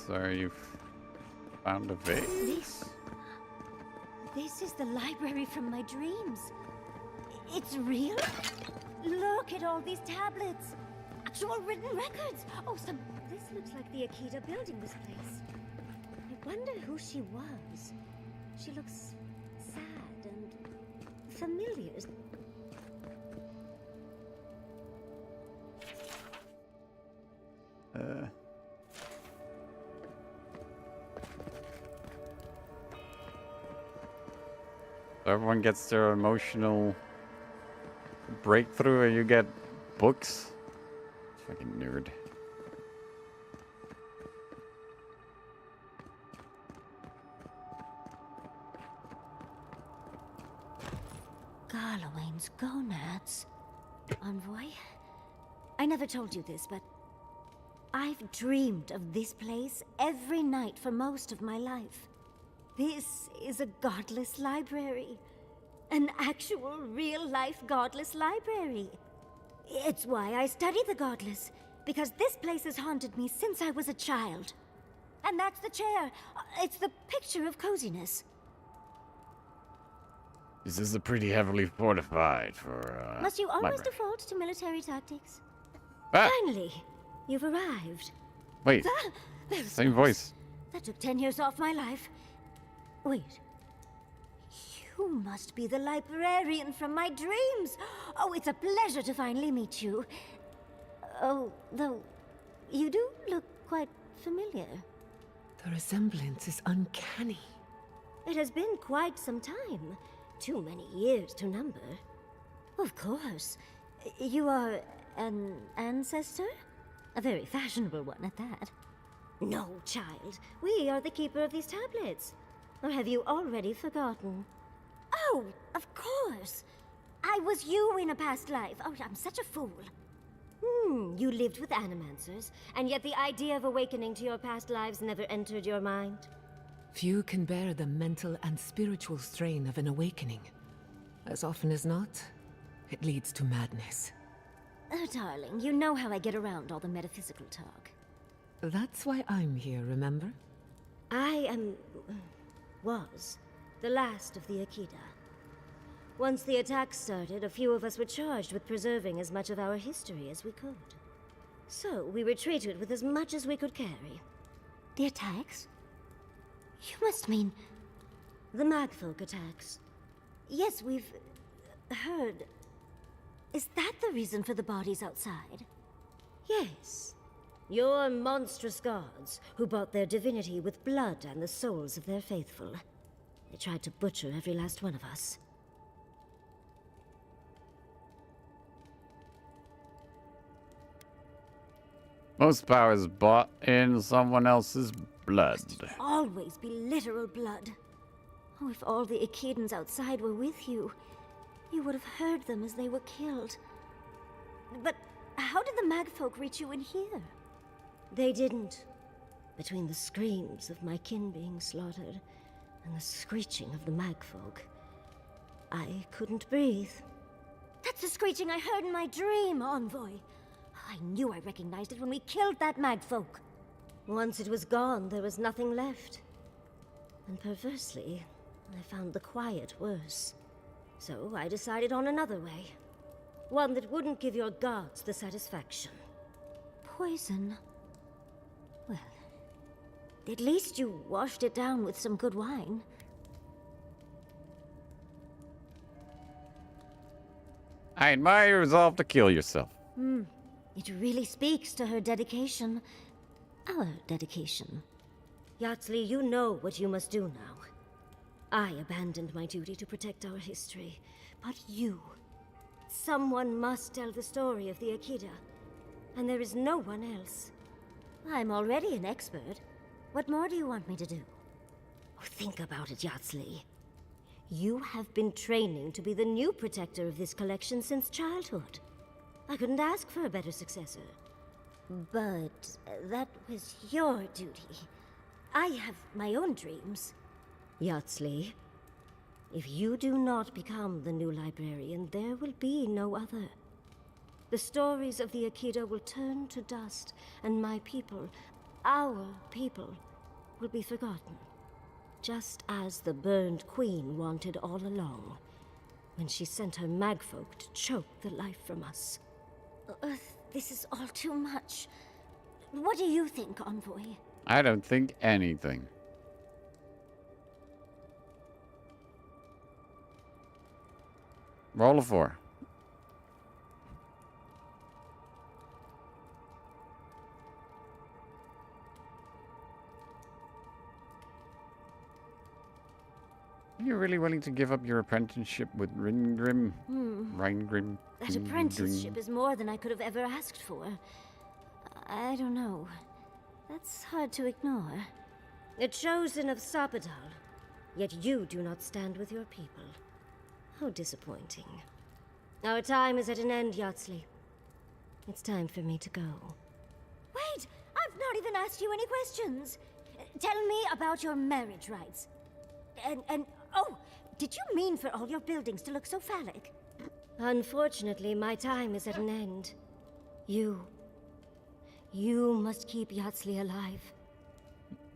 Sorry, you found a vase? This is the library from my dreams. It's real? Look at all these tablets. Actual written records. Oh, this looks like the Akita building this place. I wonder who she was. She looks sad and familiar. Everyone gets their emotional breakthrough and you get books? Fucking nerd. Garlowain's gonads. Envoy? I never told you this, but I've dreamed of this place every night for most of my life. This is a godless library. An actual, real-life godless library. It's why I study the godless, because this place has haunted me since I was a child. And that's the chair. It's the picture of coziness. This is a pretty heavily fortified for, Must you always library. default to military tactics? Ah! Finally, you've arrived. Wait, Very same close. voice. That took 10 years off my life. Wait. You must be the librarian from my dreams. Oh, it's a pleasure to finally meet you. Oh, though, you do look quite familiar. The resemblance is uncanny. It has been quite some time. Too many years to number. Of course. You are an ancestor? A very fashionable one at that. No, child. We are the keeper of these tablets. Or have you already forgotten? Oh, of course. I was you in a past life. Oh, I'm such a fool. You lived with animancers, and yet the idea of awakening to your past lives never entered your mind? Few can bear the mental and spiritual strain of an awakening. As often as not, it leads to madness. Oh, darling, you know how I get around all the metaphysical talk. That's why I'm here, remember? I am... was the last of the Akita. Once the attack started, a few of us were charged with preserving as much of our history as we could. So, we retreated with as much as we could carry. The attacks? You must mean... the Magfolk attacks. Yes, we've... heard... Is that the reason for the bodies outside? Yes. Your monstrous gods, who bought their divinity with blood and the souls of their faithful. They tried to butcher every last one of us. Most power is bought in someone else's blood. Always be literal blood. Oh, if all the Akidans outside were with you, you would have heard them as they were killed. But how did the Magfolk reach you in here? They didn't. Between the screams of my kin being slaughtered and the screeching of the Magfolk, I couldn't breathe. That's the screeching I heard in my dream, Envoy. I knew I recognized it when we killed that Magfolk. Once it was gone, there was nothing left. And perversely, I found the quiet worse. So I decided on another way. One that wouldn't give your gods the satisfaction. Poison? Well, at least you washed it down with some good wine. I admire your resolve to kill yourself. It really speaks to her dedication. Our dedication. Yatsley, you know what you must do now. I abandoned my duty to protect our history, but you... someone must tell the story of the Akita, and there is no one else. I'm already an expert. What more do you want me to do? Oh, think about it, Yatsley. You have been training to be the new protector of this collection since childhood. I couldn't ask for a better successor. But that was your duty. I have my own dreams. Yatsley, if you do not become the new librarian, there will be no other. The stories of the Akita will turn to dust, and my people, our people, will be forgotten. Just as the burned queen wanted all along, when she sent her magfolk to choke the life from us. This is all too much. What do you think, Envoy? I don't think anything. Roll a 4. Are you really willing to give up your apprenticeship with Ringrim? Reingrim? That apprenticeship is more than I could have ever asked for. I don't know. That's hard to ignore. A chosen of Sapadal, yet you do not stand with your people. How disappointing. Our time is at an end, Yatsley. It's time for me to go. Wait! I've not even asked you any questions! Tell me about your marriage rights. And oh, did you mean for all your buildings to look so phallic? Unfortunately, my time is at an end. You must keep Yatsley alive.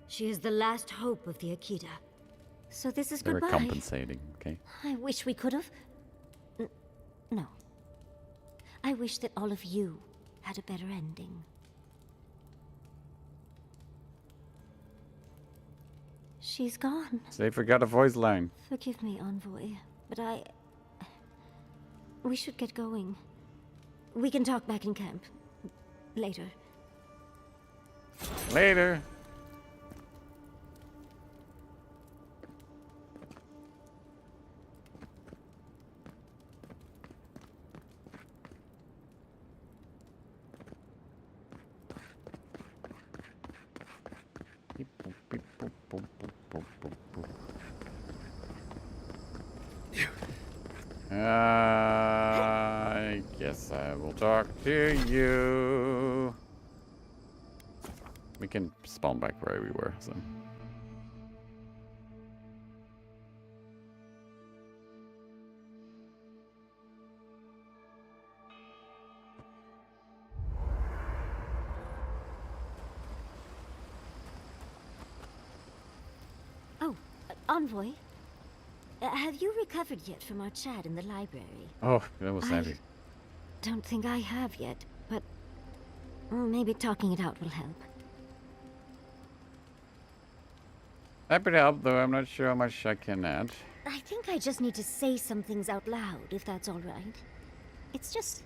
She is the last hope of the Akita. So this is goodbye. They're compensating, okay? I wish we could have... No. I wish that all of you had a better ending. She's gone. They forgot a voice line. Forgive me, Envoy, but we should get going. We can talk back in camp. Later. Later. I guess I will talk to you. We can spawn back where we were, so. Oh, Envoy. Have you recovered yet from our chat in the library? Oh, that was heavy. Don't think I have yet, but maybe talking it out will help. Happy to help, though I'm not sure how much I can add. I think I just need to say some things out loud, if that's all right. It's just...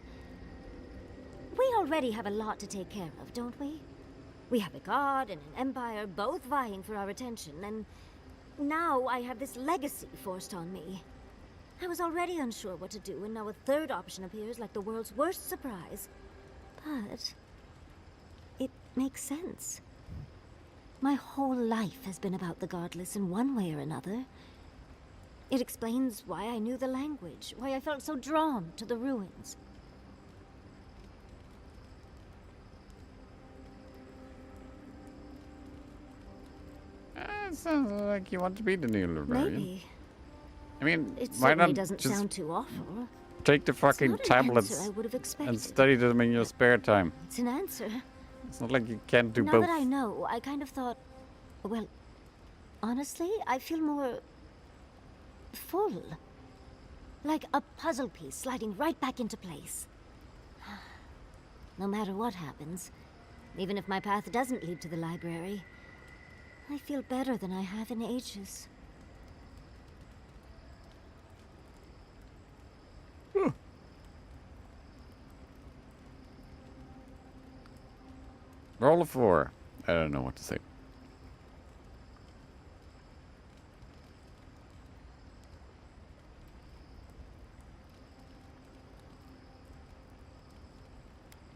we already have a lot to take care of, don't we? We have a god and an empire both vying for our attention, and now I have this legacy forced on me. I was already unsure what to do, and now a third option appears like the world's worst surprise. But... it makes sense. My whole life has been about the godless in one way or another. It explains why I knew the language, why I felt so drawn to the ruins. It sounds like you want to be the new librarian. Maybe. I mean, It why certainly not doesn't just sound too awful. take the fucking It's not an tablets answer I would have expected. and study them in your spare time? It's an answer. It's not like you can't do Now both. that I know, I kind of thought, well, honestly, I feel more full. Like a puzzle piece sliding right back into place. No matter what happens, even if my path doesn't lead to the library, I feel better than I have in ages. Roll a 4. I don't know what to say.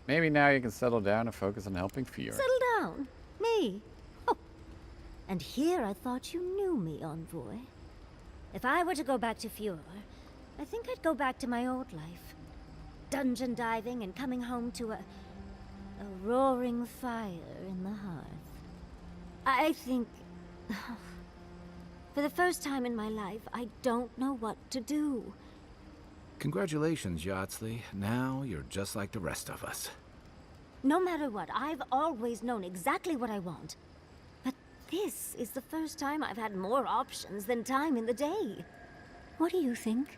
Maybe now you can settle down and focus on helping Fiora. Settle down? Me? Oh. And here I thought you knew me, Envoy. If I were to go back to Fiora, I think I'd go back to my old life. Dungeon diving and coming home to a roaring fire in the hearth. I think... for the first time in my life, I don't know what to do. Congratulations, Yardsley. Now you're just like the rest of us. No matter what, I've always known exactly what I want. But this is the first time I've had more options than time in the day. What do you think?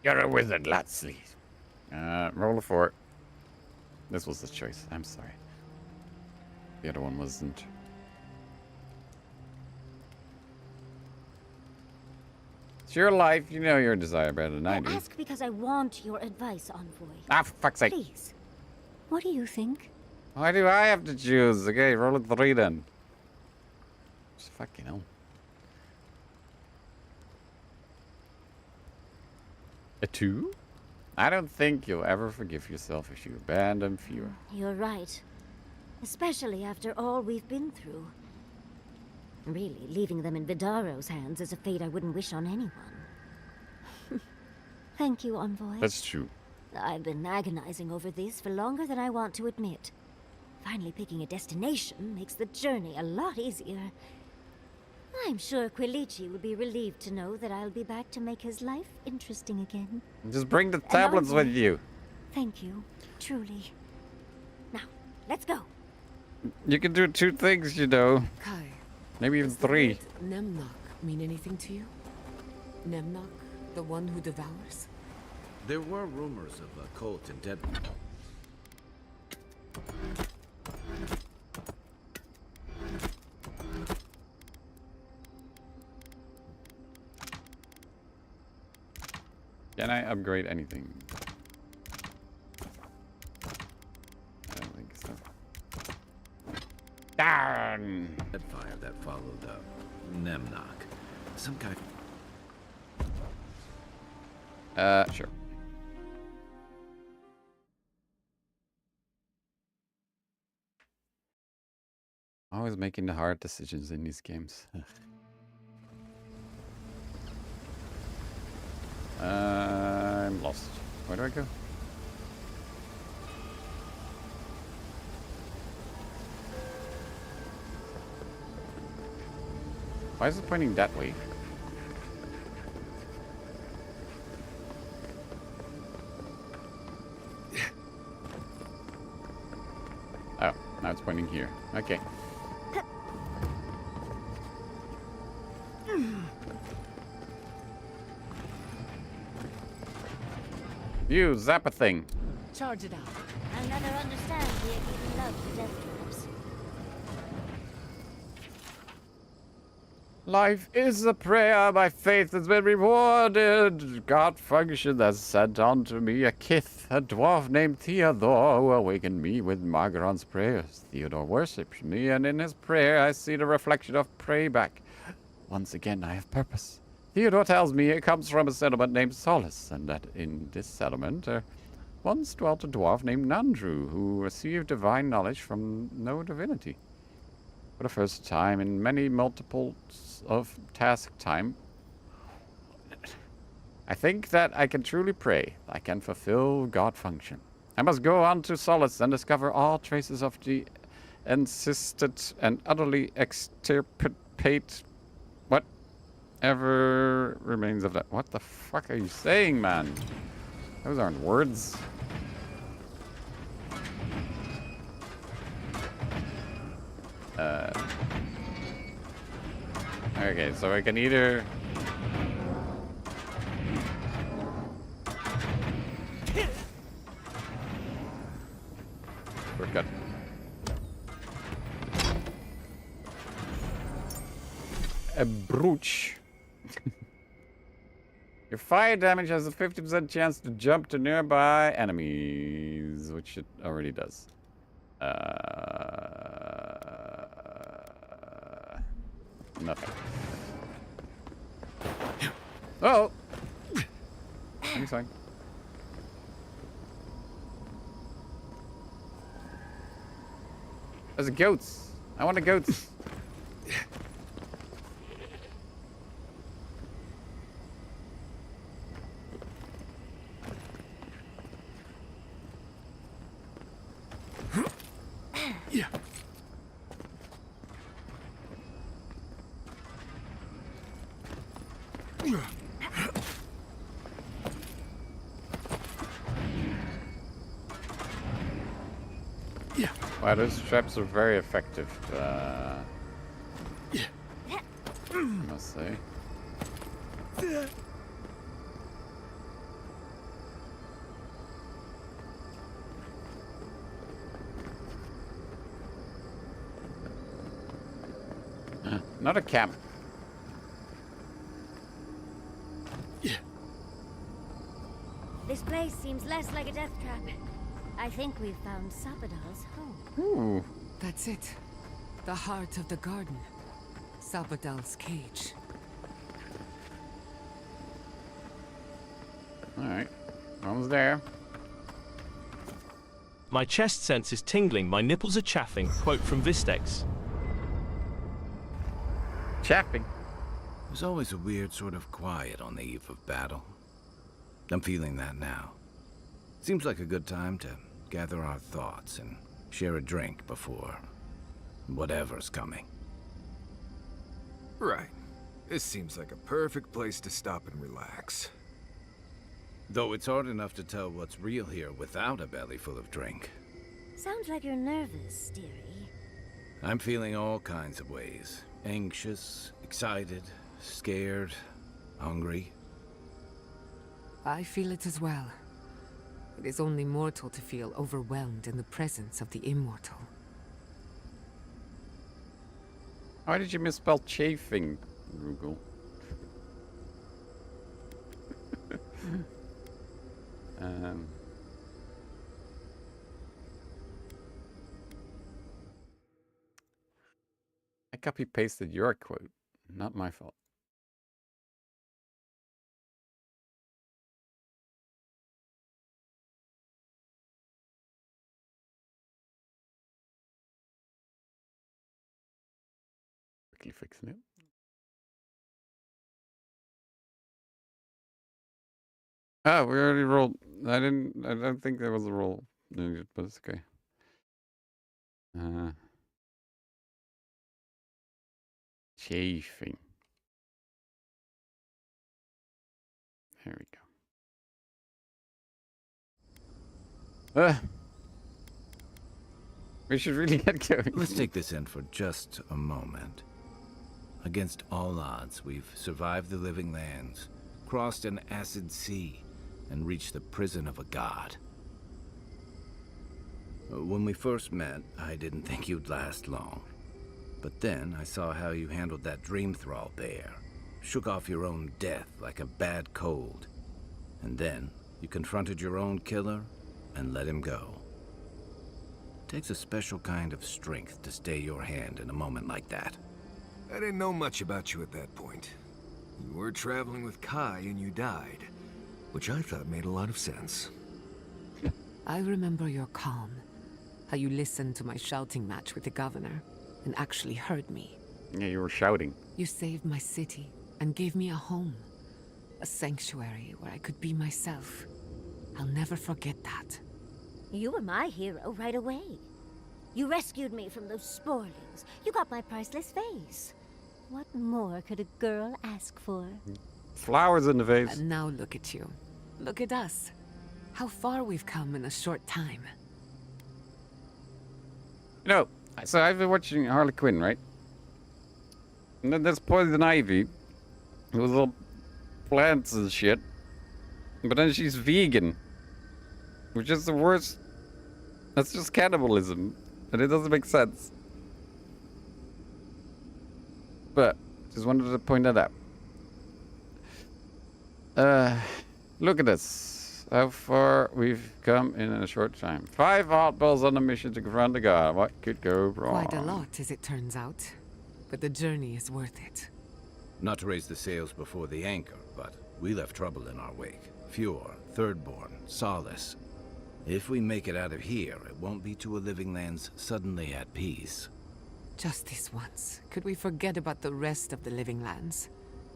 You're a wizard, Yardsley. Roll a 4. This was the choice. I'm sorry. The other one wasn't. It's your life. You know your desire better than I do. I ask because I want your advice, Envoy. Ah, for fuck's sake. Please. What do you think? Why do I have to choose? Okay, roll a 3 then. Just fucking hell. A 2? I don't think you'll ever forgive yourself if you abandon Fiora. You're right. Especially after all we've been through. Really, leaving them in Vidaro's hands is a fate I wouldn't wish on anyone. Thank you, Envoy. That's true. I've been agonizing over this for longer than I want to admit. Finally picking a destination makes the journey a lot easier. I'm sure Quilici will be relieved to know that I'll be back to make his life interesting again. Just bring the tablets with you. Thank you, truly. Now, let's go. You can do 2 things, you know. Kai. Maybe even Does the 3. word Nemnok mean anything to you? Nemnok, the one who devours? There were rumors of a cult in Deadwood. Can I upgrade anything? I don't think so. Darn! That fire that followed Nemnok. Some kind Sure. Always making the hard decisions in these games. Ugh. I'm lost. Where do I go? Why is it pointing that way? Oh, now it's pointing here. Okay. You zap a thing. Charge it up. I'll never understand the even love for death traps. Life is a prayer, my faith has been rewarded. God function has sent unto me a kith, a dwarf named Theodore, who awakened me with Margaron's prayers. Theodore worships me, and in his prayer I see the reflection of Prayback. Once again I have purpose. Theodore tells me it comes from a settlement named Solace, and that in this settlement once dwelt a dwarf named Nandrew, who received divine knowledge from no divinity. For the first time in many multiples of task time, I think that I can truly pray. I can fulfill God function. I must go on to Solace and discover all traces of the insisted and utterly extirpate whatever remains of that. What the fuck are you saying, man? Those aren't words. Okay, so I can either... We're good. A brooch. Your fire damage has a 50% chance to jump to nearby enemies, which it already does. Nothing. Oh! He's fine. There's a goats. I want a goats. Yeah. Wow, those traps are very effective. I must say. Not a camp. This place seems less like a death trap. I think we've found Sapadal's home. Ooh. That's it. The heart of the garden. Sabadal's cage. Alright. Almost there. My chest sense is tingling, my nipples are chaffing. Quote from Vistex. Chaffing? There's always a weird sort of quiet on the eve of battle. I'm feeling that now. Seems like a good time to gather our thoughts and share a drink before whatever's coming. Right. This seems like a perfect place to stop and relax. Though it's hard enough to tell what's real here without a belly full of drink. Sounds like you're nervous, dearie. I'm feeling all kinds of ways. Anxious, excited, scared, hungry. I feel it as well. It is only mortal to feel overwhelmed in the presence of the immortal. Why did you misspell chafing, Google? I copy-pasted your quote. Not my fault. Quickly fixing it. Oh, we already rolled. I don't think there was a roll needed, but it's okay. Chafing. There we go. We should really get going. Let's take this in for just a moment. Against all odds, we've survived the living lands, crossed an acid sea, and reached the prison of a god. When we first met, I didn't think you'd last long. But then I saw how you handled that dream thrall there. Shook off your own death like a bad cold. And then you confronted your own killer and let him go. Takes a special kind of strength to stay your hand in a moment like that. I didn't know much about you at that point. You were traveling with Kai and you died, which I thought made a lot of sense. I remember your calm. How you listened to my shouting match with the governor and actually heard me. Yeah, you were shouting. You saved my city and gave me a home. A sanctuary where I could be myself. I'll never forget that. You were my hero right away. You rescued me from those sporelings. You got my priceless vase. What more could a girl ask for? Flowers in the vase. And now look at you. Look at us. How far we've come in a short time. You know, so I've been watching Harley Quinn, right? And then there's Poison Ivy, with little plants and shit. But then she's vegan, which is the worst. That's just cannibalism, and it doesn't make sense. But just wanted to point that out. Look at this. How far we've come in a short time. 5 oddballs on a mission to confront the god. What could go wrong? Quite a lot, as it turns out. But the journey is worth it. Not to raise the sails before the anchor, but we left trouble in our wake. Fjord, Thirdborn, Solace. If we make it out of here, it won't be to a living lands suddenly at peace. Just this once. Could we forget about the rest of the living lands?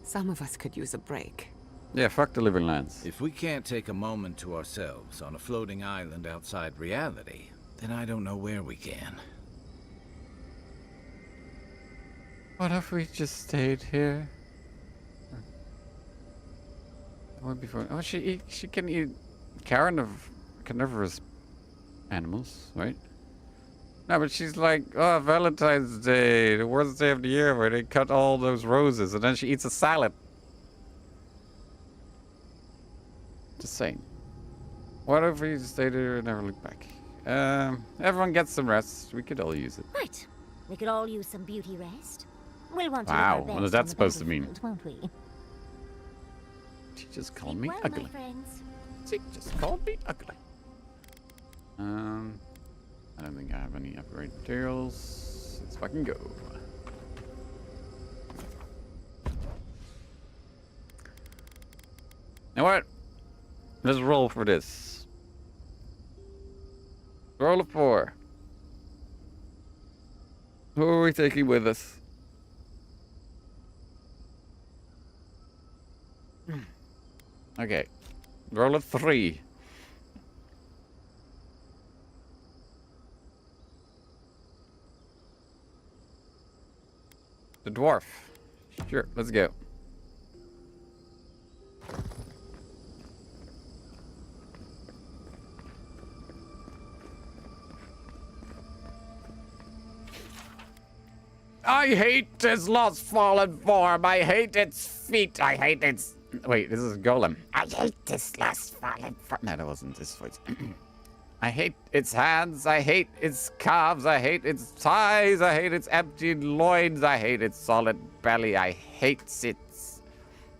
Some of us could use a break. Yeah, fuck the living lands. If we can't take a moment to ourselves on a floating island outside reality, then I don't know where we can. What if we just stayed here? What before? Oh, she can eat carnivorous animals, right? No, but she's like, oh, Valentine's Day, the worst day of the year, where they cut all those roses, and then she eats a salad. Just saying. What if we stayed here and never look back? Everyone gets some rest. We could all use it. Right. We could all use some beauty rest. We'll want to Wow, look our what is best that on the supposed to mean? battlefield, won't we? She just called me Well, ugly. my friends. She just called me ugly. I don't think I have any upgrade materials. Let's fucking go. Now what? Let's roll for this. Roll a 4. Who are we taking with us? Okay. Roll a 3. The dwarf. Sure, let's go. I hate this lost fallen form. I hate its feet. I hate its... Wait, this is Golem. I hate this lost fallen form. No, that wasn't this voice. I hate its hands. I hate its calves. I hate its thighs. I hate its empty loins. I hate its solid belly. I hate its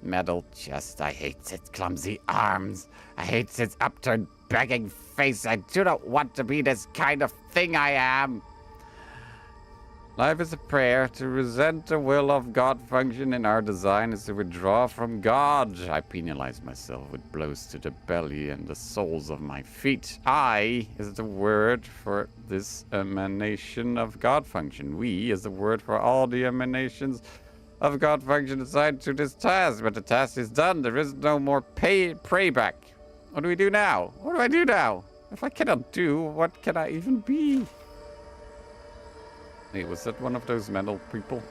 metal chest. I hate its clumsy arms. I hate its upturned begging face. I do not want to be this kind of thing I am. Life is a prayer. To resent the will of God function in our design is to withdraw from God. I penalize myself with blows to the belly and the soles of my feet. I is the word for this emanation of God function. We is the word for all the emanations of God function assigned to this task. But the task is done. There is no more payback. What do we do now? What do I do now? If I cannot do, what can I even be? Hey, was that one of those metal people?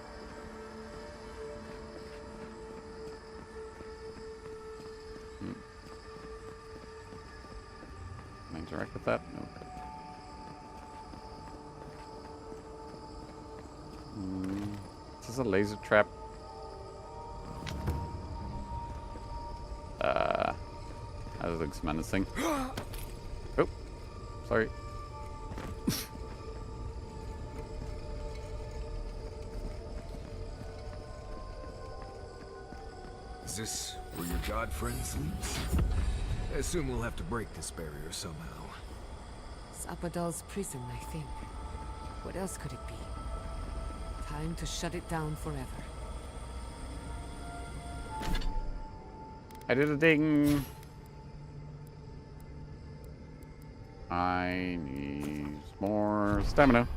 Can I interact with that? No. Is this a laser trap? That looks menacing. Oh, sorry. Is this where your god friend sleeps? I assume we'll have to break this barrier somehow. Sapadal's prison, I think. What else could it be? Time to shut it down forever. I did a ding. I need more stamina.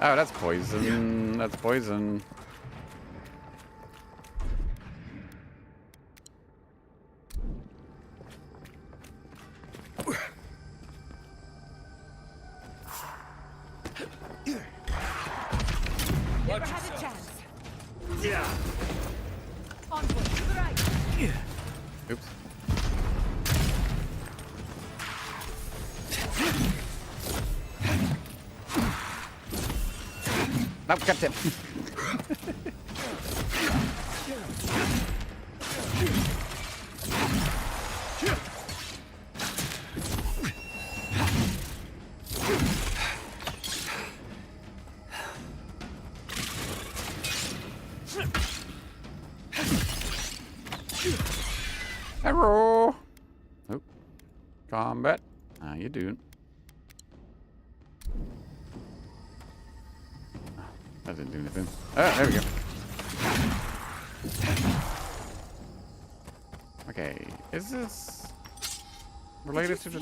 Oh, that's poison. That's poison. Never had a chance. Yeah. Onward to the right. Oops. No, got him. Hello. Oh, combat. How you doing? That didn't do anything. Ah, there we go. Okay, is this related to the...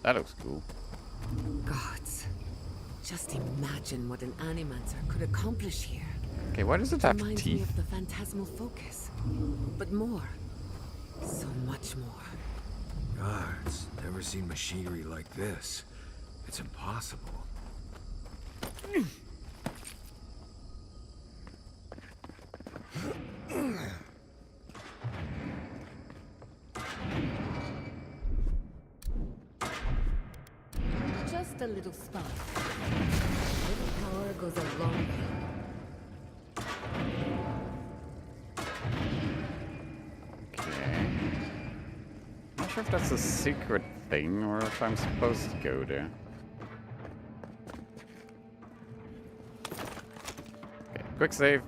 That looks cool. Gods. Just imagine what an Animancer could accomplish here. Okay, why does it have Reminds me teeth? of the phantasmal focus. But more. So much more. Gods, never seen machinery like this. It's impossible. Just a little spark. Little power goes a long way. Okay. Not sure if that's a secret thing or if I'm supposed to go there. Okay, quick save.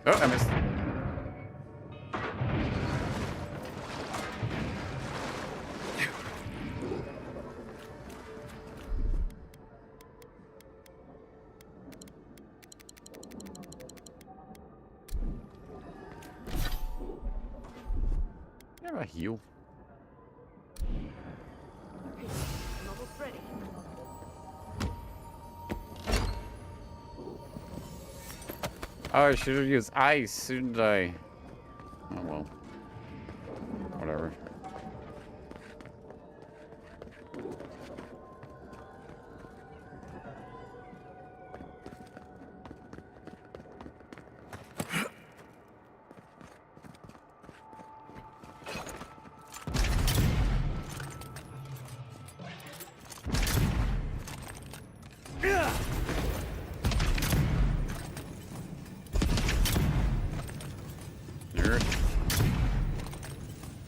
Oh, I missed. Have a heal. Almost ready. Oh, I should have used ice, shouldn't I? Oh well. Whatever.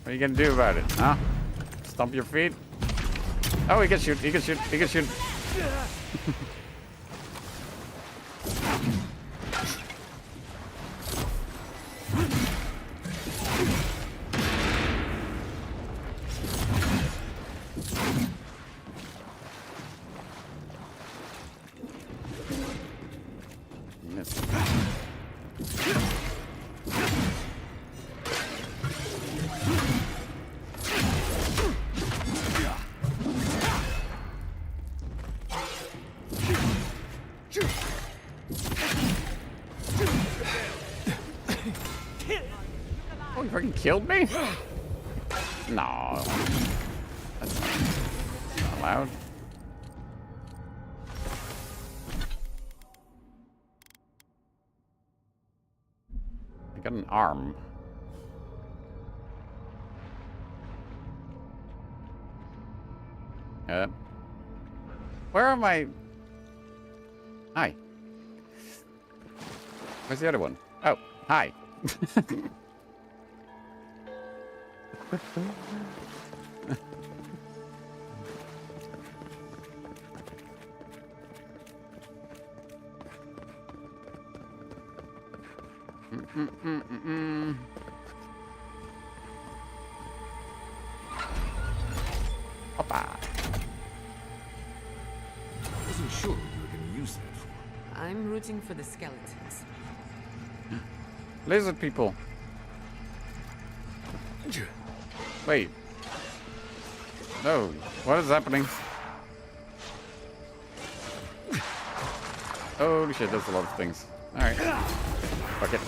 What are you gonna do about it, huh? Stomp your feet? Oh, he can shoot, he can shoot, he can shoot. Oh, you fucking killed me? No. That's not allowed. I got an arm. Where am I? Hi. Where's the other one? Oh, hi. Hoppa. I wasn't sure what you were going to use that for. I'm rooting for the skeletons. Lizard people. Wait. No. What is happening? Holy shit, there's a lot of things. Alright. Fuck it.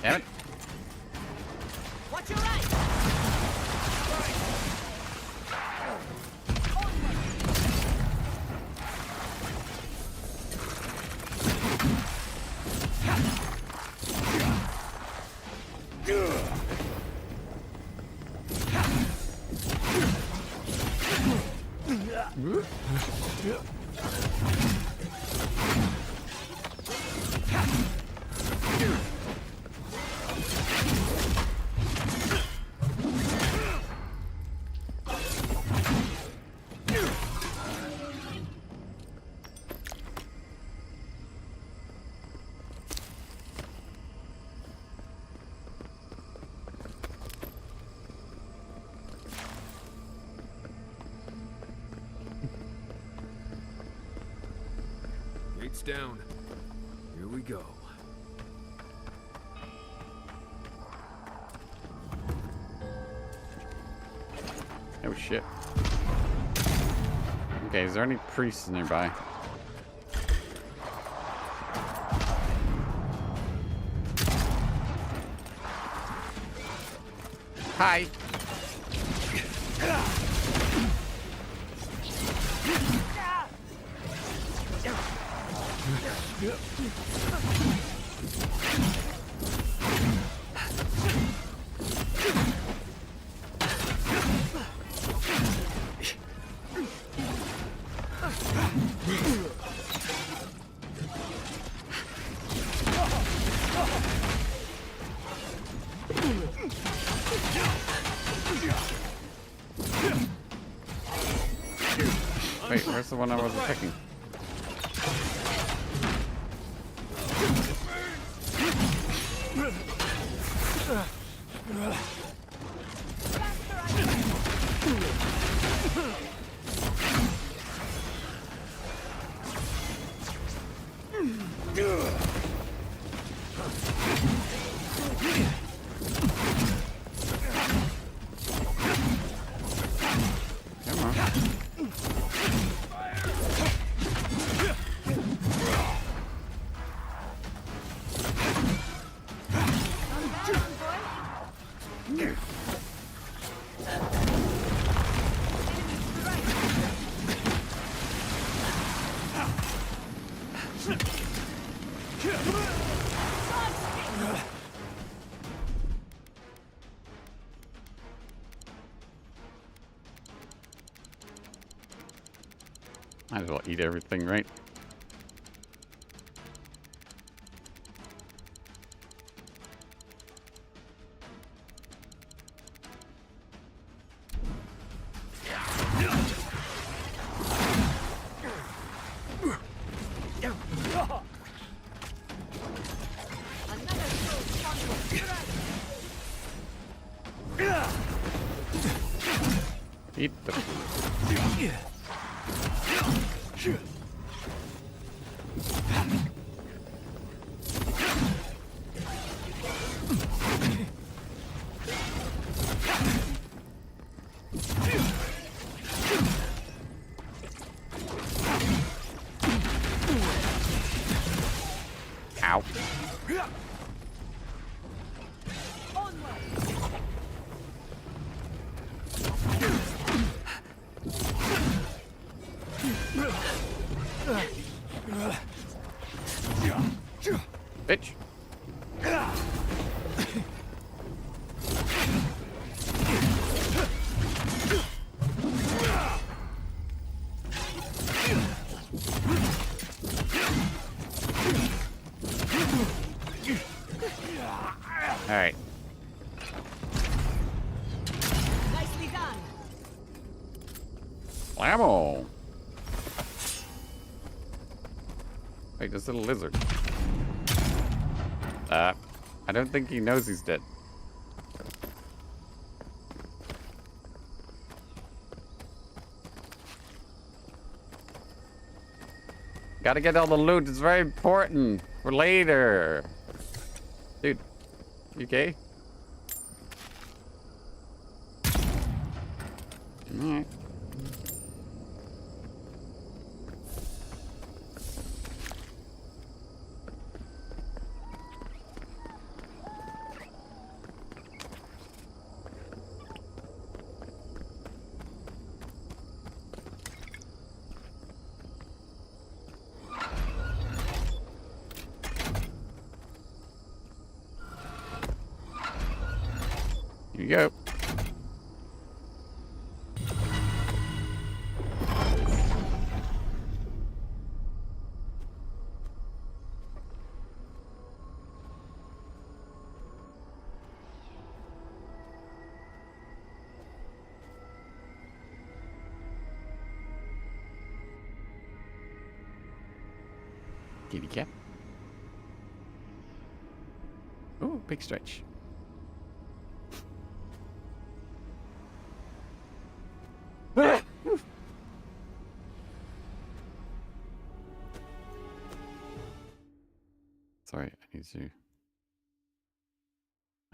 Damn it. Watch your right. Gates down. Here we go. Oh shit. Okay, is there any priests nearby? Hi. Wait, where's the one I was attacking? Come on. Might as well eat everything, right? Eat the... Ow. Bitch. All right. Nicely done. Blammo. Wait, this little lizard. I don't think he knows he's dead. Gotta get all the loot. It's very important for later. Dude, you okay? Alright. Here you go. Kitty cat. Ooh, big stretch. Sorry, I need to...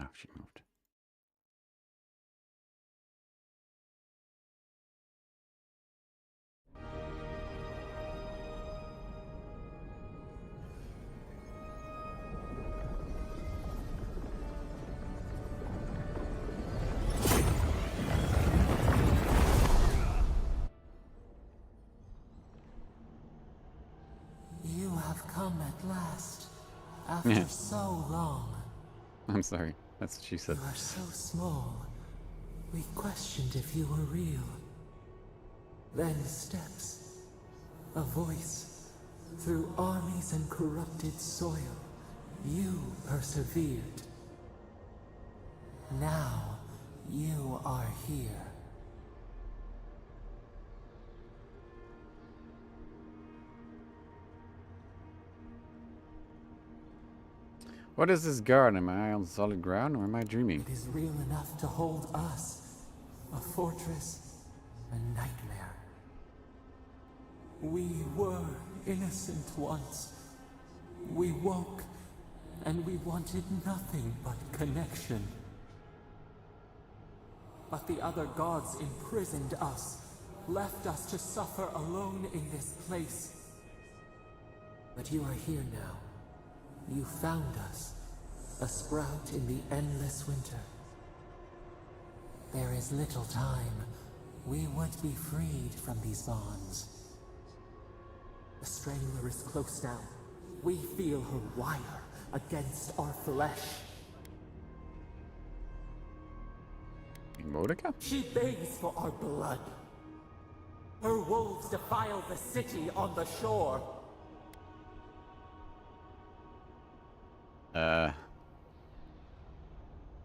Oh, she moved. You have come at last, after so long. I'm sorry. That's what she said. You are so small. We questioned if you were real. Then steps, a voice, through armies and corrupted soil. You persevered. Now, you are here. What is this guard? Am I on solid ground or am I dreaming? It is real enough to hold us. A fortress, a nightmare. We were innocent once. We woke, and we wanted nothing but connection. But the other gods imprisoned us, left us to suffer alone in this place. But you are here now. You found us, a sprout in the endless winter. There is little time. We would be freed from these bonds. The Strangler is close now. We feel her wire against our flesh. Mordecai? She begs for our blood. Her wolves defile the city on the shore.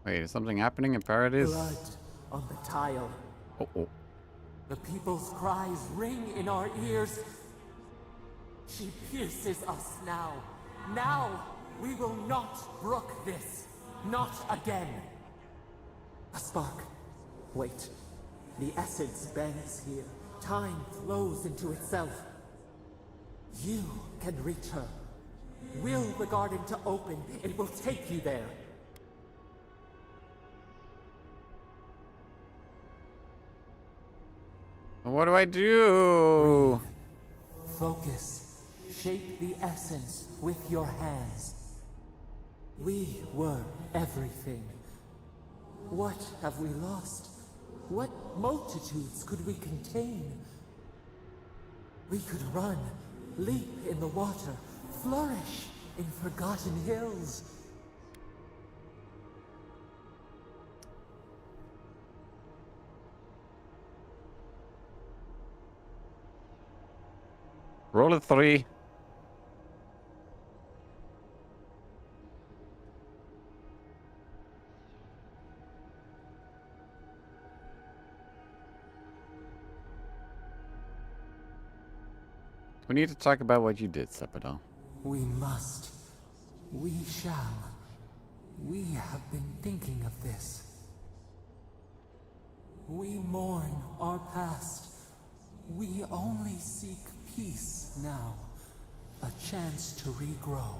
Wait, is something happening in Paradise? Blood on the tile. Oh. The people's cries ring in our ears. She pierces us now. Now, we will not brook this. Not again. A spark. Wait. The essence bends here. Time flows into itself. You can reach her. Will the garden to open, it will take you there. What do I do? Focus. Shape the essence with your hands. We were everything. What have we lost? What multitudes could we contain? We could run, leap in the water, flourish in forgotten hills. Roll a 3. We need to talk about what you did, Sepidal. We must. We shall. We have been thinking of this. We mourn our past. We only seek peace now. A chance to regrow.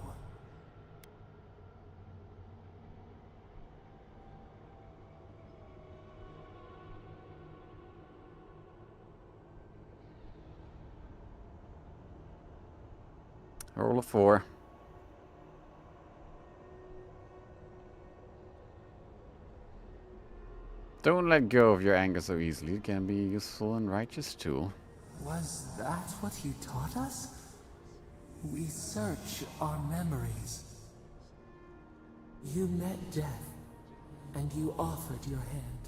Roll a 4. Don't let go of your anger so easily. It can be a useful and righteous tool. Was that what you taught us? We search our memories. You met death, and you offered your hand.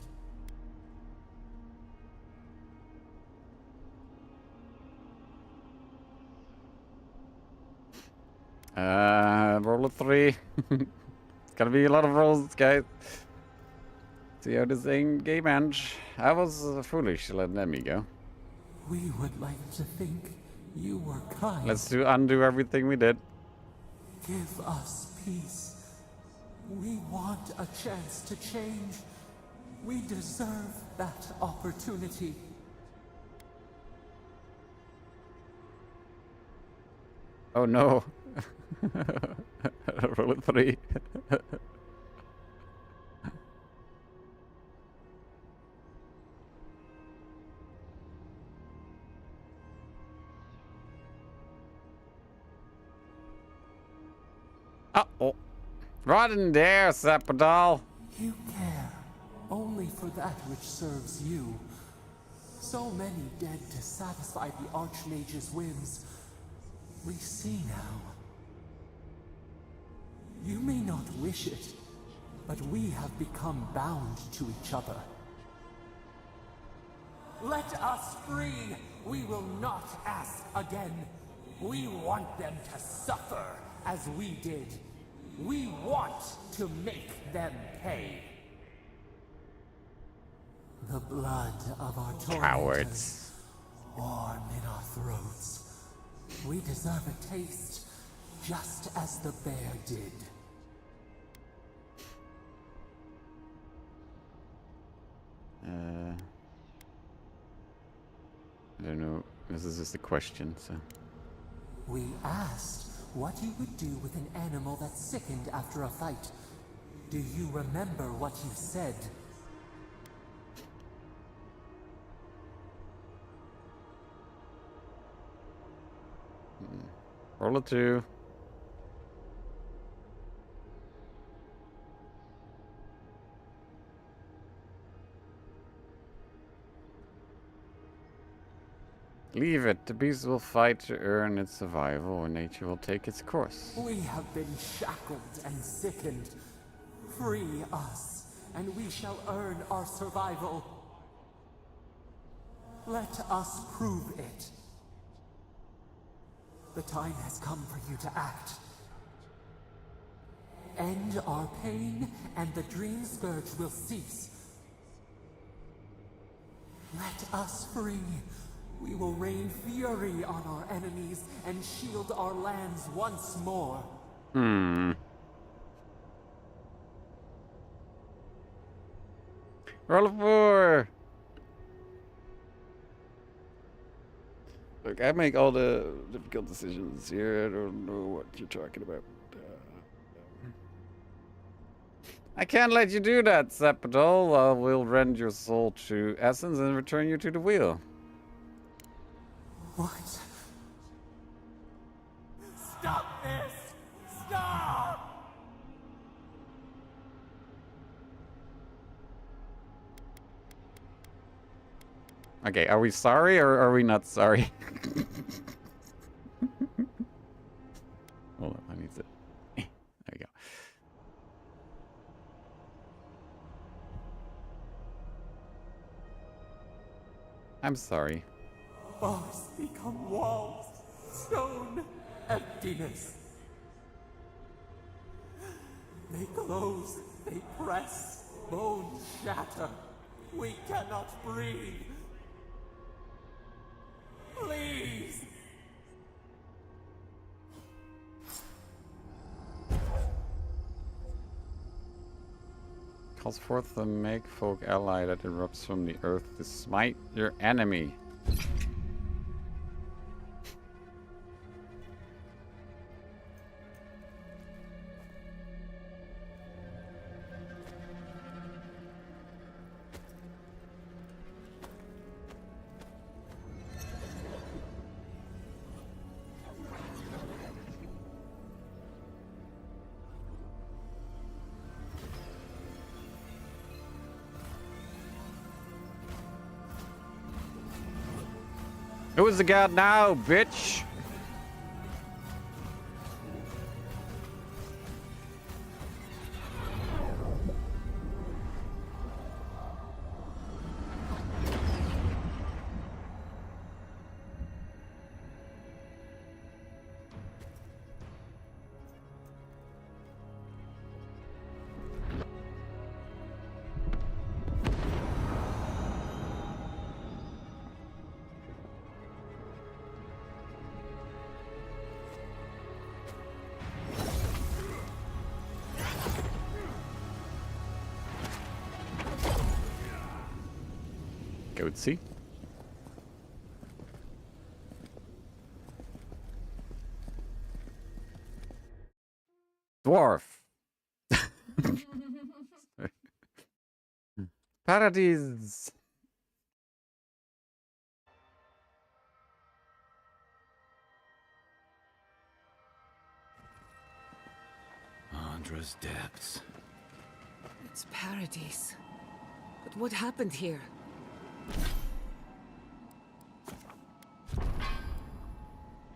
Roll a 3. It's gonna be a lot of rolls, guys. See how this game ends. I was foolish to let Lemmy go. We would like to think you were kind. Let's undo everything we did. Give us peace. We want a chance to change. We deserve that opportunity. Oh no. Roll a 3. Uh-oh. Right in there, Sepidal. You care only for that which serves you. So many dead to satisfy the Archmage's whims. We see now. You may not wish it, but we have become bound to each other. Let us free! We will not ask again. We want them to suffer as we did. We want to make them pay. The blood of our cowards, warm in our throats. We deserve a taste, just as the bear did. I don't know. This is just a question, so. We asked what you would do with an animal that sickened after a fight. Do you remember what you said? Roll a 2. Leave it. The beast will fight to earn its survival, or nature will take its course. We have been shackled and sickened. Free us, and we shall earn our survival. Let us prove it. The time has come for you to act. End our pain, and the dream scourge will cease. Let us free. We will rain fury on our enemies and shield our lands once more. Roll a 4. Look, I make all the difficult decisions here. I don't know what you're talking about. I can't let you do that, Zappadol. I will rend your soul to essence and return you to the wheel. What? Stop this! Stop! Okay, are we sorry or are we not sorry? Hold on, I need to... There we go. I'm sorry. Bars become walls, stone, emptiness. They close, they press, bones shatter. We cannot breathe. Please! Calls forth the make-folk ally that erupts from the earth to smite your enemy. Who is the god now, bitch? Goatsy. Dwarf. Paradise. Andra's depths. It's paradise. But what happened here?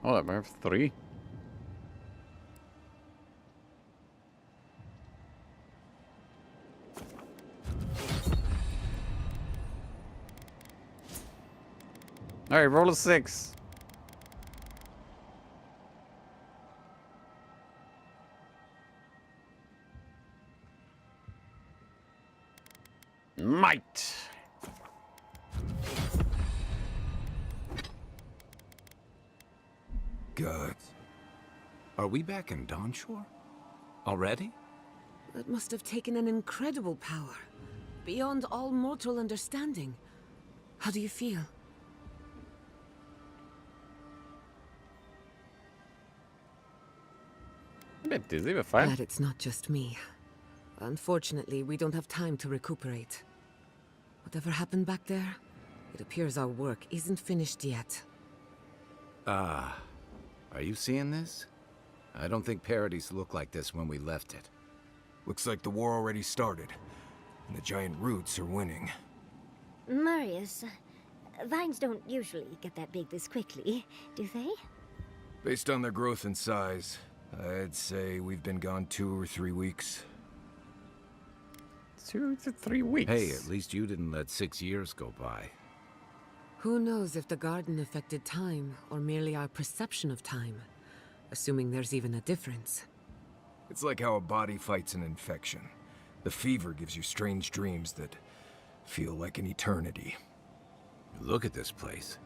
Oh, I have 3. Alright, roll a 6. Might. Good. Are we back in Dawnshore? Already? That must have taken an incredible power. Beyond all mortal understanding. How do you feel? A bit dizzy, but fine. Glad it's not just me. Unfortunately, we don't have time to recuperate. Whatever happened back there, it appears our work isn't finished yet. Are you seeing this? I don't think Paradise looked like this when we left it. Looks like the war already started, and the giant roots are winning. Marius, vines don't usually get that big this quickly, do they? Based on their growth and size, I'd say we've been gone 2 or 3 weeks. 2 to 3 weeks. Hey, at least you didn't let 6 years go by. Who knows if the garden affected time, or merely our perception of time? Assuming there's even a difference. It's like how a body fights an infection. The fever gives you strange dreams that feel like an eternity. Look at this place.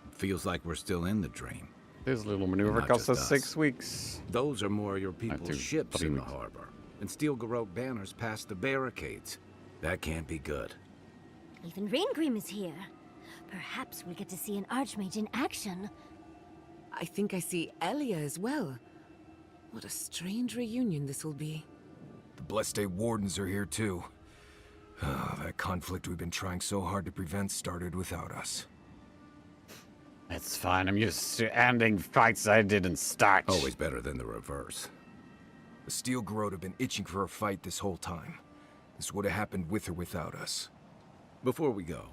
It feels like we're still in the dream. This little maneuver Not cost just us 6 weeks. Those are more your people's ships in the weeks. harbor. And steel Garrote banners past the barricades. That can't be good. Even Reingrim is here. Perhaps we'll get to see an Archmage in action. I think I see Elia as well. What a strange reunion this will be. The Blessed Day Wardens are here too. That conflict we've been trying so hard to prevent started without us. It's fine. I'm used to ending fights I didn't start. Always better than the reverse. The Steel Garrote have been itching for a fight this whole time. This would have happened with or without us. Before we go,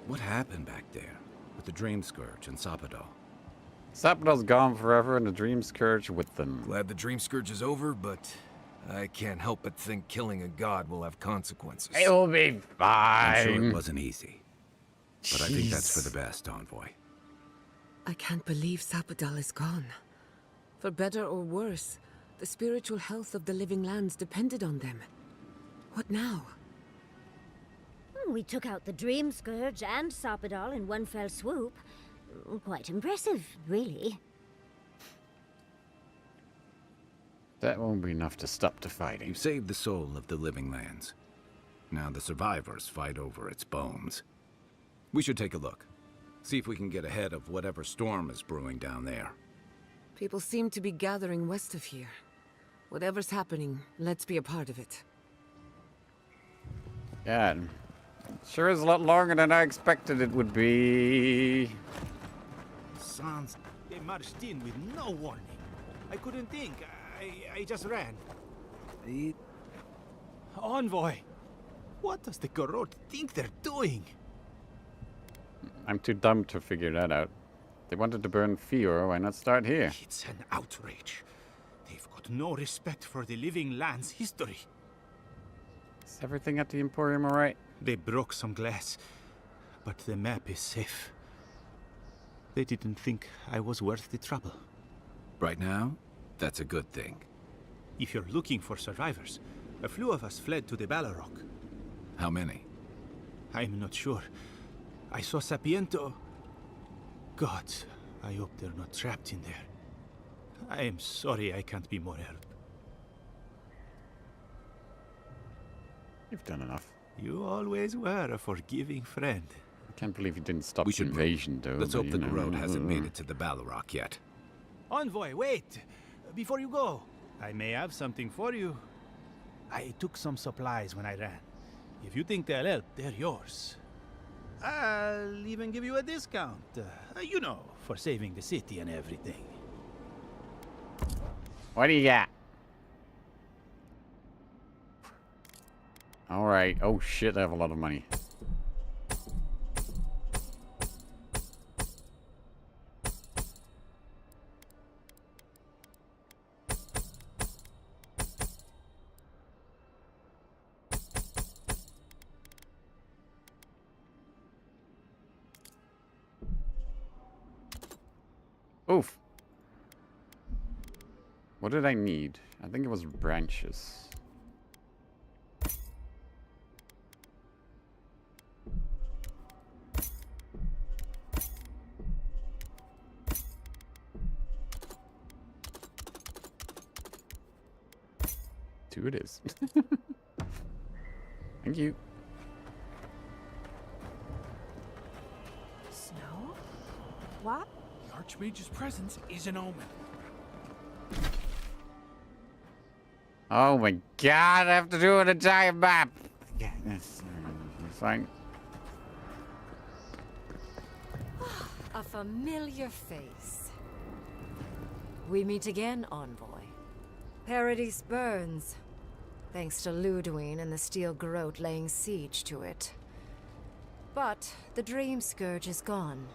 what happened back there with the Dream Scourge and Sapadal? Sapadal's gone forever and the Dream Scourge with them. Glad the Dream Scourge is over, but I can't help but think killing a god will have consequences. It'll be fine. I'm sure it wasn't easy. But I think that's for the best, Envoy. I can't believe Sapadal is gone. For better or worse, the spiritual health of the living lands depended on them. What now? We took out the Dream Scourge and Sapadal in one fell swoop. Quite impressive, really. That won't be enough to stop the fighting. You saved the soul of the living lands. Now the survivors fight over its bones. We should take a look. See if we can get ahead of whatever storm is brewing down there. People seem to be gathering west of here. Whatever's happening, let's be a part of it. Yeah, sure is a lot longer than I expected it would be. Sons, they marched in with no warning. I couldn't think. I just ran. Envoy, what does the Garrote think they're doing? I'm too dumb to figure that out. They wanted to burn Fior, why not start here? It's an outrage. They've got no respect for the living land's history. Is everything at the Emporium alright? They broke some glass, but the map is safe. They didn't think I was worth the trouble. Right now, that's a good thing. If you're looking for survivors, a few of us fled to the Balrog. How many? I'm not sure. I saw Sapiento. God, I hope they're not trapped in there. I am sorry I can't be more help. You've done enough. You always were a forgiving friend. I can't believe you didn't stop We the should invasion, though. Let's hope the you know. Garrote hasn't made it to the Balrog yet. Envoy, wait! Before you go, I may have something for you. I took some supplies when I ran. If you think they'll help, they're yours. I'll even give you a discount. You know, for saving the city and everything. What do you got? Alright. Oh shit, I have a lot of money. Oof. What did I need? I think it was branches. Two it is. Thank you. Snow? What? The Archmage's presence is an omen. Oh my god, I have to do an entire map. Yeah, it's fine. A familiar face. We meet again, Envoy. Paradise burns, thanks to Ludwine and the Steel Garrote laying siege to it. But the Dream Scourge is gone.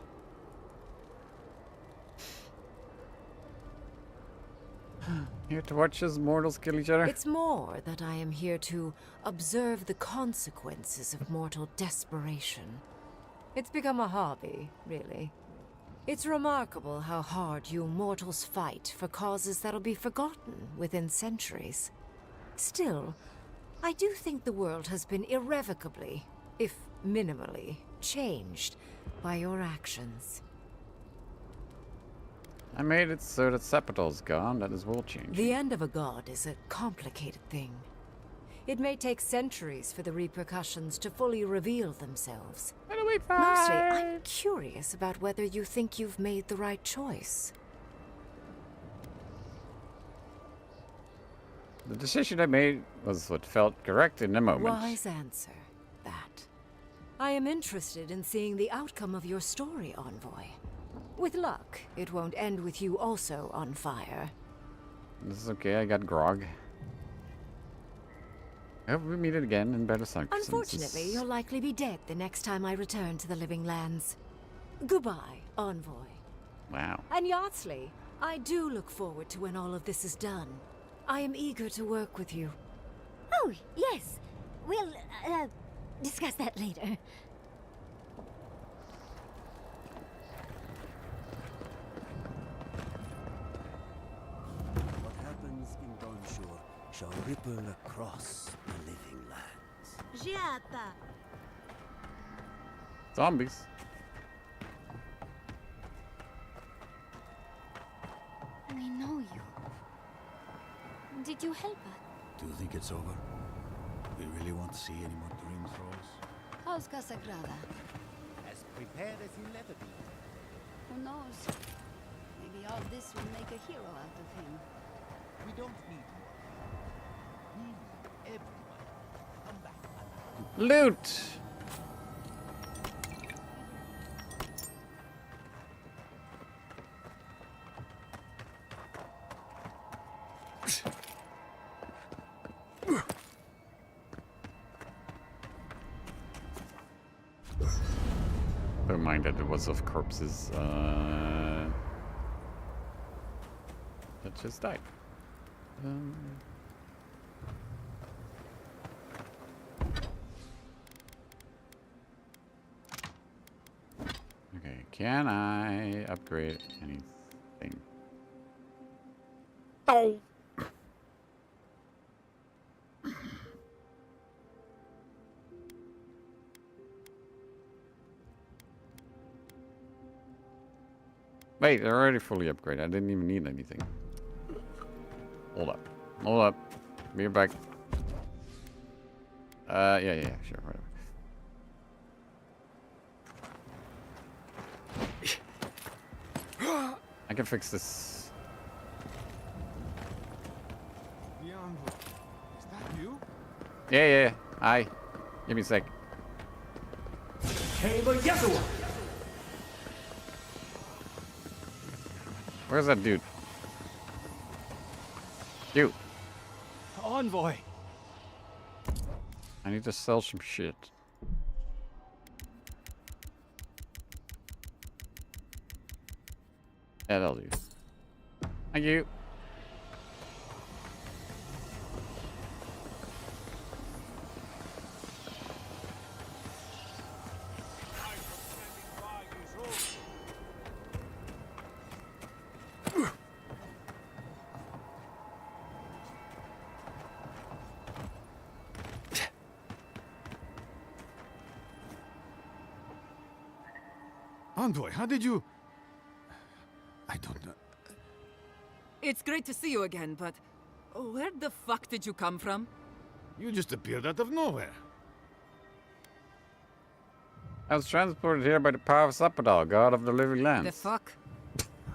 Here to watch us mortals kill each other? It's more that I am here to observe the consequences of mortal desperation. It's become a hobby, really. It's remarkable how hard you mortals fight for causes that'll be forgotten within centuries. Still, I do think the world has been irrevocably, if minimally, changed by your actions. I made it so that Sapadal's gone, that is will change. The end of a god is a complicated thing. It may take centuries for the repercussions to fully reveal themselves. Mostly, I'm curious about whether you think you've made the right choice. The decision I made was what felt correct in the moment. Wise answer, that. I am interested in seeing the outcome of your story, Envoy. With luck, it won't end with you also on fire. This is okay, I got grog. I hope we meet it again in better circumstances. Unfortunately, you'll likely be dead the next time I return to the Living Lands. Goodbye, Envoy. Wow. And Yardsley, I do look forward to when all of this is done. I am eager to work with you. Oh, yes. We'll, discuss that later. What happens in Donshore shall ripple across the living lands. Giata. Zombies. We know you. Did you help us? Do you think it's over? We really want to see any more dream throws? How's Casagrada? As prepared as he'll ever be. Who knows? Maybe all this will make a hero out of him. We don't need more. We need everyone. Come back alive. Loot! Never mind that it was of corpses that just died. Okay, can I upgrade anything? Oh! Wait, they're already fully upgraded. I didn't even need anything. Hold up. Hold up. Be right back. Yeah, sure, whatever. I can fix this. Is that you? Yeah. Hi. Give me a sec. Where's that dude? Dude. Envoy. I need to sell some shit. Yeah, that'll do. Thank you. Envoy, how did you... I don't know. It's great to see you again, but where the fuck did you come from? You just appeared out of nowhere. I was transported here by the power of Sapadal, god of the living lands. The fuck?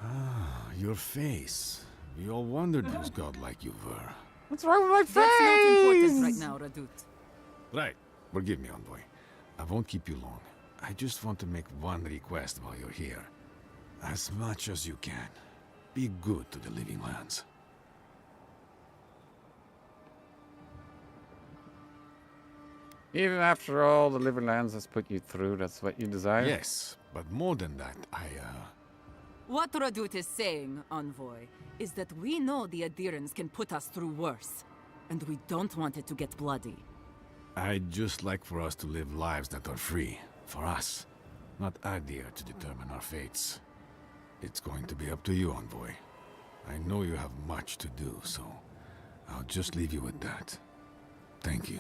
Ah, your face. We all wondered whose godlike you were. What's wrong with my face? That's not important right now, Radut. Right. Forgive me, Envoy. I won't keep you long. I just want to make one request while you're here. As much as you can, be good to the living lands. Even after all the living lands has put you through, that's what you desire? Yes, but more than that, What Radut is saying, Envoy, is that we know the adherents can put us through worse, and we don't want it to get bloody. I'd just like for us to live lives that are free, for us, not Adir to determine our fates. It's going to be up to you, Envoy. I know you have much to do, so I'll just leave you with that. Thank you.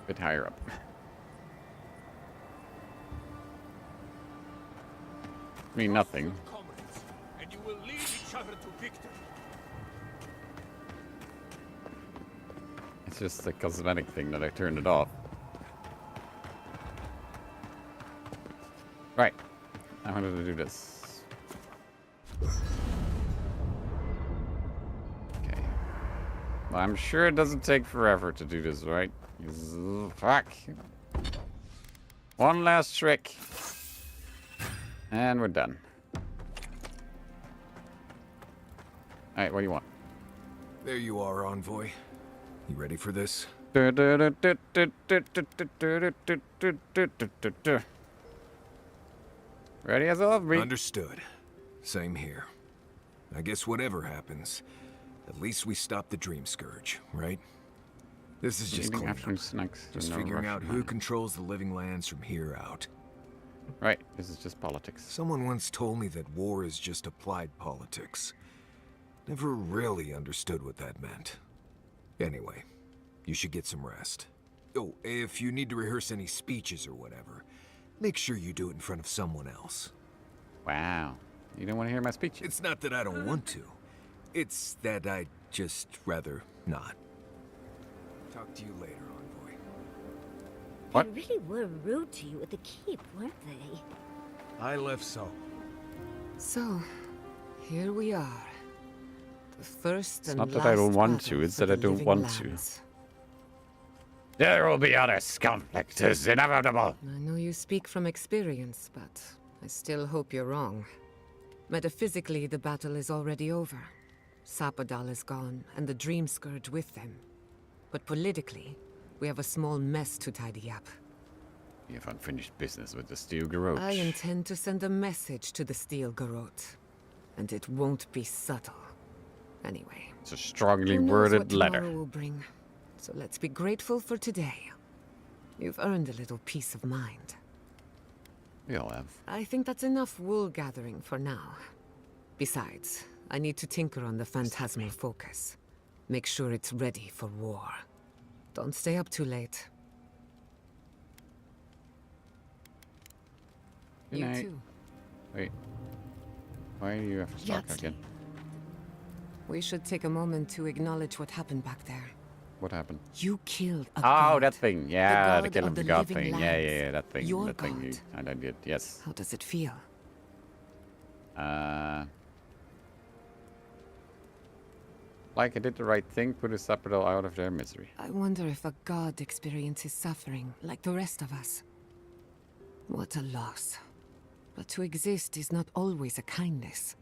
bit higher up. I mean, nothing. Comrades, and you will lead each other to victory. It's just a cosmetic thing that I turned it off. Right. I wanted to do this. Okay. Well, I'm sure it doesn't take forever to do this, right? Fuck. One last trick. And we're done. Alright, what do you want? There you are, Envoy. You ready for this? Ready as I'll be. Understood. Same here. I guess whatever happens, at least we stop the Dream Scourge, right? This is just cleanup. Just figuring out who controls the living lands from here out. Right, this is just politics. Someone once told me that war is just applied politics. Never really understood what that meant. Anyway, you should get some rest. Oh, if you need to rehearse any speeches or whatever, make sure you do it in front of someone else. Wow. You don't want to hear my speech? It's not that I don't want to. It's that I'd just rather not. Talk to you later, Envoy. What? They really were rude to you at the keep, weren't they? I left so. So, here we are. The first It's and not that last I don't want battle to, it's for that I the don't living want lands. to. There will be other conflict. It's inevitable. I know you speak from experience, but I still hope you're wrong. Metaphysically, the battle is already over. Sapadal is gone, and the Dream Scourge with them. But politically, we have a small mess to tidy up. We have unfinished business with the Steel Garrote. I intend to send a message to the Steel Garrote. And it won't be subtle. Anyway. It's a strongly who knows worded what letter. tomorrow will bring. So let's be grateful for today. You've earned a little peace of mind. We all have. I think that's enough wool gathering for now. Besides, I need to tinker on the phantasmal focus. Make sure it's ready for war. Don't stay up too late. Good You night. too. Wait. Why do you have to talk again? We should take a moment to acknowledge what happened back there. What happened? You killed a Oh, god. that thing. Yeah, the god killing of the the god living thing. lands. Yeah, that thing. Your that thing god. I did. Yes. How does it feel? Like I did the right thing, put a Sapadal out of their misery. I wonder if a god experiences suffering like the rest of us. What a loss. But to exist is not always a kindness.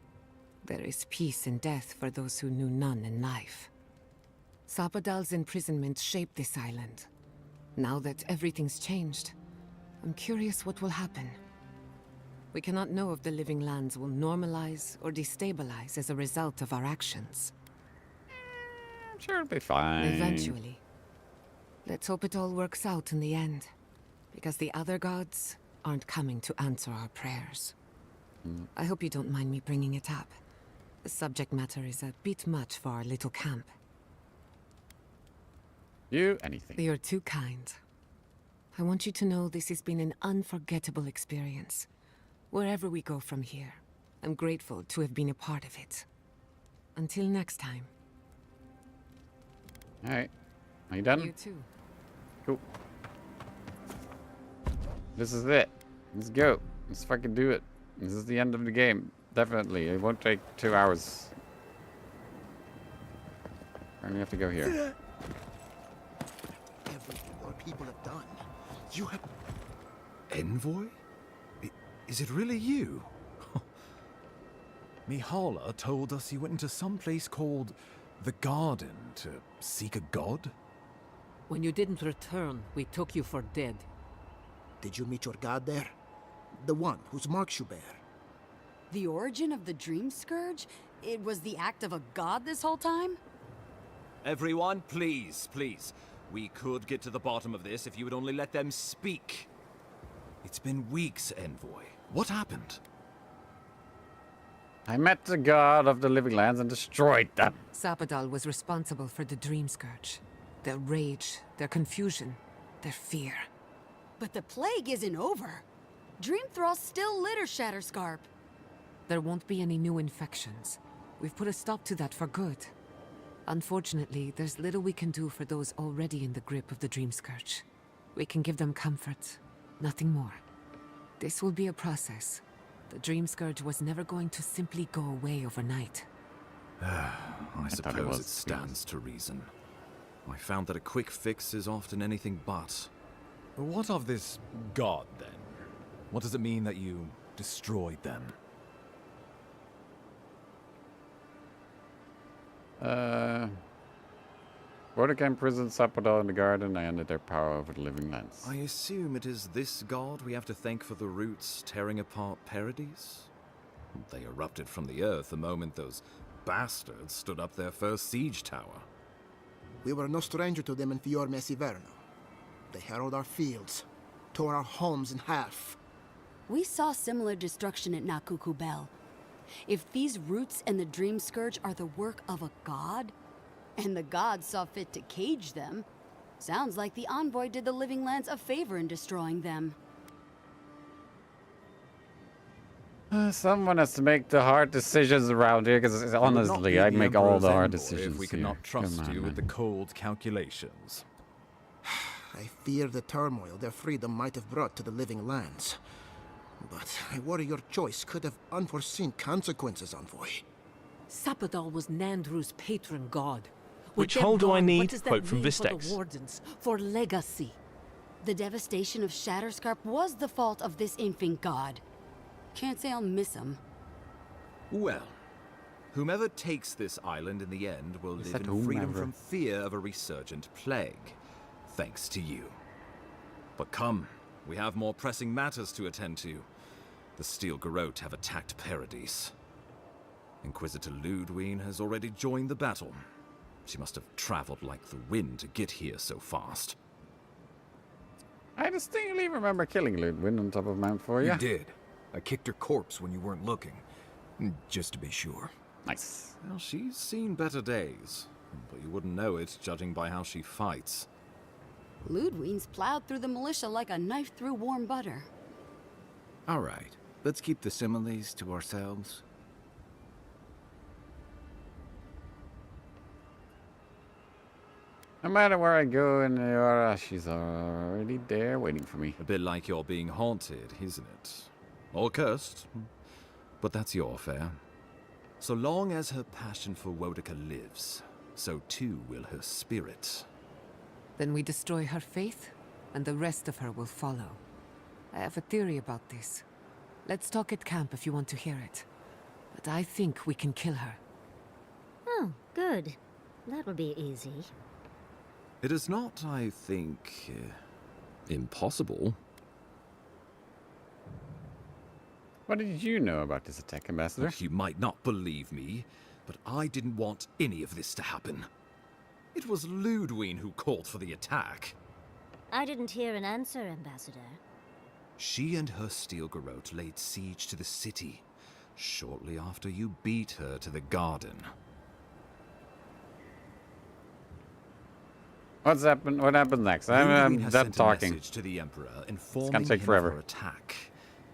There is peace in death for those who knew none in life. Sapadal's imprisonment shaped this island. Now that everything's changed, I'm curious what will happen. We cannot know if the living lands will normalize or destabilize as a result of our actions. I'm sure it'll be fine. Eventually. Let's hope it all works out in the end. Because the other gods aren't coming to answer our prayers. I hope you don't mind me bringing it up. The subject matter is a bit much for our little camp. Anything. You're too kind. I want you to know this has been an unforgettable experience. Wherever we go from here, I'm grateful to have been a part of it. Until next time. Alright. Are you done? You too. Cool. This is it. Let's go. Let's fucking do it. This is the end of the game. Definitely. It won't take 2 hours. I only have to go here. Everything our people have done. You have... Envoy? Is it really you? Mihala told us you went into some place called the Garden to seek a god? When you didn't return, we took you for dead. Did you meet your god there? The one whose marks you bear? The origin of the Dream Scourge? It was the act of a god this whole time? Everyone, please, please. We could get to the bottom of this if you would only let them speak. It's been weeks, Envoy. What happened? I met the god of the living lands and destroyed them. Sapadal was responsible for the Dream Scourge. Their rage, their confusion, their fear. But the plague isn't over. Dream thralls still litter Shatterscarp. There won't be any new infections. We've put a stop to that for good. Unfortunately, there's little we can do for those already in the grip of the Dream Scourge. We can give them comfort, nothing more. This will be a process. The Dream Scourge was never going to simply go away overnight. I suppose it stands to reason. I found that a quick fix is often anything but. What of this god, then? What does it mean that you destroyed them? Vortica imprisoned Sapodal in the garden and ended their power over the living lands. I assume it is this god we have to thank for the roots tearing apart Paradise? They erupted from the earth the moment those bastards stood up their first siege tower. We were no stranger to them in Fior Mesiverno. They harrowed our fields, tore our homes in half. We saw similar destruction at Nakuku Bell. If these roots and the Dream Scourge are the work of a god, and the gods saw fit to cage them, sounds like the Envoy did the Living Lands a favor in destroying them. Someone has to make the hard decisions around here, because honestly, I'd make all the hard decisions if we here. cannot trust Come on, you with the man. cold calculations. I fear the turmoil their freedom might have brought to the living lands. But I worry your choice could have unforeseen consequences, Envoy. Sapodal was Nandru's patron god. With Which them hole do I gone, need? What does that Quote from mean for the Vistex. Wardens, for legacy? The devastation of Shatterscarp was the fault of this infant god. Can't say I'll miss him. Well, whomever takes this island in the end will live said in freedom whomever. from fear of a resurgent plague. Thanks to you. But come, we have more pressing matters to attend to. The Steel Garrote have attacked Paradise. Inquisitor Ludwine has already joined the battle. She must have traveled like the wind to get here so fast. I distinctly remember killing Ludwin on top of Mount Foria. You did. I kicked her corpse when you weren't looking. Just to be sure. Nice. Well, she's seen better days. But you wouldn't know it, judging by how she fights. Ludwine's plowed through the militia like a knife through warm butter. All right, let's keep the similes to ourselves. No matter where I go in Eora, she's already there waiting for me. A bit like you're being haunted, isn't it? Or cursed. But that's your affair. So long as her passion for Wodica lives, so too will her spirit. Then we destroy her faith, and the rest of her will follow. I have a theory about this. Let's talk at camp if you want to hear it. But I think we can kill her. Oh, good. That will be easy. It is not, I think, impossible. What did you know about this attack, Ambassador? You might not believe me, but I didn't want any of this to happen. It was Ludwine who called for the attack. I didn't hear an answer, Ambassador. She and her Steel Garrote laid siege to the city, shortly after you beat her to the garden. What's happened? What happened next? I'm Ludwine has done sent talking. a message to the Emperor It's informing gonna take him forever. of her attack.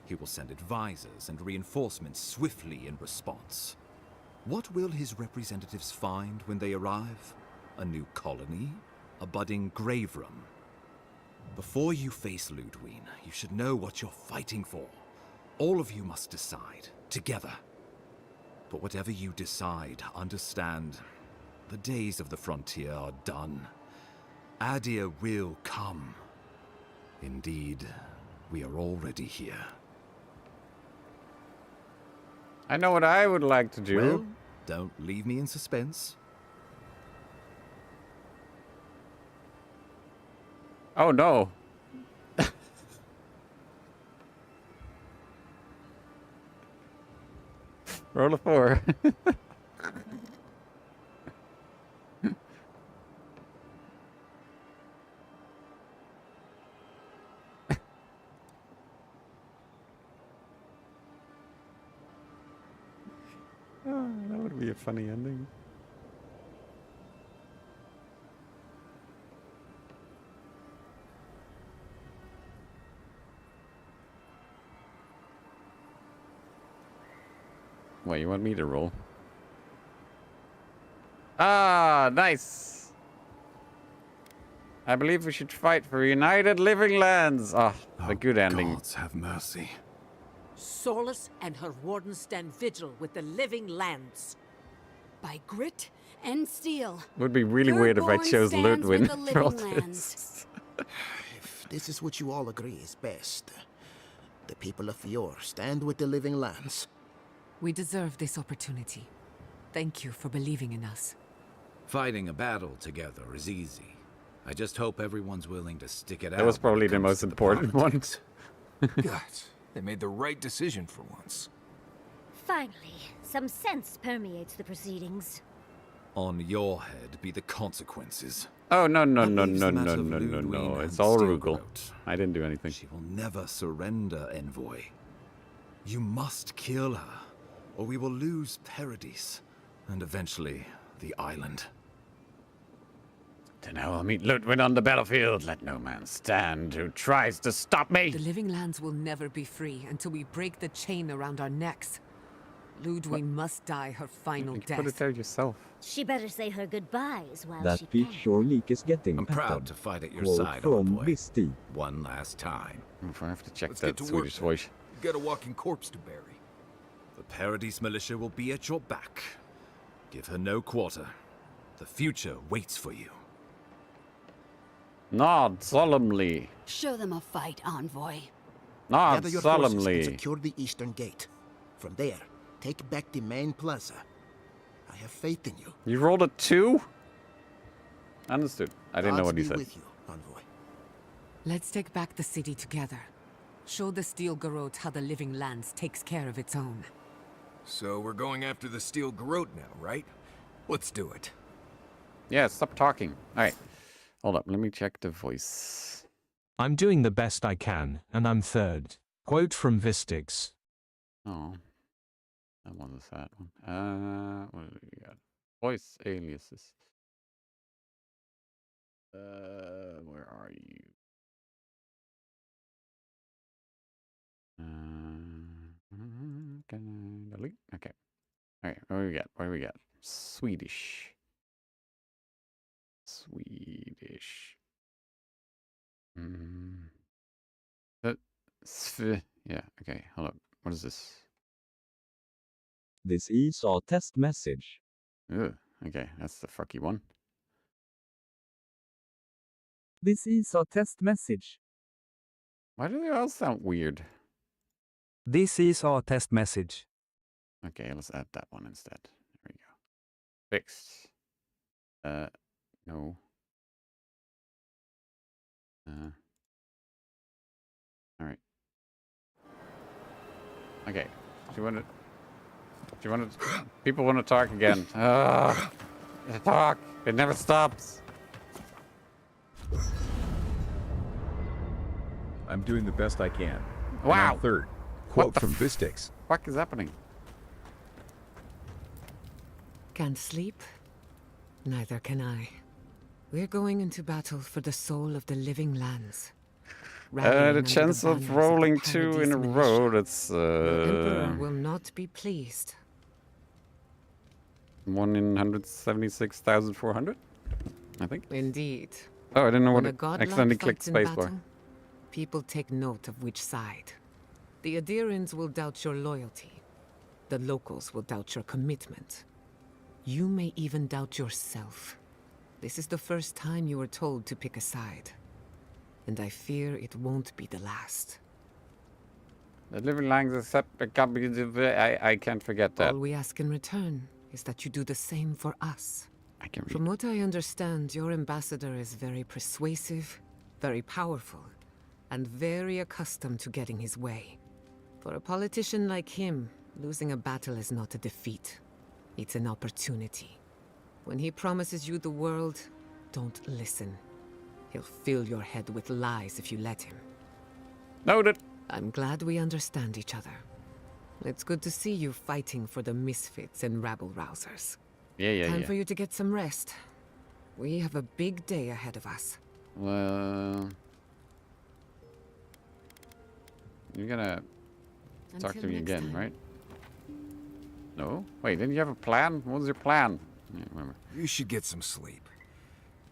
He will send advisors and reinforcements swiftly in response. What will his representatives find when they arrive? A new colony? A budding grave room? Before you face Ludwine, you should know what you're fighting for. All of you must decide, together. But whatever you decide, understand, the days of the frontier are done. Adir will come. Indeed, we are already here. I know what I would like to do. Well, don't leave me in suspense. Oh no. Roll a 4. Oh, that would be a funny ending. Wait, you want me to roll? Ah, nice. I believe we should fight for united living lands. Ah, the good ending. Gods have mercy. Solace and her wardens stand vigil with the living lands. By grit and steel. Would be really weird if I Third-born chose stands with Ludwin the for all living this. If this is what you all agree is best, the people of Fior stand with the living lands. We deserve this opportunity. Thank you for believing in us. Fighting a battle together is easy. I just hope everyone's willing to stick it out. That was when probably it the comes most to important one. politics. God, they made the right decision for once. Finally, some sense permeates the proceedings. On your head be the consequences. Oh, no, no, That no, leaves no, the no, matter no, of no, no. Ludwig It's and all Steel Rugal. Garrote. I didn't do anything. She will never surrender, Envoy. You must kill her, or we will lose Paradise, and eventually the island. Then I will meet Ludwin on the battlefield. Let no man stand who tries to stop me. The living lands will never be free until we break the chain around our necks. Ludwin must die her final You death. put it there yourself. She better say her goodbyes while That she big can. shore leak is getting I'm better. proud to fight at your Quote side, from Envoy. Misty. One last time. If I have to check Let's that get to work, Swedish then. voice. You got a walking corpse to bury. The Paradise militia will be at your back. Give her no quarter. The future waits for you. Nod solemnly. Show them a fight, Envoy. Nod Gather your forces and solemnly. secure the eastern gate. From there, take back the main plaza. I have faith in you. You rolled a 2? Understood. I didn't know what he Gods said. be with you, Envoy. Let's take back the city together. Show the Steel Garrote how the living lands takes care of its own. So we're going after the Steel Garrote now, right? Let's do it. Yeah, stop talking. All right. Hold up. Let me check the voice. I'm doing the best I can, and I'm third. Quote from Vistix. Oh. That one was that one. What do we got? Voice aliases. Where are you? Can I delete? Okay. All right. What do we got? What do we got? Swedish. Swedish. Yeah. Okay. Hold up. What is this? This is our test message. Ugh. Okay. That's the fucky one. This is our test message. Why do they all sound weird? This is our test message. Okay, let's add that one instead. There we go. Fixed. No. All right. Okay. Do you want to? People want to talk again. Talk. It never stops. I'm doing the best I can. And Wow. I'm third. Quote from Vistix. What is happening? Can't sleep? Neither can I. We're going into battle for the soul of the living lands. The chance of rolling 2 in a row, that's The Emperor will not be pleased. 1 in 176,400, I think. Indeed. Oh, I didn't know When what a it godlike accidentally clicked fights in spacebar. battle, people take note of which side. The Adherents will doubt your loyalty. The locals will doubt your commitment. You may even doubt yourself. This is the first time you were told to pick a side. And I fear it won't be the last. The living lands accept I can't forget that. All we ask in return is that you do the same for us. I can read. From what I understand, your ambassador is very persuasive, very powerful, and very accustomed to getting his way. For a politician like him, losing a battle is not a defeat. It's an opportunity. When he promises you the world, don't listen. He'll fill your head with lies if you let him. Noted. I'm glad we understand each other. It's good to see you fighting for the misfits and rabble-rousers. Yeah. Time for you to get some rest. We have a big day ahead of us. Well, you're gonna talk to Until me next again, time. right? No? Wait, didn't you have a plan? What was your plan? I can't remember. You should get some sleep.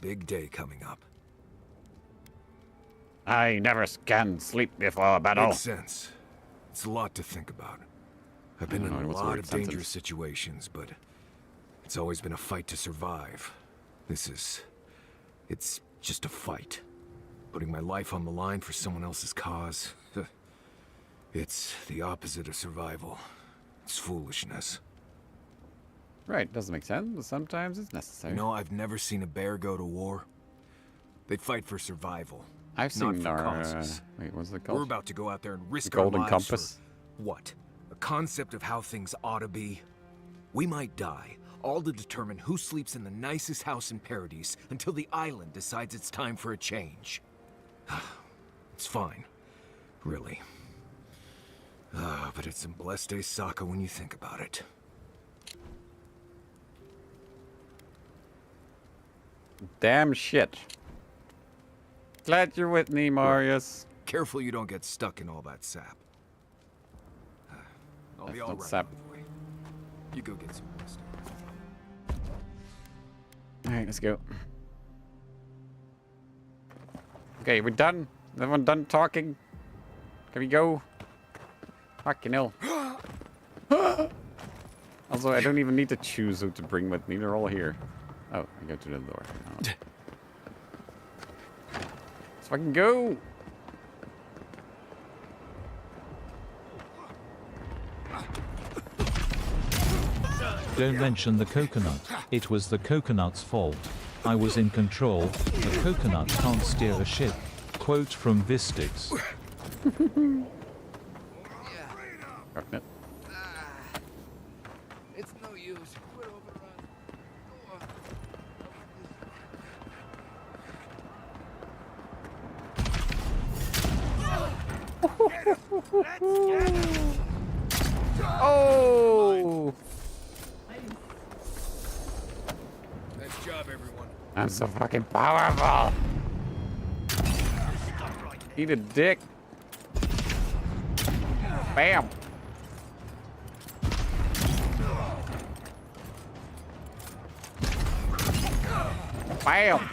Big day coming up. I never can sleep before a battle. Makes sense. It's a lot to think about. I've been in a lot of dangerous situations, but it's always been a fight to survive. It's just a fight. Putting my life on the line for someone else's cause. It's the opposite of survival. It's foolishness. Right, doesn't make sense, but sometimes it's necessary. You know, I've never seen a bear go to war. They fight for survival. I've not seen for our... causes. wait, what's it called? We're about to go out there and risk The Golden our lives Compass? for what? A concept of how things ought to be? We might die, all to determine who sleeps in the nicest house in Paradise until the island decides it's time for a change. It's fine. Really. But it's some blessed day Sokka when you think about it. Damn shit. Glad you're with me, Marius. Careful you don't get stuck in all that sap. I'll be all right. Sap. Boy. You go get some rest. Alright, let's go. Okay, we're done. Is everyone done talking? Can we go? Fucking hell. Also, I don't even need to choose who to bring with me. They're all here. Oh, I go to the door. Oh. Let's fucking go! Don't mention the coconut. It was the coconut's fault. I was in control. The coconut can't steer a ship. Quote from Vistix. Darknet. It's no use. We're overrun. Oh! Nice job, everyone. I'm so fucking powerful! Eat a dick. Bam! Bam!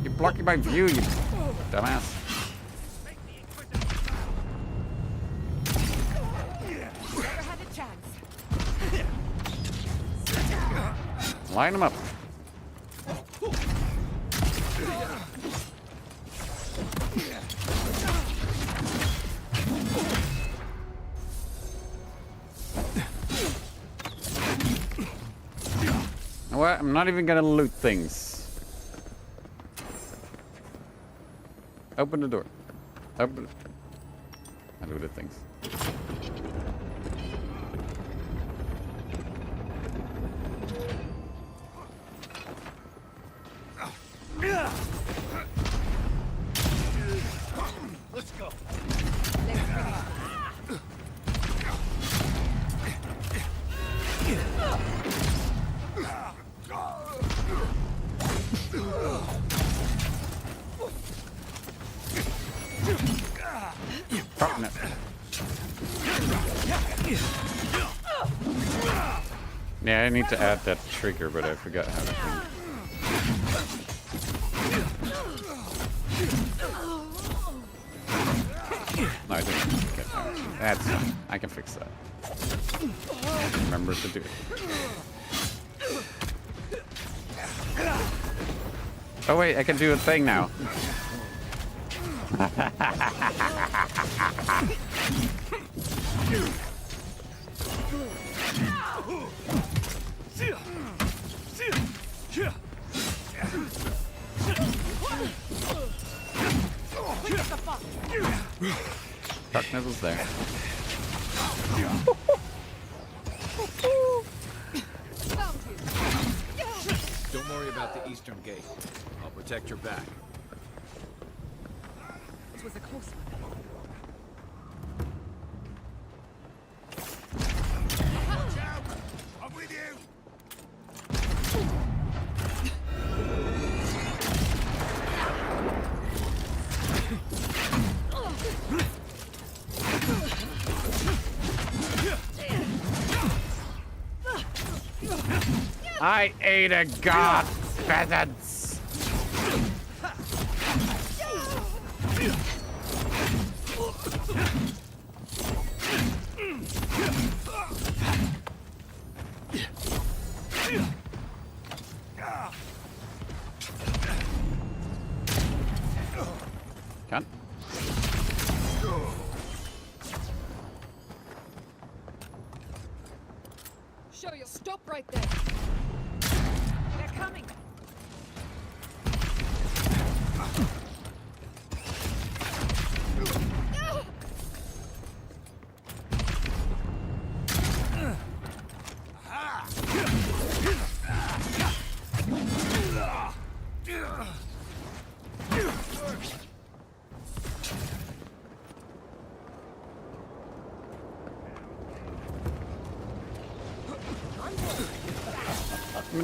You're blocking my view, you dumbass. Line them up. You know what? I'm not even gonna loot things. Open the door. Open it. I looted things. Let's go. Darknet. Yeah, I need to add that trigger, but I forgot how to think. No, I didn't get that. That's fine. I can fix that. Remember to do it. Oh wait, I can do a thing now. Darkness was there. Don't worry about the eastern gate. I'll protect your back. It was a close one. I'm with you. I ate a god, peasants! Can't. Show you. Stop right there. They're coming.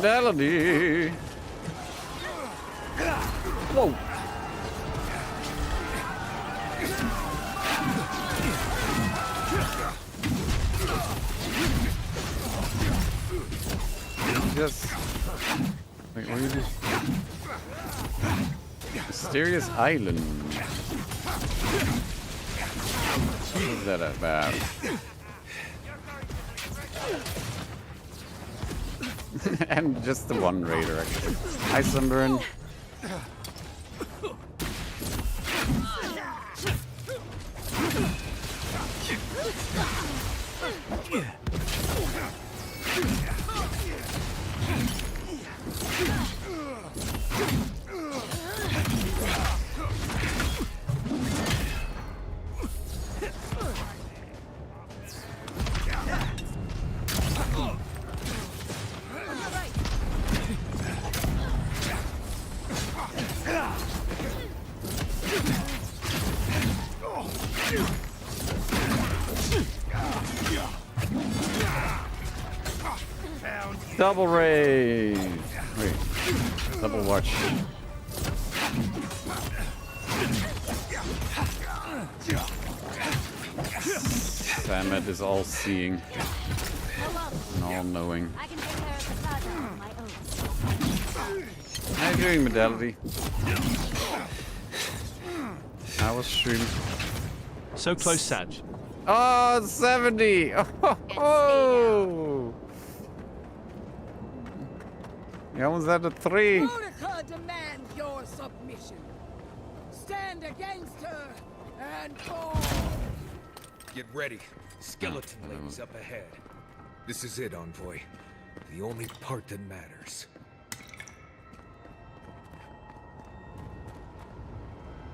Melody. Whoa. Just wait, what are you doing? Mysterious Island. What is that about? And just the one raider, actually. Hi, Sunburn. Double raid. Wait. Double watch. Samet is all seeing and all knowing. I can take care of the Saga on my own. How are you doing, Medality? How was stream? So close, Saj. Oh, 70! Oh! Yeah, was that a 3? Monica demands your submission. Stand against her and fall. Get ready. Skeleton lady's up ahead. This is it, Envoy. The only part that matters.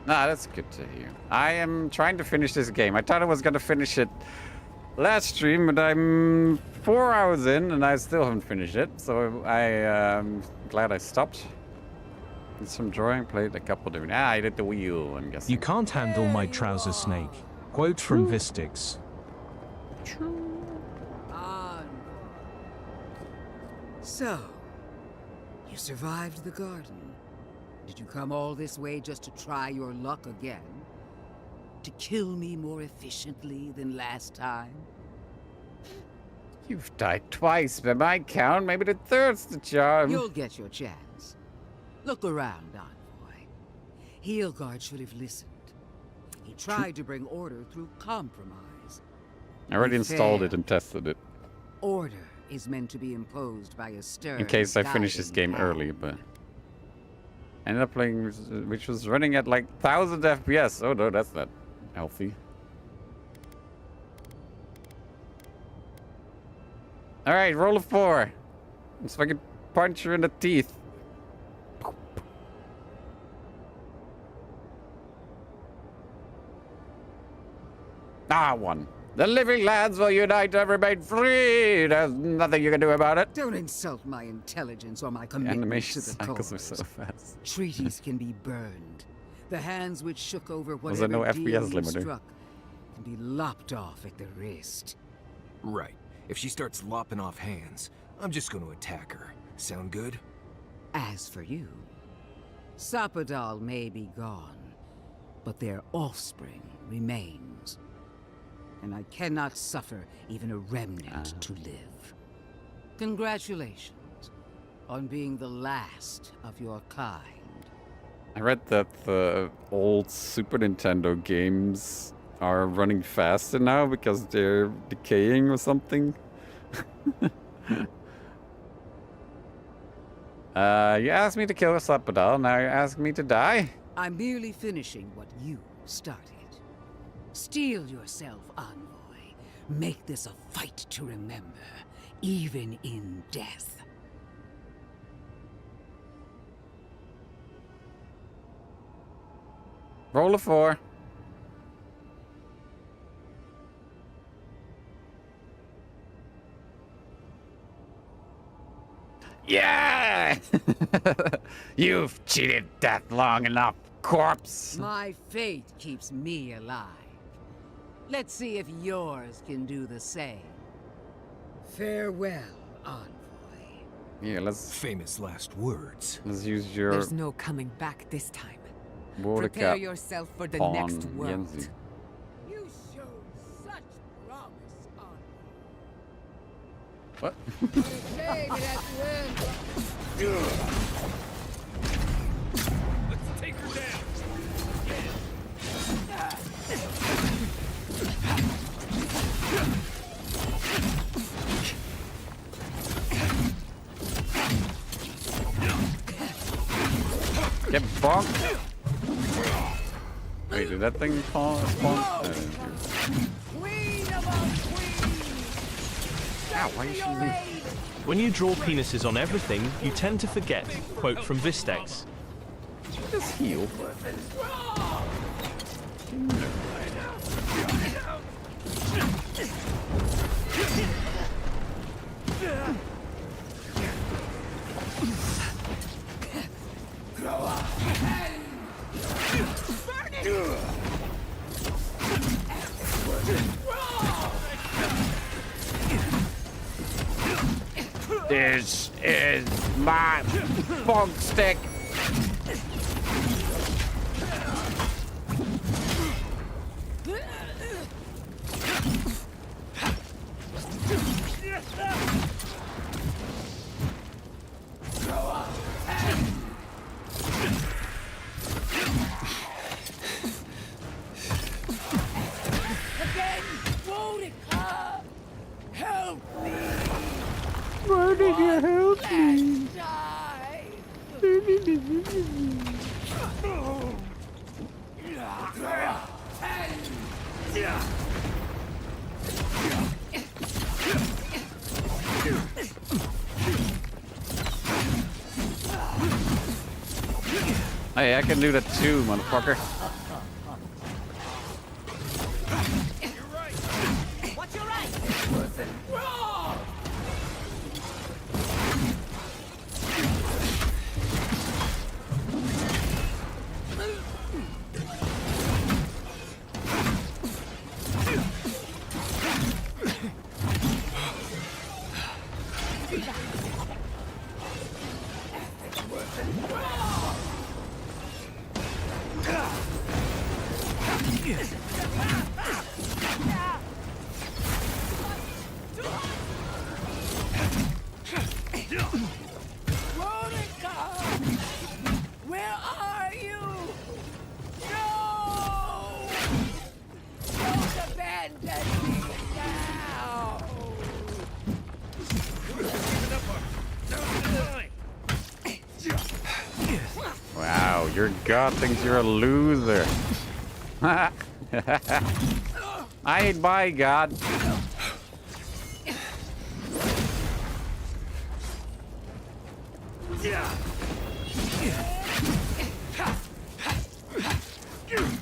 Nah, that's good to hear. I am trying to finish this game. I thought I was gonna finish it last stream, but I'm 4 hours in and I still haven't finished it. So I'm glad I stopped. Did some drawing, played a couple different. I did the wheel, I'm guessing. You can't handle my trouser snake. Quote from Vistix. So, you survived the garden. Did you come all this way just to try your luck again? To kill me more efficiently than last time? You've died twice by my count. Maybe the third's the charm. You'll get your chance. Look around, Envoy. Heelguard should have listened. He tried to bring order through compromise. I already installed it and tested it. Order is meant to be imposed by a stern, In case I finish this guiding game hand. early, but I ended up playing, which was running at like 1000 FPS. Oh no, that's not healthy. All right, roll a 4. So I can punch her in the teeth. Ah, 1. The living lands will unite to remain free. There's nothing you can do about it. Don't insult my intelligence or my The commitment animation to the cycles are cause. so fast. Treaties can be burned. The hands which shook over Was there whatever no deal FPS you limiter? struck can be lopped off at the wrist. Right. If she starts lopping off hands, I'm just going to attack her. Sound good? As for you, Sapadal may be gone, but their offspring remains. And I cannot suffer even a remnant to live. Congratulations on being the last of your kind. I read that the old Super Nintendo games are running faster now because they're decaying or something. You asked me to kill Sapadal, now you ask me to die? I'm merely finishing what you started. Steel yourself, Envoy. Make this a fight to remember, even in death. Roll a 4. Yeah! You've cheated death long enough, corpse! My fate keeps me alive. Let's see if yours can do the same. Farewell, Envoy. Yeah, let's... Famous last words. Let's use your... There's no coming back this time. Water Prepare cap yourself for the pawn next world. Yenzi. You showed such promise, Envoy. What? Shame it has to end. Let's take her down. Get bonked! Wait, did that thing spawn? Queen of all queens! Ow, why is she leaving? When you draw penises on everything, you tend to forget. Quote from Vistex. Just heal. This is my bog stick. Again, Wonica! Help me! Why did you help me? Hey, I can do that too, motherfucker. What's your right? Where are you? No! Don't abandon me now! Wow, your god thinks you're a loser. I ain't my god.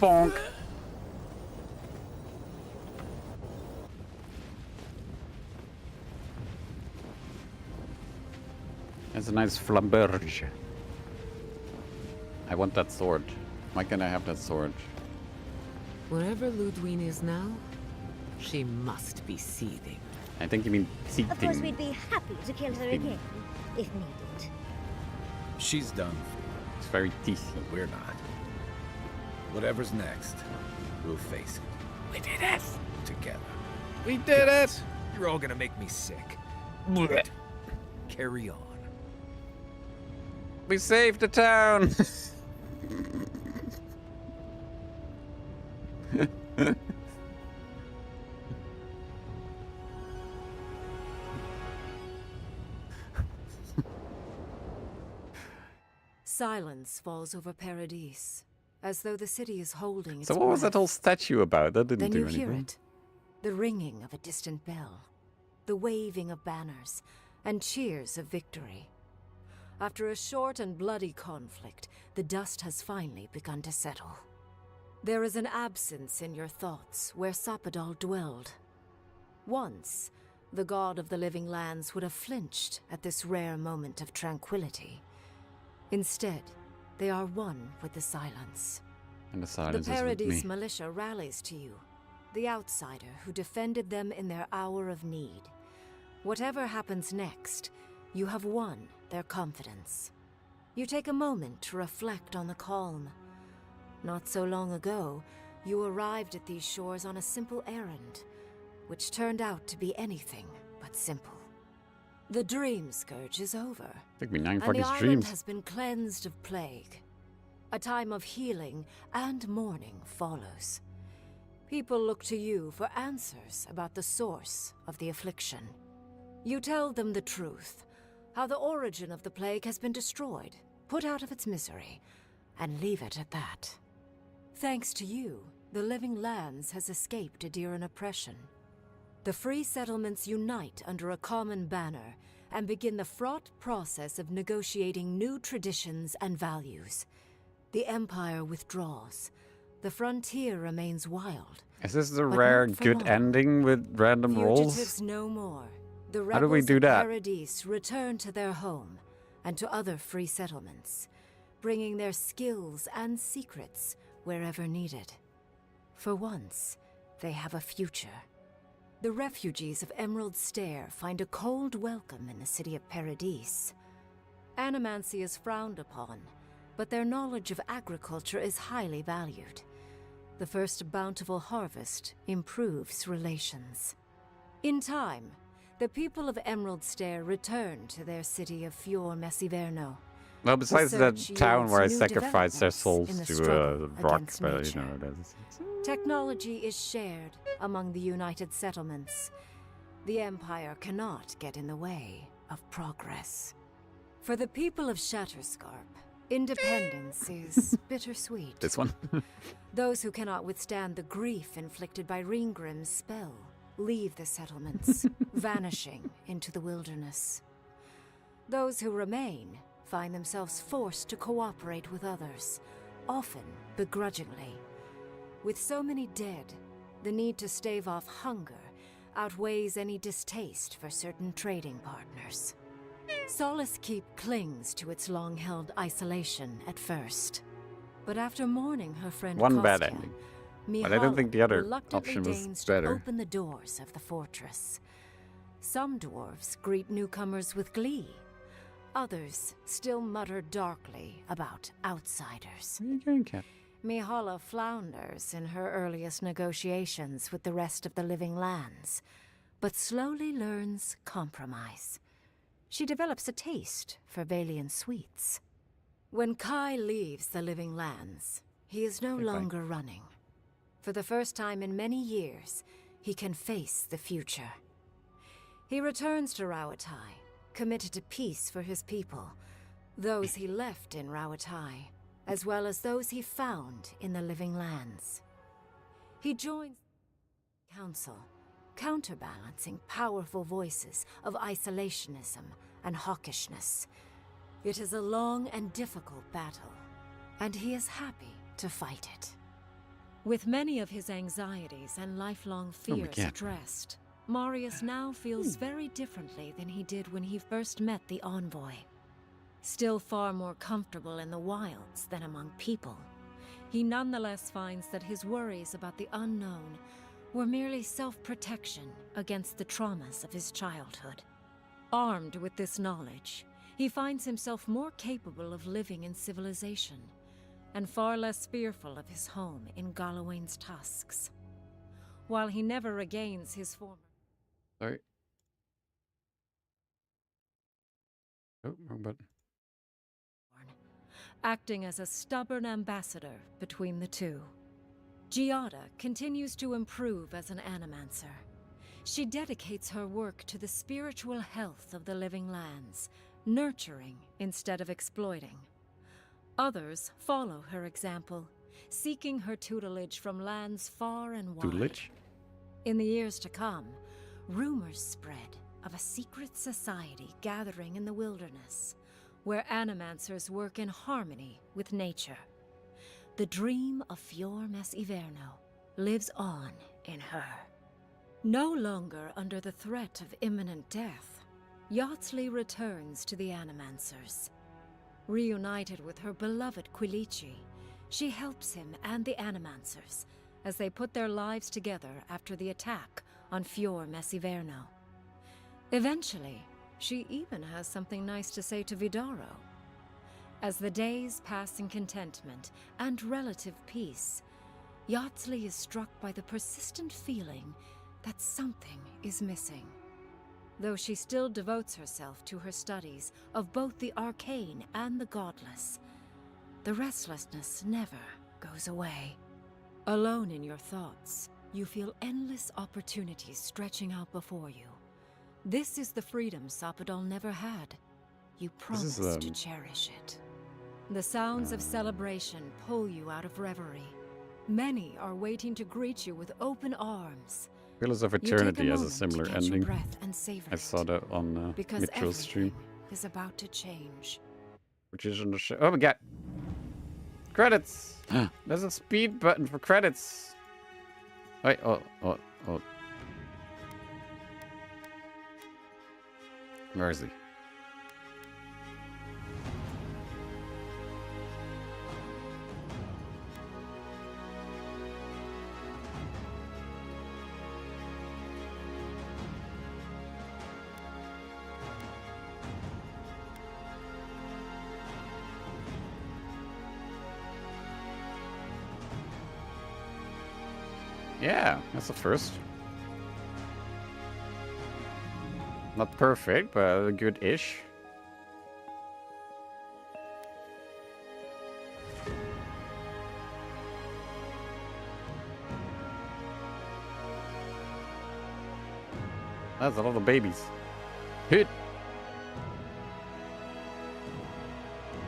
Bonk. That's a nice flamberge. I want that sword. Why can't I have that sword? Wherever Ludwine is now, she must be seething. I think you mean Of course, seething. we'd be happy to kill her again, if needed. She's done. It's very teethy. But we're not. Whatever's next, we'll face it. We did it! Together. We did it! You're all gonna make me sick. carry on. We saved the town! Silence falls over Paradise, as though the city is holding its So what was that breath. whole statue about? That didn't Then do you anything. hear it, the ringing of a distant bell, the waving of banners, and cheers of victory. After a short and bloody conflict, the dust has finally begun to settle. There is an absence in your thoughts where Sapadal dwelled. Once, the god of the living lands would have flinched at this rare moment of tranquility. Instead, they are one with the silence. And the The silence is with Paradise me. militia rallies to you, the outsider who defended them in their hour of need. Whatever happens next, you have won their confidence. You take a moment to reflect on the calm. Not so long ago, you arrived at these shores on a simple errand, which turned out to be anything but simple. The dream scourge is over, Took me 9 and the fucking island streams. has been cleansed of plague. A time of healing and mourning follows. People look to you for answers about the source of the affliction. You tell them the truth, how the origin of the plague has been destroyed, put out of its misery, and leave it at that. Thanks to you, the living lands has escaped Adiran oppression. The free settlements unite under a common banner and begin the fraught process of negotiating new traditions and values. The Empire withdraws. The frontier remains wild. Is this the but rare not for good long. ending with random rolls? Fugitives no more. The How do we rebels do of that? Paradise return to their home and to other free settlements, bringing their skills and secrets wherever needed. For once, they have a future. The refugees of Emerald Stair find a cold welcome in the city of Paradise. Animancy is frowned upon, but their knowledge of agriculture is highly valued. The first bountiful harvest improves relations. In time, the people of Emerald Stair return to their city of Fior Messiverno. Well, besides the search town where I yields new sacrificed their developments souls in the to a struggle rock, against but you nature. know, that's... Technology is shared among the united settlements. The Empire cannot get in the way of progress. For the people of Shatterscarp, independence is bittersweet. This one? Those who cannot withstand the grief inflicted by Ringgrim's spell leave the settlements, vanishing into the wilderness. Those who remain find themselves forced to cooperate with others, often begrudgingly. With so many dead, the need to stave off hunger outweighs any distaste for certain trading partners. Solace Keep clings to its long-held isolation at first. But after mourning her friend One bad Kostya, ending. But I don't think the other reluctantly option was deigns better. to open the doors of the fortress. Some dwarves greet newcomers with glee. Others still mutter darkly about outsiders. Where are you going, Cat? Mihala flounders in her earliest negotiations with the rest of the living lands, but slowly learns compromise. She develops a taste for Valian sweets. When Kai leaves the living lands, he is no longer running. For the first time in many years, he can face the future. He returns to Rawatai, committed to peace for his people, those he left in Rawatai, as well as those he found in the living lands. He joins the council, counterbalancing powerful voices of isolationism and hawkishness. It is a long and difficult battle, and he is happy to fight it. With many of his anxieties and lifelong fears addressed, Marius now feels very differently than he did when he first met the envoy. Still far more comfortable in the wilds than among people, he nonetheless finds that his worries about the unknown were merely self-protection against the traumas of his childhood. Armed with this knowledge, he finds himself more capable of living in civilization, and far less fearful of his home in Galawain's tusks. While he never regains his former... Sorry. Oh, wrong button. Acting as a stubborn ambassador between the two. Giada continues to improve as an animancer. She dedicates her work to the spiritual health of the living lands, nurturing instead of exploiting. Others follow her example, seeking her tutelage from lands far and wide. Tutelage? In the years to come, rumors spread of a secret society gathering in the wilderness, where animancers work in harmony with nature. The dream of Fior Mes Iverno lives on in her. No longer under the threat of imminent death, Yachtley returns to the Animancers. Reunited with her beloved Quilici, she helps him and the Animancers as they put their lives together after the attack on Fior Mes Iverno. Eventually, she even has something nice to say to Vidaro. As the days pass in contentment and relative peace, Yachtley is struck by the persistent feeling that something is missing. Though she still devotes herself to her studies of both the arcane and the godless, the restlessness never goes away. Alone in your thoughts, you feel endless opportunities stretching out before you. This is the freedom Sapadal never had. You promise to cherish it. The sounds of celebration pull you out of reverie. Many are waiting to greet you with open arms. Pillars of Eternity has a similar ending. I saw that on Mitchell's stream. Is about to change. Which is on the show. Oh my god! Credits! There's a speed button for credits! Wait, oh. Where is he? Yeah, that's a first. Not perfect, but good-ish. That's a lot of babies. Hit.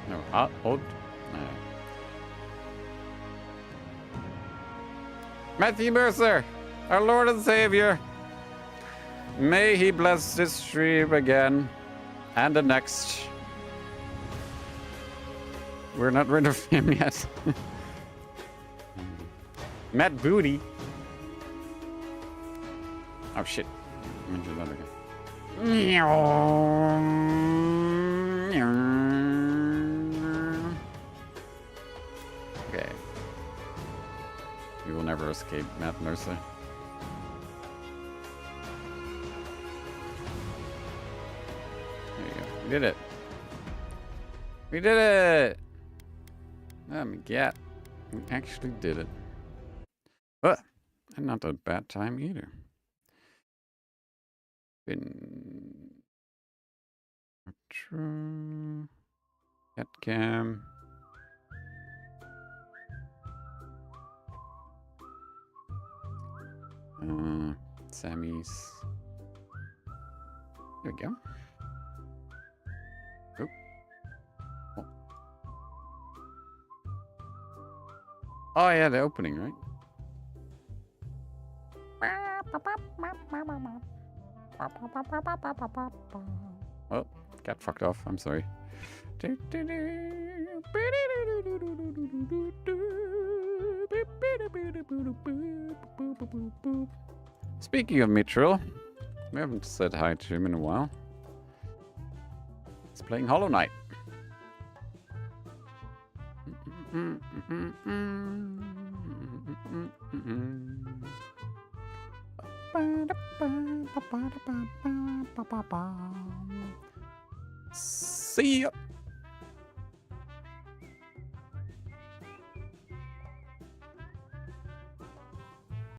No, odd. Matthew Mercer, our Lord and Savior. May he bless this stream again and the next. We're not rid of him yet. Matt Booty. Oh shit. I mentioned that again. Okay. You will never escape, Matt Mercer. There you go. We did it. We did it! Oh my god. We actually did it. But, and not a bad time either. Been... True... Cat cam... Sammy's. There we go. Oh. Oh yeah, the opening, right? Oh, got fucked off. I'm sorry. Speaking of Mitchell, we haven't said hi to him in a while. He's playing Hollow Knight. See ya.